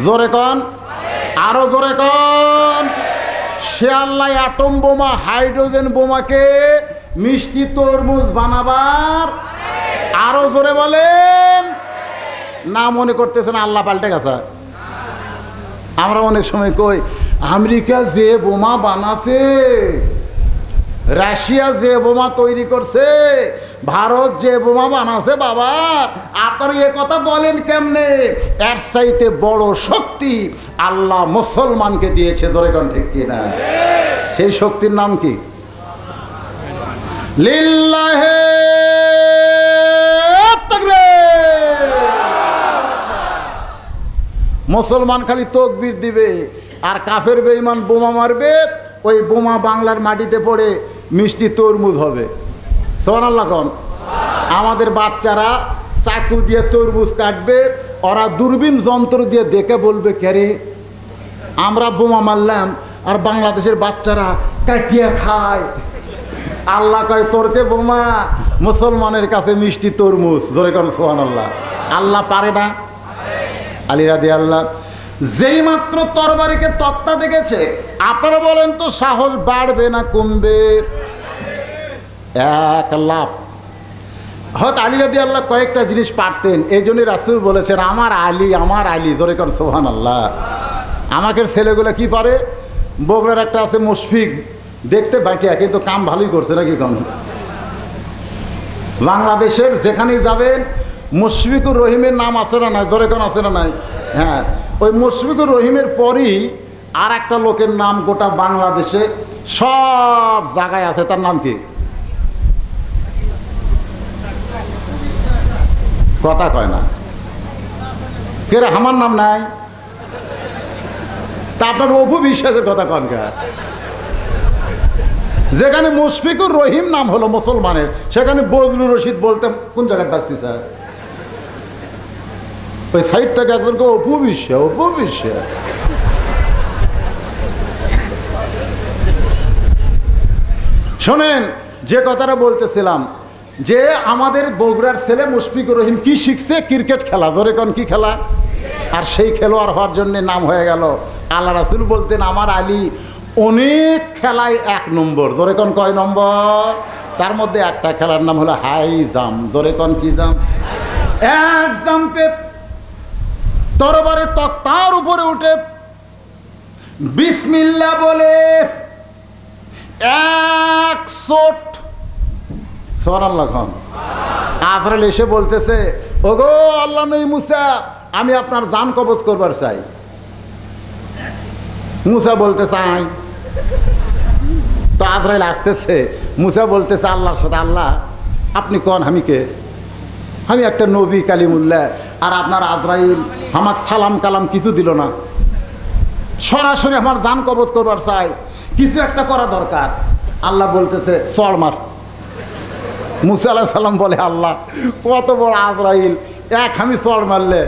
জোরে কন, আরো জোরে কন। সে আল্লাহ অ্যাটম বোমা, হাইড্রোজেন বোমাকে মিষ্টি তরমুজ বানাবার। আরো জোরে বলেন। না মনে করতেছেন আল্লাহ পাল্টে গেছে? আমরা অনেক সময় কই আমেরিকা যে বোমা বানাছে, রাশিয়া যে বোমা তৈরি করছে, ভারত যে বোমা বানাছে, বাবা আপনারা এ কথা বলেন কেমনে? এর চাইতে বড় শক্তি আল্লাহ মুসলমানকে দিয়েছে। ধরে কোন ঠিক কিনা? সেই শক্তির নাম কি? লিল্লাহে মুসলমান খালি তকবীর দিবে, আর কাফের বেঈমান বোমা মারবে। ওই বোমা বাংলার মাটিতে পড়ে মিষ্টি তরমুজ হবে। সুবহানাল্লাহ কোন। আমাদের বাচ্চারা চাকু দিয়ে তরমুজ কাটবে, ওরা দূরবীন যন্ত্র দিয়ে দেখে বলবে কেরে আমরা বোমা মারলাম, আর বাংলাদেশের বাচ্চারা কাটিয়ে খায়। আল্লাহ কয় তোরকে বোমা, মুসলমানের কাছে মিষ্টি তরমুজ। জোরে কোন সুবহানাল্লাহ। আল্লাহ পারে না? আলী রাদিয়াল্লাহু যেই মাত্র তরবারিকে তক্তা দেখেছে, আপনারা বলেন তো সাহস বাড়বে না কমবে? এক লাফ। হয়তো আলী রাদিয়াল্লাহু কয়েকটা জিনিস পারতেন, এই জন্যই রাসূল বলেছেন আমার আলী, আমার আলী। জোরে কর সুবহানাল্লাহ। আমাদের ছেলেগুলো কি পারে? বগুড়ার একটা আছে মুশফিক, দেখতে বাইটিয়া, কিন্তু কাম ভালোই করছে নাকি কম। বাংলাদেশের যেখানেই যাবেন মুশফিকুর রহিমের নাম আছে না নাই? জোরে কোন আছে না নাই? হ্যাঁ, ওই মুশফিকুর রহিমের পরই আর একটা লোকের নাম গোটা বাংলাদেশে সব জায়গায় আছে, তার নাম কি? কথা কয় না কে রে? আমার নাম নাই? তা আপনার অপু বিশ্বাসের কথা কন কে? যেখানে মুশফিকুর রহিম নাম হলো মুসলমানের, সেখানে বজলুর রশিদ বলতে কোন জায়গায় বাঁচতে স্যার? ওই সাইডটাকে একজনকে অপু বিশ্বাস, অপু বিশ্বাস। শোনেন, যে কথাটা বলতেছিলাম, যে আমাদের বগুড়ার ছেলে মুশফিকুর রহিম কি শিখছে? ক্রিকেট খেলা। ধরে কোন কি খেলা? আর সেই খেলোয়াড় হওয়ার জন্য নাম হয়ে গেল। আল্লাহ রাসূল বলতেন আমার আলী অনেক খেলায় 1 নম্বর। জোরে কোন কয় নম্বর? তার মধ্যে একটা খেলার নাম হলো হাই জাম্প। জোরে কোন কি জাম্প? এক জাম্পে তরবারে তক্তার উপরে উঠে বিসমিল্লাহ বলে 1 শট। সুবহানাল্লাহ খান। আজরাইল এসে বলতেছে ওগো আল্লাহ নবী মুসা, আমি আপনার জান কবজ করবার চাই। মুসা বলতে চাই, তো আজরাইল আসতেছে। মুসা বলতেছে আল্লাহর সাথে, আল্লাহ আপনি কোন, আমি কে? আমি একটা নবী কালিমুল্লাহ, আর আপনার আজরাইল আমাকে সালাম কালাম কিছু দিল না, সরাসরি আমার জান কবজ করবার চাই, কিছু একটা করা দরকার। আল্লাহ বলতেছে চড় মার। মুসা আলাইহিস সালাম বলে আল্লাহ কত বড় আজরাইল, এক আমি চড় মারলে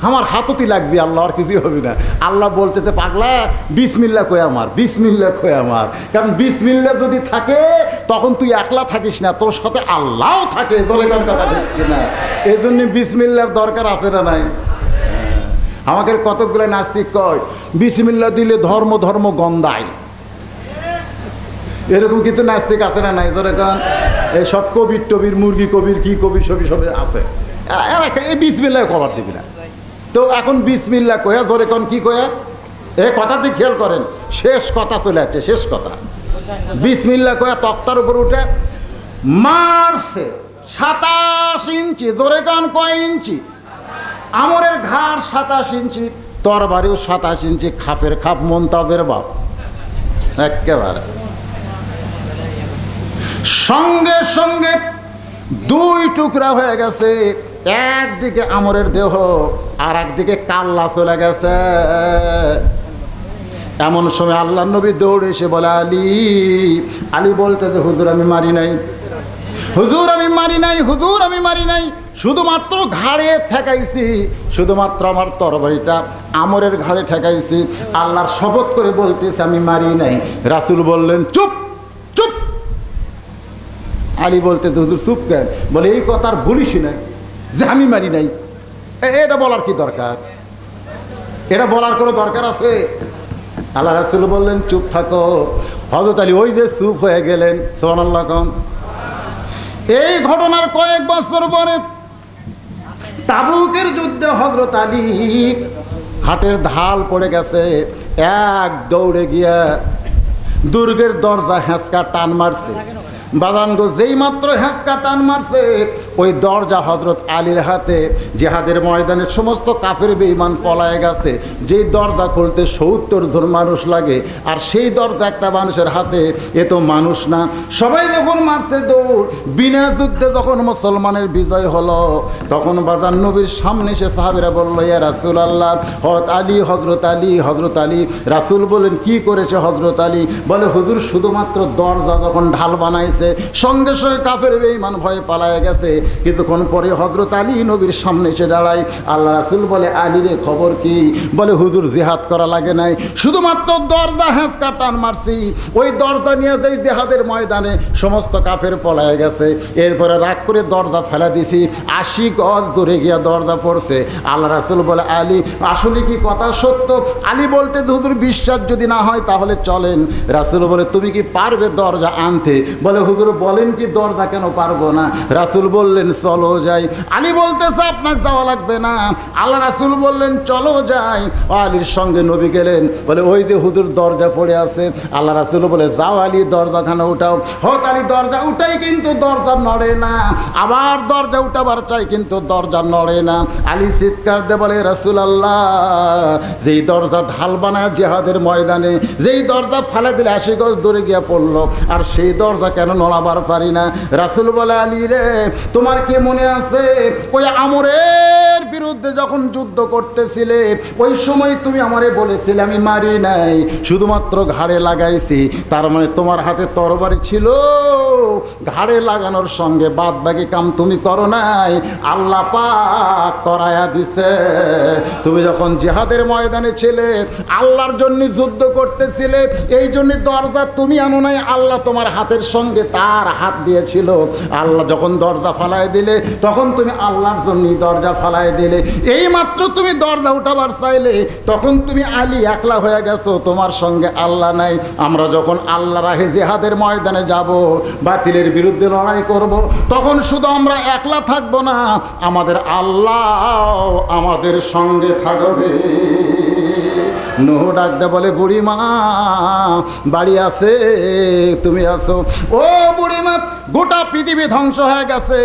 আমার হাততি লাগবে, আল্লাহ আর কিছুই হবে না। আল্লাহ বলতেছে পাগলা বিসমিল্লাহ কয়ে আমার, বিসমিল্লাহ কয়ে আমার। কারণ বিসমিল্লাহ যদি থাকে তখন তুই একলা থাকিস না, তোর সাথে আল্লাহও থাকে। দলে কোন কথা ঠিক না? এই জন্য বিসমিল্লাহর দরকার আছে না নাই? আমাদের কতকগুলো নাস্তিক কয় বিসমিল্লাহ দিলে ধর্ম ধর্ম গন্ধায়। এরকম কিছু নাস্তিক আছে না নাই? ধরে কারণ এই সব কবির টবির, মুরগি কবির, কি কবি সবই সবে আছে, এরা এই বিসমিল্লাহ কবার দিবি না। তো এখন বিসমিল্লাহ কয়া ধরে কোন কি কয়া, এই কথাটি খেয়াল করেন, শেষ কথা চলে যাচ্ছে, শেষ কথা। বিসমিল্লাহ কয়া তক্তার উপর উঠে মারছে 27 ইঞ্চি। ধরে কান কয় ইঞ্চি? আমরের ঘাড় 27 ইঞ্চি, তরবারিও 27 ইঞ্চি, খাপের খাপ মুনতাজের বাপ একেবারে। সঙ্গে সঙ্গে 2 টুকরা হয়ে গেছে, একদিকে আমরের দেহ আর একদিকে কাল্লা চলে গেছে। এমন সময় আল্লাহ নবী দৌড়ে এসে বলে আলী। আলী বলতে যে হুজুর আমি মারি নাই, হুজুর আমি মারি নাই, হুজুর আমি মারি নাই, শুধুমাত্র ঘাড়ে ঠেকাইছি, শুধুমাত্র আমার তরবারিটা আমরের ঘাড়ে ঠেকাইছি। আল্লাহর শপথ করে বলতেছে আমি মারি নাই। রাসূল বললেন চুপ চুপ। আলী বলতে হুজুর চুপ কেন? বলে এই কথা আর বলিসই না যে আমি মারি নাই। এটা বলার কি দরকার? এটা বলার কোনো দরকার আছে? আল্লাহ রাসূল বললেন চুপ থাকো। হযরত আলী ওই যে চুপ হয়ে গেলেন। সুবহানাল্লাহ। এই ঘটনার কয়েক বছর পরে তাবুকের যুদ্ধে হযরত আলী হাটের ঢাল পড়ে গেছে, এক দৌড়ে গিয়া দুর্গের দরজা হ্যাঁচকা টান মারছে। বাদানগো যেই মাত্র হ্যাঁচকা টান মারছে, ওই দরজা হযরত আলীর হাতে। জিহাদের ময়দানে সমস্ত কাফের বেঈমান পলায় গেছে। যেই দরজা খুলতে 70 জন মানুষ লাগে, আর সেই দরজা একটা মানুষের হাতে, এ তো মানুষ না। সবাই যখন মারছে দৌড়, বিনা যুদ্ধে যখন মুসলমানের বিজয় হলো, তখন বাজার নবীর সামনে এসে সাহাবীরা বলল ইয়া রাসূলুল্লাহ, হযরত আলী, হযরত আলী। রাসূল বলেন কি করেছে হযরত আলী? বলে হুজুর শুধুমাত্র দরজা যখন ঢাল বানাইছে, সঙ্গে সঙ্গে কাফের বেঈমান ভয়ে পালায় গেছে। কিছুক্ষণ পরে হযরত আলী নবীর সামনে এসে দাঁড়ায়। আল্লাহ রাসূল বলে, আলী রে খবর কি? বলে, হুজুর জিহাদ করা লাগে নাই, শুধুমাত্র দরজা হ্যাঁচকা টান মারছি, ওই দরজা নিয়ে যাই জিহাদের ময়দানে সমস্ত কাফের পলায় গেছে। এরপরে রাগ করে দরজা ফেলা দিছি, 80 গজ দূরে গিয়া দরজা পড়ছে। আল্লাহ রাসূল বলে, আলী আসলে কি কথা সত্য? আলী বলতে, হুজুর বিশ্বাস যদি না হয় তাহলে চলেন। রাসূল বলে, তুমি কি পারবে দরজা আনতে? বলে, হুজুর বলেন কি দরজা কেন পারবো না? রাসূল বললেন, চলো যাই। আলী বলতেছে, আপনাকে যাওয়া লাগবে না। আল্লাহ রাসূল বললেন, চলো যাই। আলীর সঙ্গে নবী গেলেন। বলে, ওই যে হুজুর দরজা পড়ে আছে। আল্লাহ রাসূল বলে, যাও আলী দরজাখানা উঠাও। হত আলী দরজা উঠাই, কিন্তু দরজা নড়ে না। আবার দরজা উঠাবার চাই, কিন্তু দরজা নড়ে না। আলী চিৎকার দিয়ে বলে, রাসূলুল্লাহ, যেই দরজা ঢাল বানায় জিহাদের ময়দানে, যেই দরজা ফালা দিলে 80 গজ দূরে গিয়া পড়লো, আর সেই দরজা কেন নড়াবার পারি না? রাসূল বলে, আলী রে, তোমার কি মনে আছে ওই আমরের বিরুদ্ধে যখন যুদ্ধ করতেছিলে, ওই সময় তুমি আমারে বলেছিলে আমি মারি নাই, শুধুমাত্র ঘাড়ে লাগাইছি। তার মানে তোমার হাতে তরবারি ছিল, ঘাড়ে লাগানোর সঙ্গে বাদ বাকি কাম তুমি করো নাই, আল্লাহ পাক করায়া দিছে। তুমি যখন জিহাদের ময়দানে ছিলে, আল্লাহর জন্য যুদ্ধ করতেছিলে, এই জন্য দরজা তুমি আনো নাই, আল্লাহ তোমার হাতের সঙ্গে তার হাত দিয়েছিল। আল্লাহ যখন দরজা ফালায় দিলে, তখন তুমি আল্লাহর জন্যই দরজা ফালায় দিলে। এই মাত্র তুমি দরজা উঠাবার চাইলে, তখন তুমি আলী একলা হয়ে গেছো, তোমার সঙ্গে আল্লাহ নাই। আমরা যখন আল্লাহ রাহে জিহাদের ময়দানে যাব, বাতিলের বিরুদ্ধে লড়াই করব, তখন শুধু আমরা একলা থাকবো না, আমাদের আল্লাহ আমাদের সঙ্গে থাকবে। নূহ ডাক দে বলে, বুড়িমা বাড়ি আছে, তুমি আসো। ও বুড়িমা, গোটা পৃথিবী ধ্বংস হয়ে গেছে,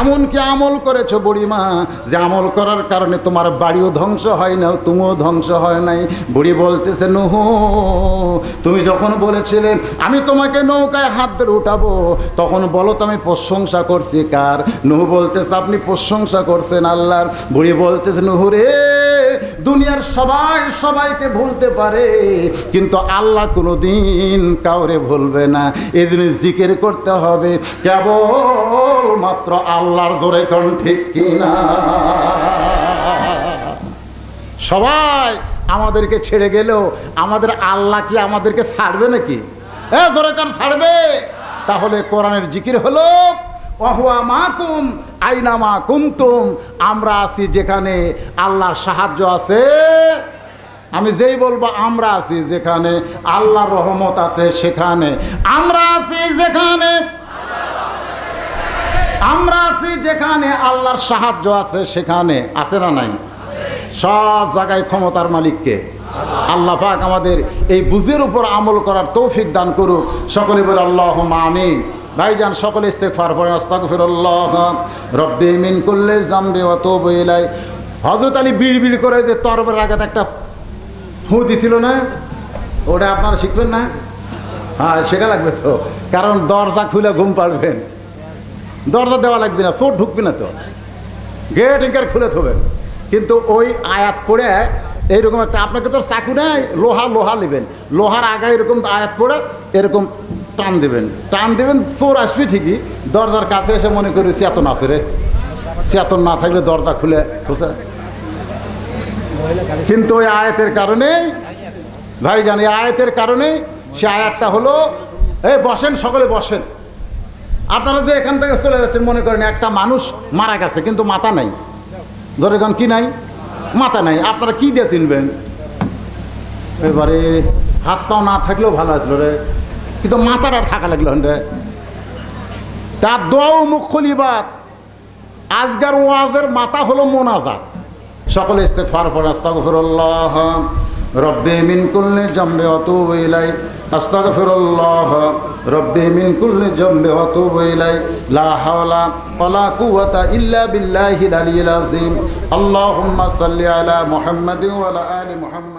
এমনকি আমল করেছো বুড়িমা, যে আমল করার কারণে তোমার বাড়িও ধ্বংস হয় না, তুমিও ধ্বংস হয় নাই। বুড়ি বলতেছে, নূহ, তুমি যখন বলেছিলে আমি তোমাকে নৌকায় হাত ধরে উঠাবো, তখন বলো তো আমি প্রশংসা করছি কার? নূহ বলতেছে, আপনি প্রশংসা করছেন আল্লাহর। বুড়ি বলতেছে, নূহ রে, দুনিয়ার সবাই সবাইকে ভুলতে পারে, কিন্তু আল্লাহ কোনোদিন কাউরে ভুলবে না। এই জন্য জিকির করতে হবে কেবল মাত্র আল্লাহর জোরে, কোন ঠিক কিনা? সবাই আমাদেরকে ছেড়ে গেলেও আমাদের আল্লাহ কি আমাদেরকে ছাড়বে নাকি? জোরে কার ছাড়বে? তাহলে কোরআনের জিকির হলো, ওয়াহুয়া মাকুম আইনামা কুনতুম, আমরা আছি যেখানে আল্লাহর সাহায্য আছে। আমি যেই বলবো আমরা আছি যেখানে আল্লাহর রহমত আছে, সেখানে আমরা আছি। যেখানে আমরা আছি, যেখানে আল্লাহর সাহায্য আছে, সেখানে আছে না নাই? সব জায়গায় ক্ষমতার মালিককে আল্লাহ পাক আমাদের এই বুঝের উপর আমল করার তৌফিক দান করুক। সকলে বলে আল্লাহুম্মা আমিন। ভাইজান, সকলে ইস্তেগফার পড়েন, আস্তাগফিরুল্লাহ রব্বি মিন কুল্লি যামবি ওয়া তুবু ইলাই। হযরত আলী বিড়বিড় করে যে তরবারির আঘাত একটা ফু দিছিল না, ওটা আপনারা শিখবেন না? হ্যাঁ, শেখা লাগবে তো, কারণ দরজা খুলে ঘুম পাড়বেন, দরজা দেওয়া লাগবে না, চোর ঢুকবে না তো, গেট ইঙ্কার খুলে থবেন। কিন্তু ওই আয়াত পড়ে এইরকম একটা, আপনাকে তো চাকু নেই, লোহা নেবেন, লোহার আগায় এরকম আয়াত পড়ে এরকম টান দেবেন, চোর আসবে ঠিকই, দরজার কাছে এসে মনে করি চেতন আছে রে, চেতন না থাকলে দরজা খুলে থোসে। কিন্তু ওই আয়াতের কারণে ভাইজান, এই আয়াতের কারণে সে আয়াতটা হলো, এই বসেন, সকলে বসেন। আপনারা যে এখান থেকে চলে যাচ্ছেন, মনে করেন একটা মানুষ মারা গেছে, কিন্তু মাথা নাই। ধরে গান কি নাই? মাথা নাই। আপনারা কি দিয়ে চিনবেন? এবারে হাত পাও না থাকলেও ভালো আসলো রে, কিন্তু মাথার আর থাকা লাগলো রে। তার দোয়াও মুখ খলিবাত। আজকার ওয়াজের মাথা হলো মোনাজাত। সকলে ইস্তেগফার পড়েন, আস্তাগফিরুল্লাহ রব্বি মিন কুল্লি যামবি ওয়া তুবু ইলাই, আস্তাগফিরুল্লাহ রব্বি মিন কুল্লি যামবি ওয়া তুবু ইলাই, লা হাওলা ওয়ালা কুওয়াতা ইল্লা বিল্লাহিল আলিয়্যিল আযীম। আল্লাহুম্মা সাল্লি আলা মুহাম্মাদিন ওয়া আলা আলি মুহাম্মাদ।